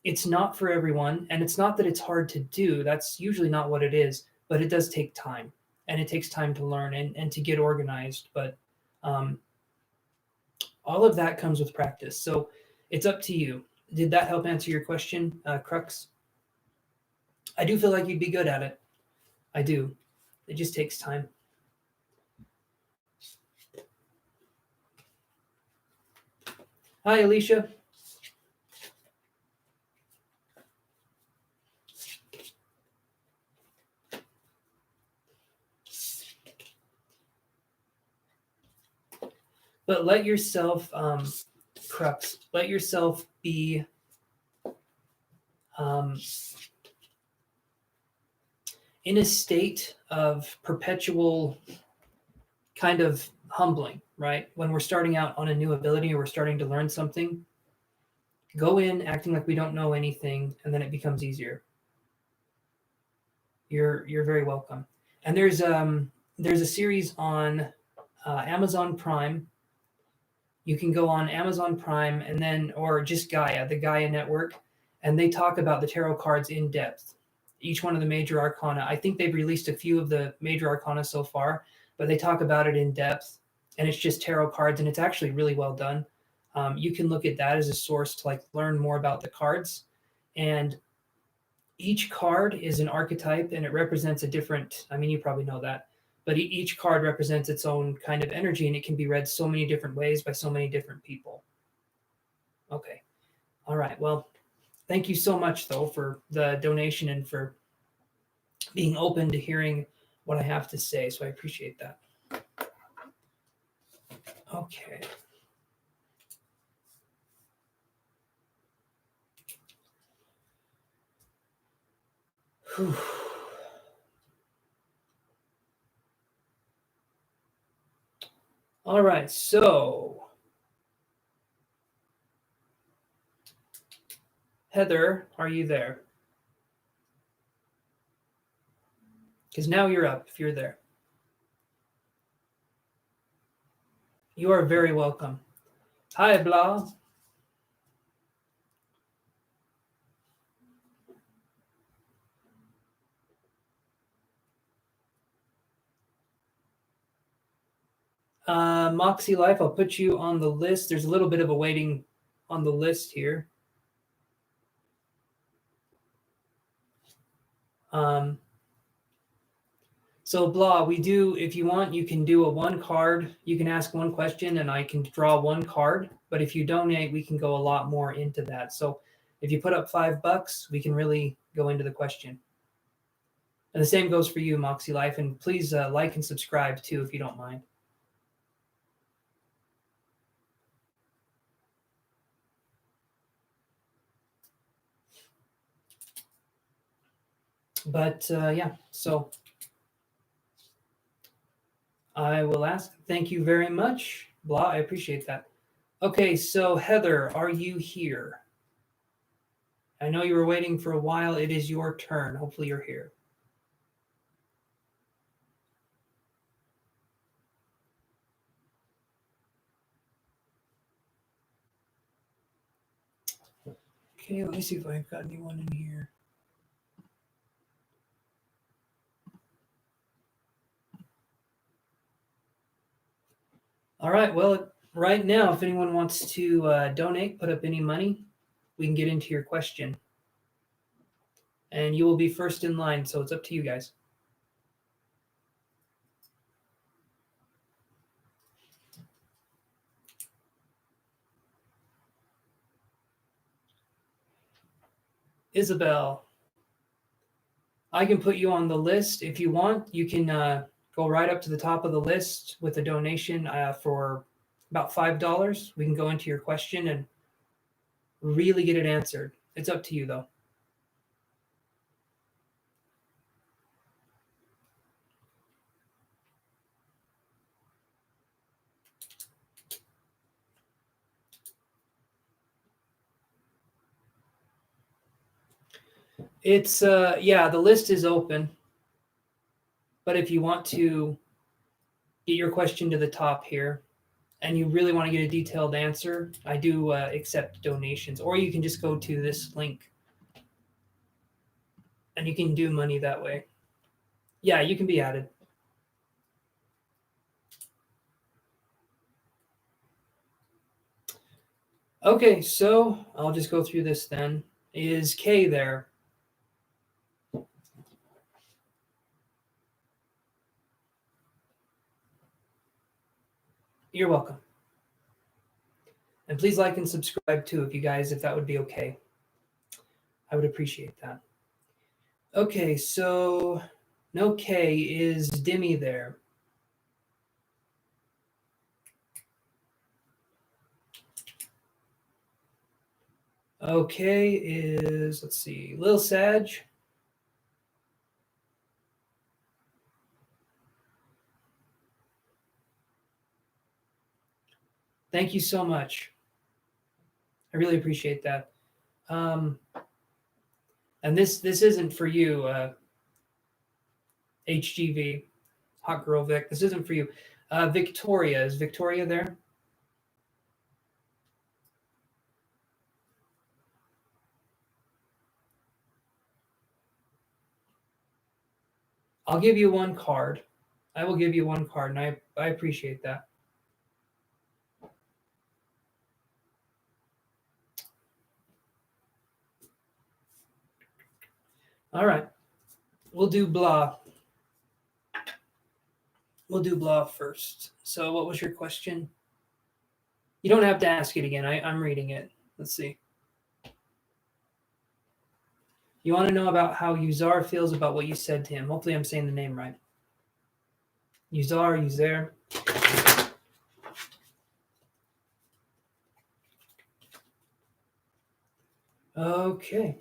S1: It's not for everyone, and it's not that it's hard to do. That's usually not what it is, but it does take time, and it takes time to learn and to get organized. But all of that comes with practice. So it's up to you. Did that help answer your question, Crux? I do feel like you'd be good at it. I do. It just takes time. Hi, Alicia. But let yourself, Crux, let yourself be in a state of perpetual kind of humbling, right? When we're starting out on a new ability or we're starting to learn something, go in acting like we don't know anything, and then it becomes easier. You're very welcome. And there's a series on Amazon Prime. You can go on Amazon Prime and then, or just Gaia, the Gaia Network, and they talk about the tarot cards in depth. Each one of the major arcana. I think they've released a few of the major arcana so far, but they talk about it in depth, and it's just tarot cards, and it's actually really well done. You can look at that as a source to like learn more about the cards, and each card is an archetype, and it represents a different. I mean, you probably know that, but each card represents its own kind of energy, and it can be read so many different ways by so many different people. Okay, all right. Well, thank you so much, though, for the donation and for being open to hearing what I have to say. So I appreciate that. Okay. Whew. All right. So, Heather, are you there? Because now you're up if you're there. You are very welcome. Hi, Blah. Moxie Life, I'll put you on the list. There's a little bit of a waiting on the list here. So Blah, we do, if you want, you can do a one card. You can ask one question and I can draw one card. But if you donate, we can go a lot more into that. So if you put up $5, we can really go into the question. And the same goes for you, Moxie Life. And please like and subscribe too, if you don't mind. But yeah, so I will ask. Thank you very much, Blah. I appreciate that. Okay, so Heather, are you here? I know you were waiting for a while. It is your turn. Hopefully, you're here. Okay, let me see if I've got anyone in here. All right, well, right now, if anyone wants to donate, put up any money, we can get into your question. And you will be first in line, so it's up to you guys. Isabel, I can put you on the list if you want. You can go right up to the top of the list with a donation for about $5. We can go into your question and really get it answered. It's up to you, though. It's yeah, the list is open, but if you want to get your question to the top here and you really want to get a detailed answer, I do accept donations, or you can just go to this link and you can do money that way. Yeah, you can be added. Okay, so I'll just go through this then. Is Kay there? You're welcome. And please like and subscribe too, if that would be okay. I would appreciate that. Okay, so no K. Is Dimmy there? Okay, let's see, Lil Sag. Thank you so much. I really appreciate that. And this isn't for you, HGV, Hot Girl Vic. This isn't for you. Victoria, is Victoria there? I'll give you one card. I will give you one card, and I appreciate that. All right. We'll do blah. We'll do blah first. So what was your question? You don't have to ask it again. I'm reading it. Let's see. You want to know about how Uzar feels about what you said to him. Hopefully I'm saying the name right. Uzer. Okay.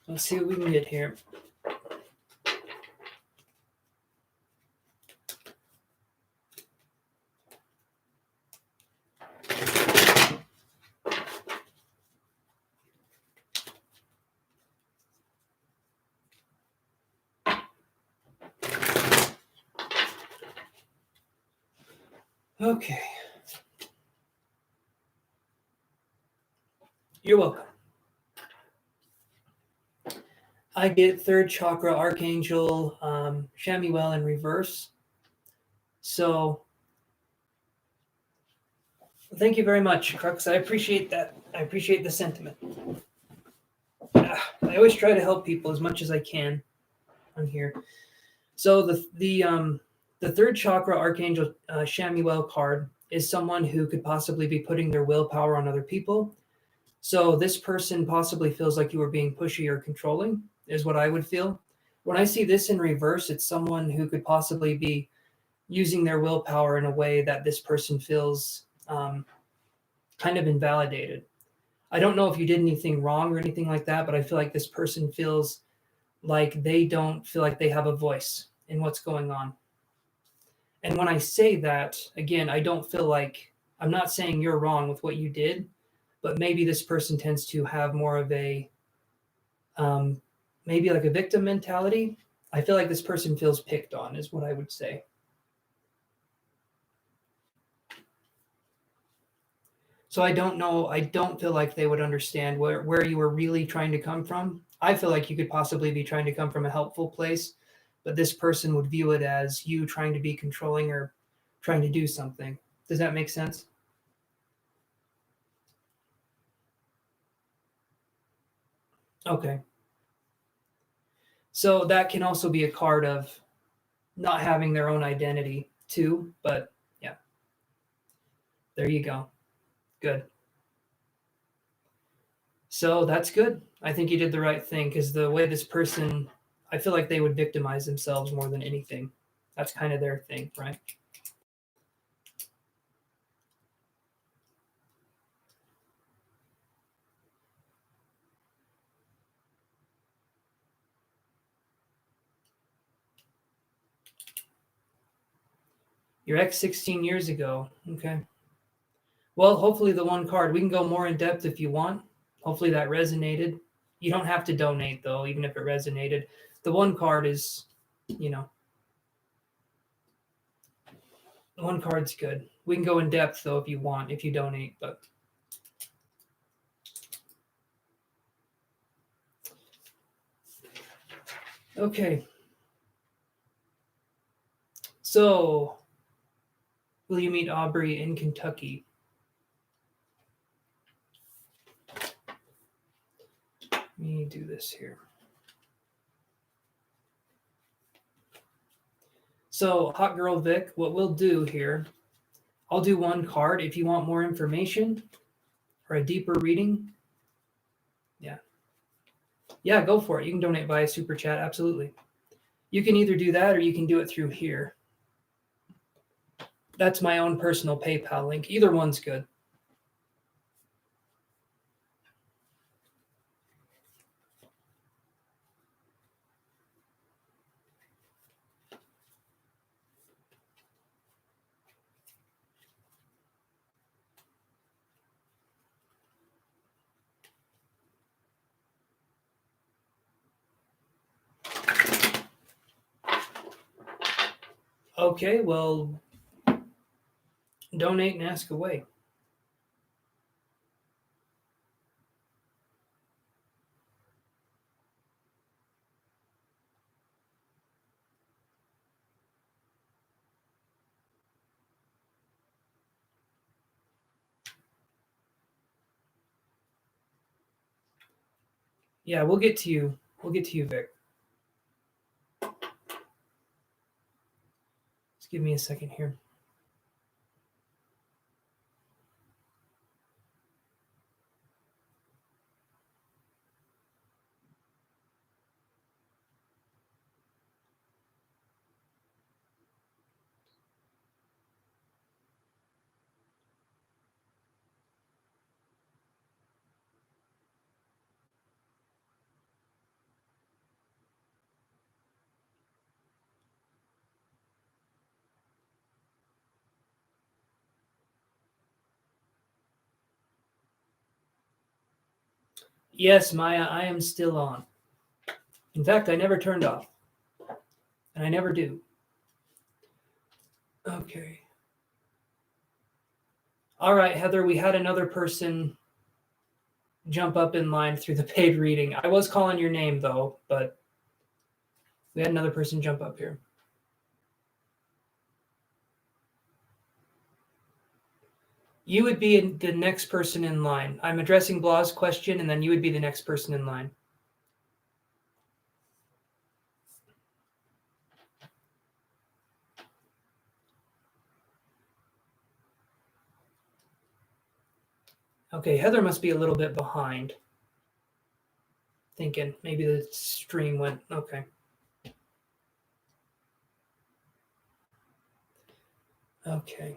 S1: Let's see what we can get here. Okay. You're welcome. I get third chakra archangel Shamuel in reverse. So thank you very much, Crux. I appreciate that. I appreciate the sentiment. I always try to help people as much as I can on here. So the third chakra archangel Shamuel card is someone who could possibly be putting their willpower on other people. So this person possibly feels like you were being pushy or controlling, is what I would feel. When I see this in reverse, it's someone who could possibly be using their willpower in a way that this person feels kind of invalidated. I don't know if you did anything wrong or anything like that, but I feel like this person feels like they don't feel like they have a voice in what's going on. And when I say that, again, I don't feel like I'm not saying you're wrong with what you did, but maybe this person tends to have more of a um, maybe like a victim mentality. I feel like this person feels picked on, is what I would say. So I don't know. I don't feel like they would understand where you were really trying to come from. I feel like you could possibly be trying to come from a helpful place, but this person would view it as you trying to be controlling or trying to do something. Does that make sense? Okay. So that can also be a card of not having their own identity too, but yeah, there you go. Good. So that's good. I think you did the right thing because the way this person, I feel like they would victimize themselves more than anything. That's kind of their thing, right? Your ex 16 years ago. Okay. Well, hopefully the one card, we can go more in depth if you want. Hopefully that resonated. You don't have to donate though, even if it resonated. The one card is, you know, the one card's good. We can go in depth though if you want, if you donate, but okay. So, will you meet Aubrey in Kentucky? Let me do this here. So, Hot Girl Vic, what we'll do here, I'll do one card. If you want more information or a deeper reading, yeah. Yeah, go for it. You can donate via Super Chat, absolutely. You can either do that or you can do it through here. That's my own personal PayPal link. Either one's good. Okay, well, donate and ask away. Yeah, we'll get to you. We'll get to you, Vic. Just give me a second here. Yes, Maya, I am still on. In fact, I never turned off, and I never do. Okay. All right, Heather, we had another person jump up in line through the paid reading. I was calling your name, though, but we had another person jump up here. You would be the next person in line. I'm addressing Blah's question, and then you would be the next person in line. Okay, Heather must be a little bit behind. Thinking maybe the stream went. Okay. Okay.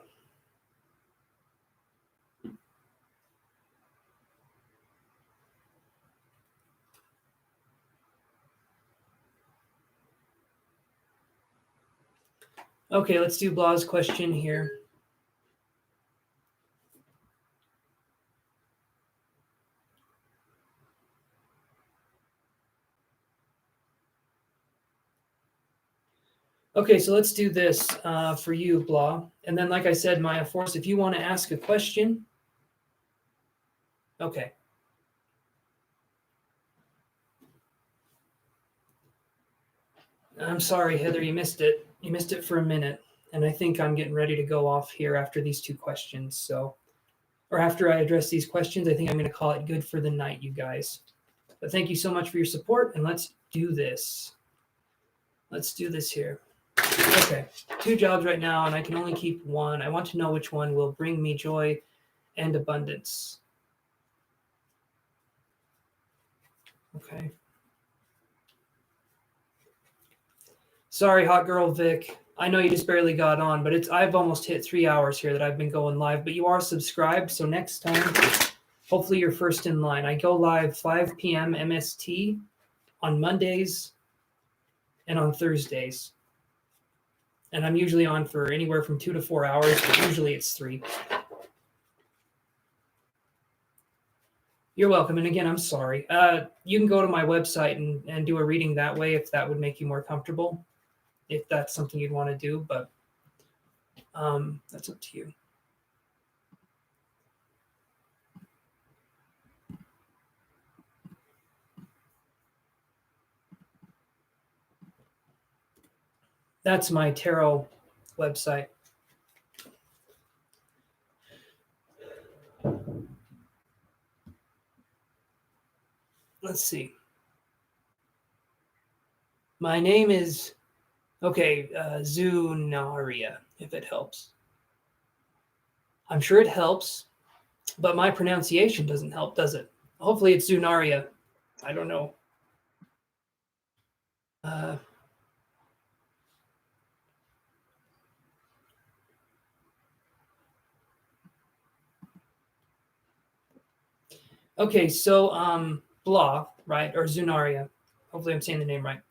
S1: Okay, let's do Blah's question here. Okay, so let's do this for you, Blah. And then, like I said, Maya Force, if you want to ask a question. Okay. I'm sorry, Heather, you missed it. You missed it for a minute. And I think I'm getting ready to go off here after these two questions. So, or after I address these questions, I think I'm going to call it good for the night, you guys. But thank you so much for your support, and let's do this. Let's do this here. Okay, 2 jobs right now, and I can only keep one. I want to know which one will bring me joy and abundance. Okay. Sorry, hot girl Vic. I know you just barely got on, but I've almost hit 3 hours here that I've been going live. But you are subscribed, so next time, hopefully you're first in line. I go live 5 p.m. MST on Mondays and on Thursdays. And I'm usually on for anywhere from 2 to 4 hours, but usually it's 3. You're welcome. And again, I'm sorry. You can go to my website and do a reading that way if that would make you more comfortable, if that's something you'd want to do. But that's up to you. That's my tarot website. Let's see. My name is, Zunaria, if it helps. I'm sure it helps, but my pronunciation doesn't help, does it? Hopefully it's Zunaria. I don't know. Okay, so Blah, right, or Zunaria. Hopefully I'm saying the name right.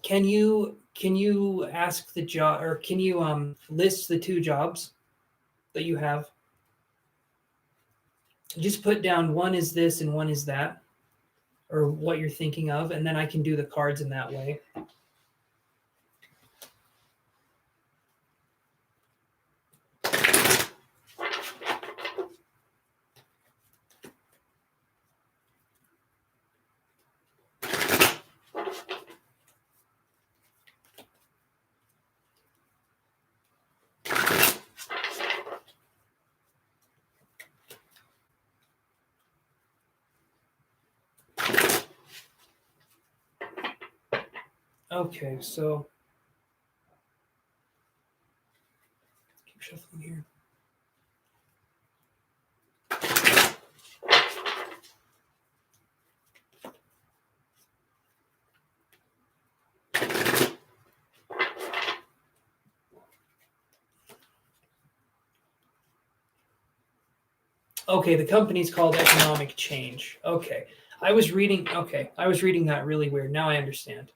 S1: Can you ask the job, or can you list the 2 jobs that you have? Just put down one is this and one is that, or what you're thinking of, and then I can do the cards in that way. Okay, so keep shuffling here. Okay, the company's called Economic Change. Okay. I was reading that really weird. Now I understand.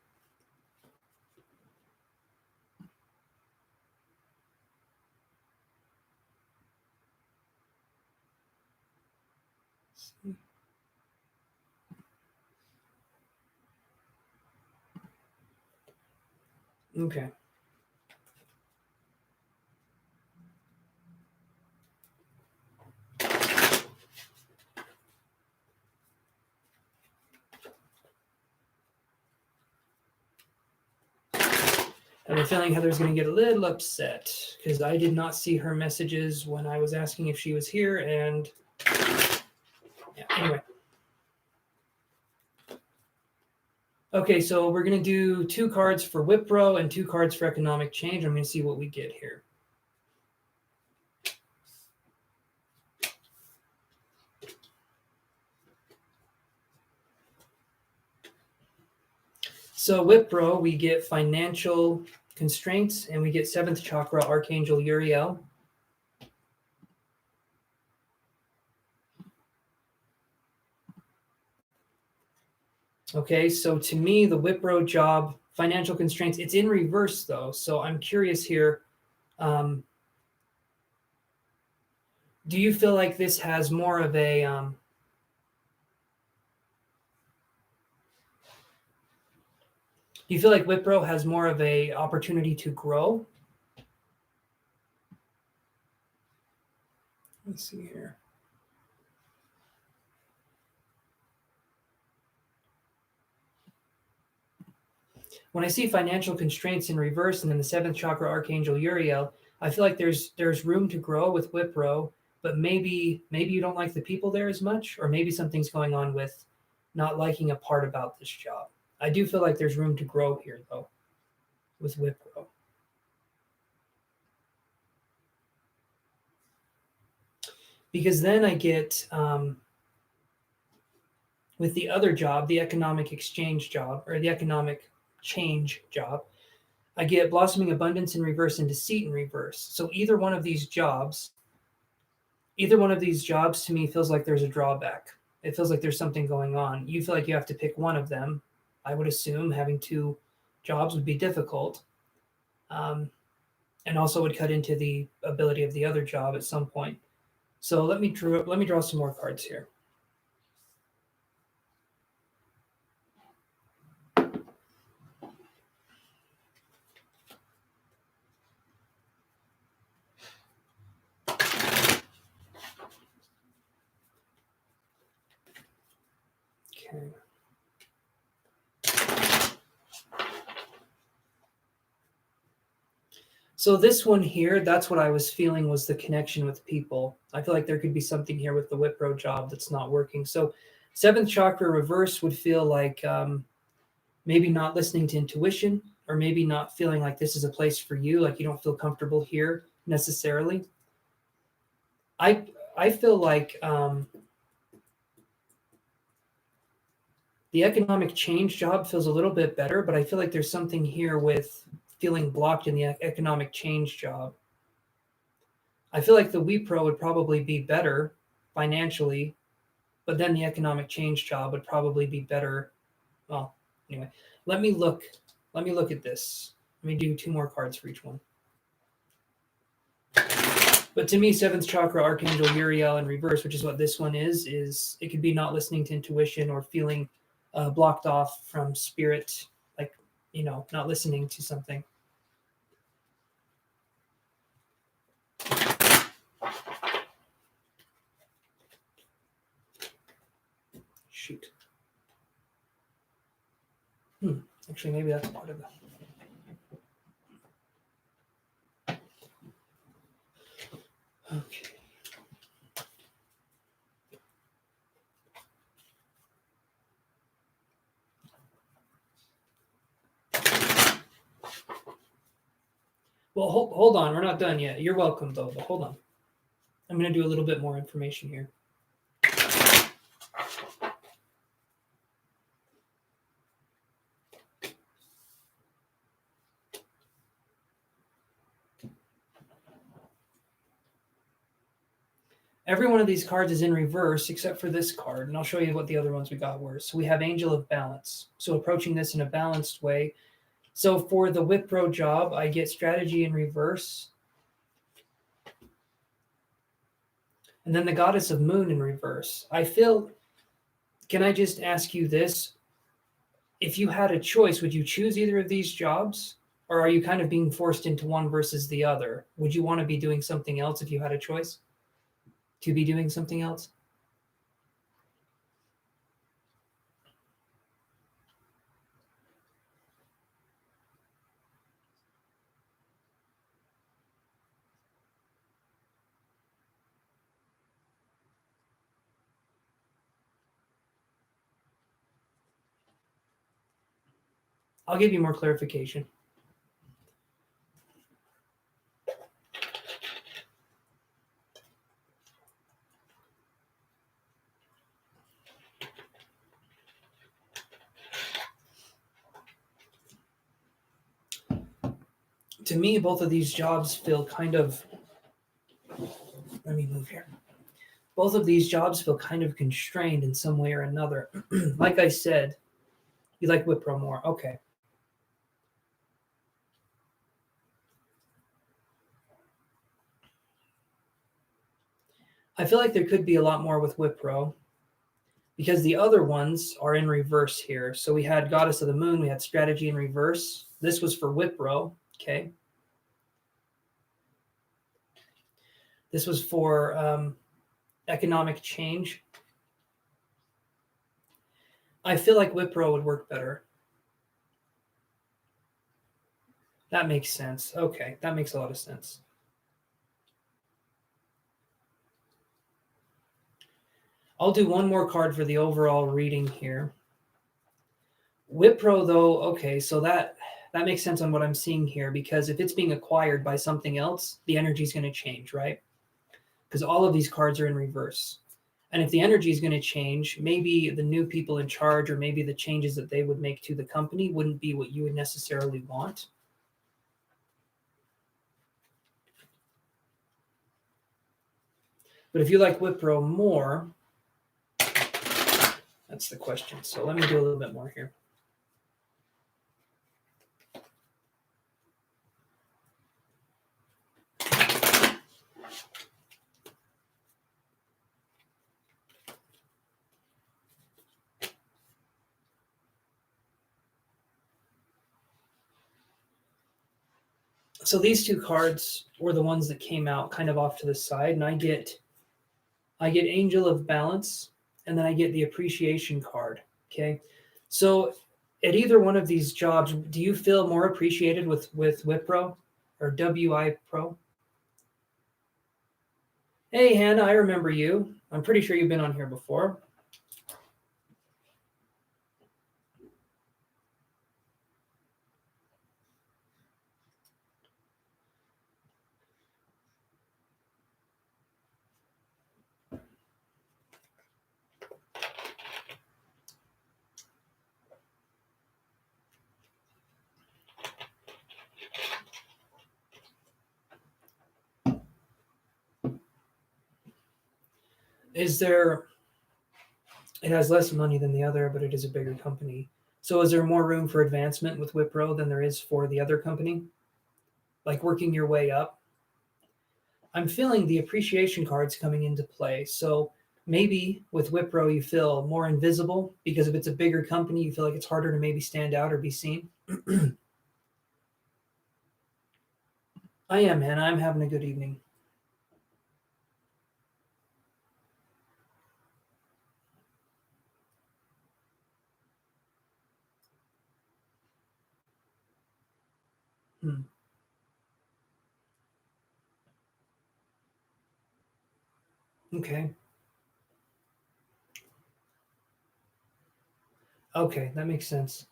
S1: Okay. I have a feeling Heather's going to get a little upset because I did not see her messages when I was asking if she was here, and yeah, anyway. Okay, so we're going to do 2 cards for Wipro and 2 cards for Economic Change. I'm going to see what we get here. So Wipro, we get financial constraints, and we get 7th chakra, Archangel Uriel. Okay, so to me, the Wipro job, financial constraints, it's in reverse though. So I'm curious here. Do you feel like this has more of a do you feel like Wipro has more of a opportunity to grow? Let's see here. When I see financial constraints in reverse and then the 7th chakra, Archangel Uriel, I feel like there's room to grow with Wipro, but maybe you don't like the people there as much, or maybe something's going on with not liking a part about this job. I do feel like there's room to grow here though with Wipro. Because then I get with the other job, the economic exchange job or the economic change job, I get blossoming abundance in reverse and deceit in reverse. So either one of these jobs to me feels like there's a drawback. It feels like there's something going on. You feel like you have to pick one of them. I would assume having two jobs would be difficult, and also would cut into the ability of the other job at some point. So let me draw some more cards here. Okay. So this one here, that's what I was feeling was the connection with people. I feel like there could be something here with the Wipro job that's not working. So 7th chakra reverse would feel like maybe not listening to intuition, or maybe not feeling like this is a place for you, like you don't feel comfortable here necessarily. I feel like the economic change job feels a little bit better, but I feel like there's something here with feeling blocked in the economic change job. I feel like the Wipro would probably be better financially, but then the economic change job would probably be better. Well, anyway, let me look at this. Let me do 2 more cards for each one. But to me, 7th chakra, Archangel Uriel in reverse, which is what this one is it could be not listening to intuition or feeling blocked off from spirit, like, not listening to something. Shoot. Actually, maybe that's part of it. Okay. Well, hold on. We're not done yet. You're welcome, though, but hold on. I'm going to do a little bit more information here. Every one of these cards is in reverse except for this card, and I'll show you what the other ones we got were. So we have Angel of Balance. So approaching this in a balanced way. So for the Wipro job, I get strategy in reverse. And then the Goddess of Moon in reverse. Can I just ask you this? If you had a choice, would you choose either of these jobs? Or are you kind of being forced into one versus the other? Would you want to be doing something else if you had a choice to be doing something else? I'll give you more clarification. to me, both of these jobs feel kind of, let me move here. Both of these jobs feel kind of constrained in some way or another. Like I said, you like Wipro more. Okay. I feel like there could be a lot more with Wipro because the other ones are in reverse here. So we had Goddess of the Moon, we had Strategy in reverse. This was for Wipro. Okay. This was for economic change. I feel like Wipro would work better. That makes sense. Okay, that makes a lot of sense. I'll do one more card for the overall reading here. Wipro, though, okay, so that makes sense on what I'm seeing here because if it's being acquired by something else, the energy is going to change, right? Because all of these cards are in reverse. And if the energy is going to change, maybe the new people in charge or maybe the changes that they would make to the company wouldn't be what you would necessarily want. But if you like Wipro more, that's the question. So let me do a little bit more here. So these two cards were the ones that came out kind of off to the side, and I get Angel of Balance, and then I get the Appreciation card. Okay, so at either one of these jobs, do you feel more appreciated with Wipro or WI Pro? Hey Hannah, I remember you. I'm pretty sure you've been on here before. Is there? It has less money than the other, but it is a bigger company. So is there more room for advancement with Wipro than there is for the other company? Like working your way up? I'm feeling the appreciation cards coming into play. So maybe with Wipro, you feel more invisible because if it's a bigger company, you feel like it's harder to maybe stand out or be seen. I am, Hannah. I'm having a good evening. Hmm. Okay. Okay, that makes sense.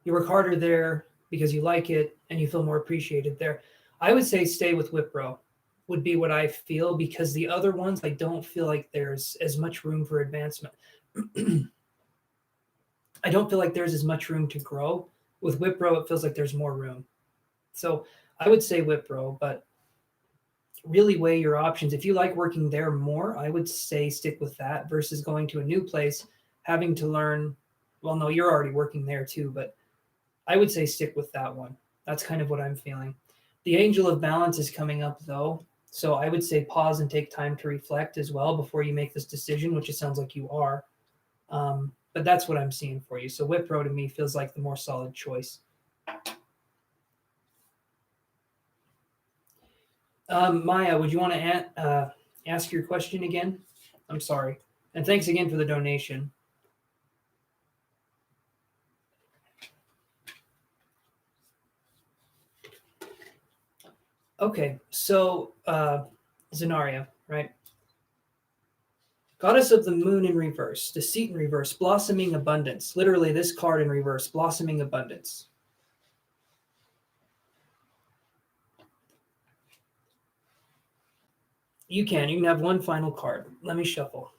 S1: You work harder there because you like it and you feel more appreciated there. I would say stay with Wipro would be what I feel because the other ones I don't feel like there's as much room for advancement. I don't feel like there's as much room to grow. With Wipro, it feels like there's more room. So I would say Wipro, but really weigh your options. If you like working there more, I would say stick with that versus going to a new place, having to learn. Well, no, you're already working there too, but I would say stick with that one. That's kind of what I'm feeling. The Angel of Balance is coming up though. So I would say pause and take time to reflect as well before you make this decision, which it sounds like you are. But that's what I'm seeing for you. So Wipro to me feels like the more solid choice. Maya, would you want to ask your question again? I'm sorry. And thanks again for the donation. Okay, so Zenaria, right? Goddess of the Moon in reverse, Deceit in reverse, Blossoming Abundance. Literally, this card in reverse, Blossoming Abundance. You can have one final card. Let me shuffle.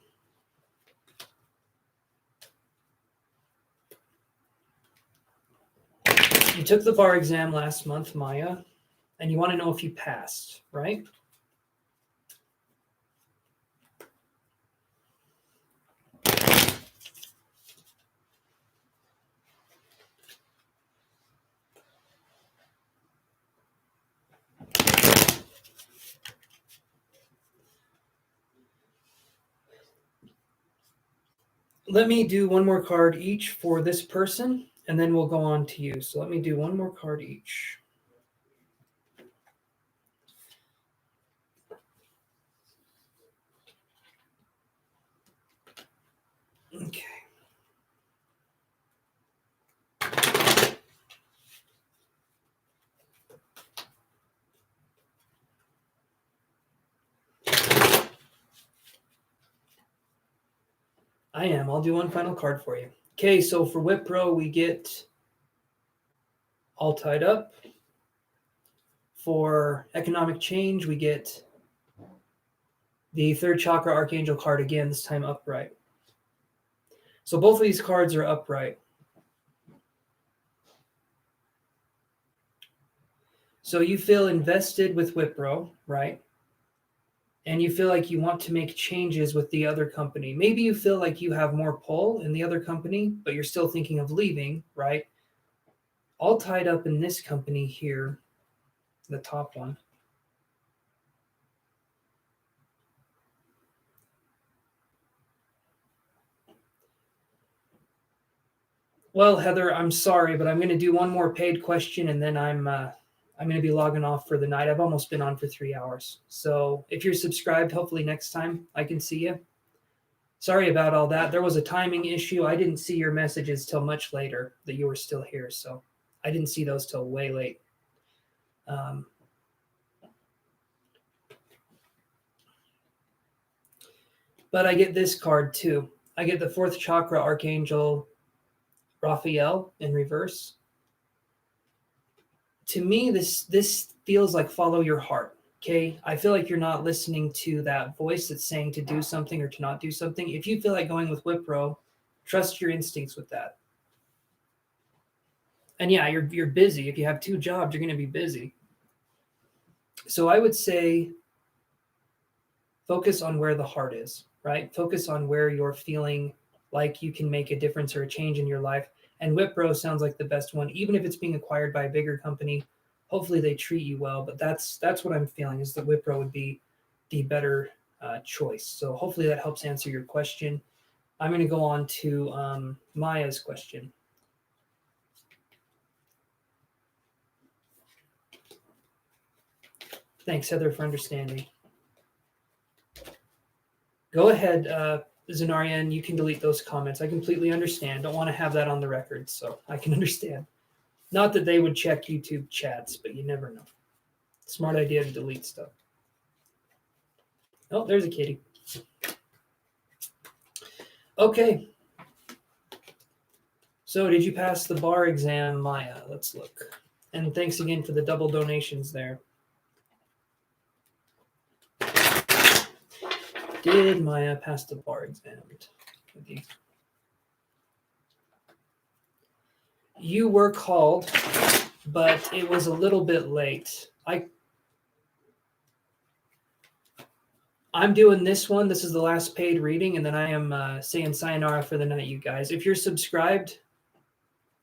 S1: You took the bar exam last month, Maya. and you want to know if you passed, right? Let me do one more card each for this person, and then we'll go on to you. So let me do one more card each. Okay. I am. I'll do one final card for you. Okay, so for Wipro, we get all tied up. For economic change, we get the third chakra archangel card again, this time upright. So both of these cards are upright. So you feel invested with Wipro, right? And you feel like you want to make changes with the other company. Maybe you feel like you have more pull in the other company, but you're still thinking of leaving, right? All tied up in this company here, the top one. Well, Heather, I'm sorry, but I'm going to do one more paid question, and then I'm going to be logging off for the night. I've almost been on for 3 hours. So if you're subscribed, hopefully next time I can see you. Sorry about all that. There was a timing issue. I didn't see your messages till much later that you were still here. So I didn't see those till way late. But I get this card too. I get the fourth chakra archangel Raphael in reverse. To me, this feels like follow your heart. Okay, I feel like you're not listening to that voice that's saying to do something or to not do something. If you feel like going with Wipro, trust your instincts with that. And yeah, you're busy. If you have 2 jobs, you're going to be busy. So I would say focus on where the heart is, right? Focus on where you're feeling like you can make a difference or a change in your life. And Wipro sounds like the best one, even if it's being acquired by a bigger company. Hopefully they treat you well, but that's what I'm feeling is that Wipro would be the better choice. So hopefully that helps answer your question. I'm going to go on to Maya's question. Thanks, Heather, for understanding. Go ahead, Zenaria, and you can delete those comments. I completely understand. Don't want to have that on the record, so I can understand. Not that they would check YouTube chats, but you never know. Smart idea to delete stuff. Oh, there's a kitty. Okay. So did you pass the bar exam, Maya? Let's look. And thanks again for the double donations there. Did Maya pass the bar exam? You were called, but it was a little bit late. I'm doing this one. This is the last paid reading, and then I am saying sayonara for the night, you guys. If you're subscribed,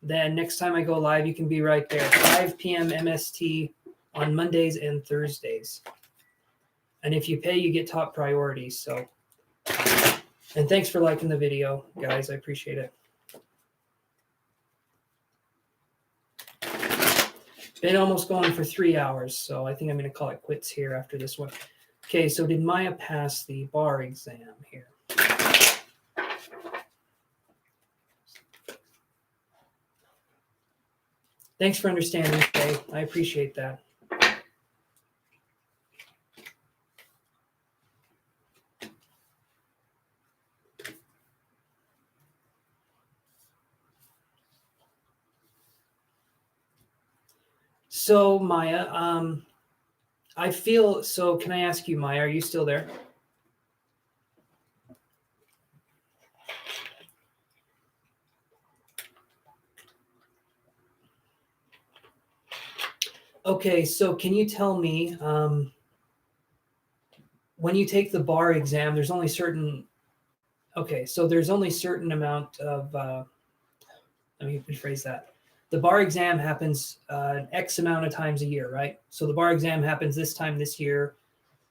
S1: then next time I go live, you can be right there, 5 p.m. MST on Mondays and Thursdays. And if you pay, you get top priority. So, and thanks for liking the video, guys. I appreciate it. Been almost going for 3 hours, so I think I'm going to call it quits here after this one. Okay, so did Maya pass the bar exam here? Thanks for understanding, Faye. I appreciate that. So, Maya, I feel, so can I ask you, Maya, are you still there? Okay, so can you tell me, when you take the bar exam, there's only certain. Okay, so there's only certain amount of. Let me rephrase that. The bar exam happens X amount of times a year, right? So the bar exam happens this time this year,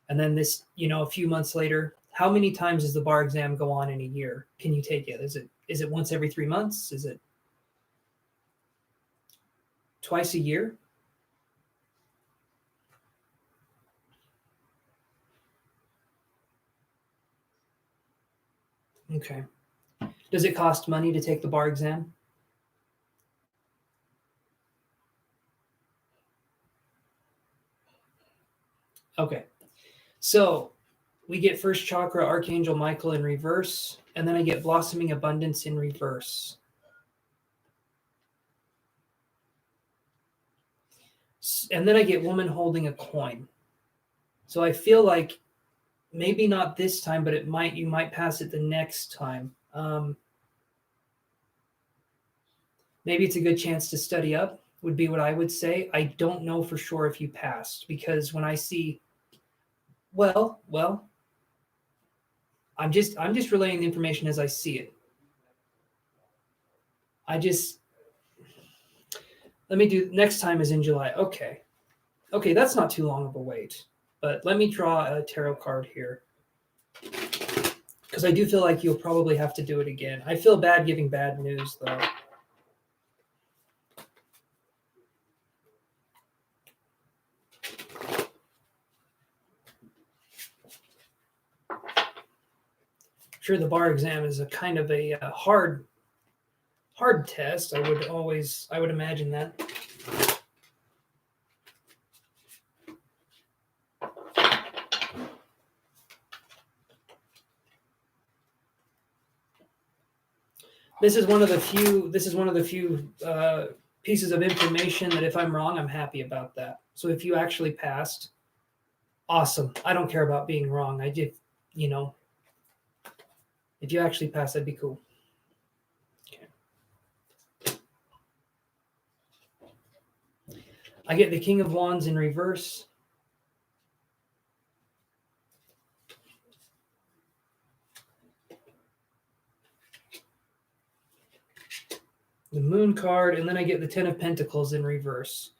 S1: and then this, a few months later. How many times does the bar exam go on in a year? Can you take it? Is it once every 3 months? Is it twice a year? Okay. Does it cost money to take the bar exam? Okay. So we get first chakra, Archangel Michael in reverse, and then I get blossoming abundance in reverse. And then I get woman holding a coin. So I feel like maybe not this time, but you might pass it the next time. Maybe it's a good chance to study up, would be what I would say. I don't know for sure if you passed, because when I see, well, I'm just relaying the information as I see it. Let me do, next time is in July. Okay, that's not too long of a wait. But let me draw a tarot card here, because I do feel like you'll probably have to do it again. I feel bad giving bad news, though. Sure, the bar exam is a kind of a hard test. I would imagine that. This is one of the few pieces of information that if I'm wrong, I'm happy about that. So if you actually passed, awesome. I don't care about being wrong. If you actually passed, that'd be cool. Okay. I get the King of Wands in reverse. The Moon card, and then I get the Ten of Pentacles in reverse.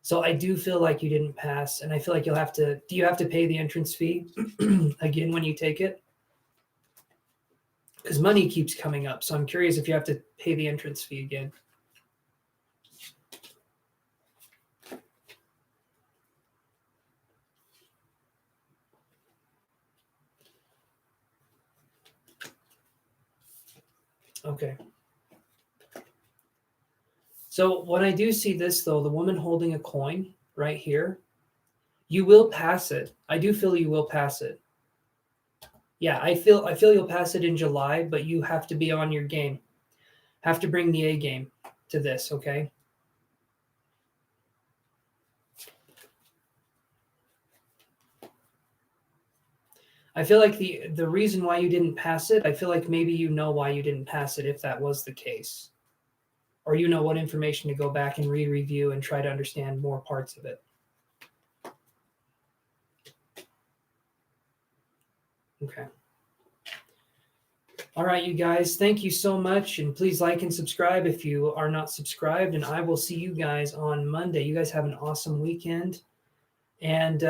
S1: So I do feel like you didn't pass, and I feel like you'll have to. Do you have to pay the entrance fee again when you take it? Because money keeps coming up, so I'm curious if you have to pay the entrance fee again. Okay. So when I do see this, though, the woman holding a coin right here, you will pass it. I do feel you will pass it. Yeah, I feel you'll pass it in July, but you have to be on your game. Have to bring the A game to this, okay? I feel like the reason why you didn't pass it, I feel like maybe you know why you didn't pass it if that was the case. Or you know what information to go back and re-review and try to understand more parts of it. Okay. All right, you guys, thank you so much. And please like and subscribe if you are not subscribed. And I will see you guys on Monday. You guys have an awesome weekend. And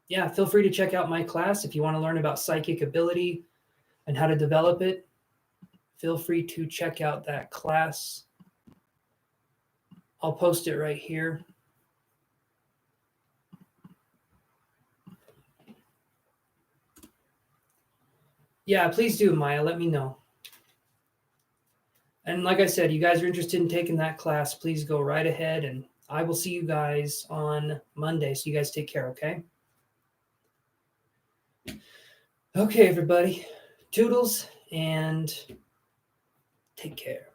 S1: yeah, feel free to check out my class if you want to learn about psychic ability and how to develop it. Feel free to check out that class. I'll post it right here. Yeah, please do, Maya. Let me know. And like I said, you guys are interested in taking that class, please go right ahead. And I will see you guys on Monday. So you guys take care, okay? Okay, everybody. Toodles and take care.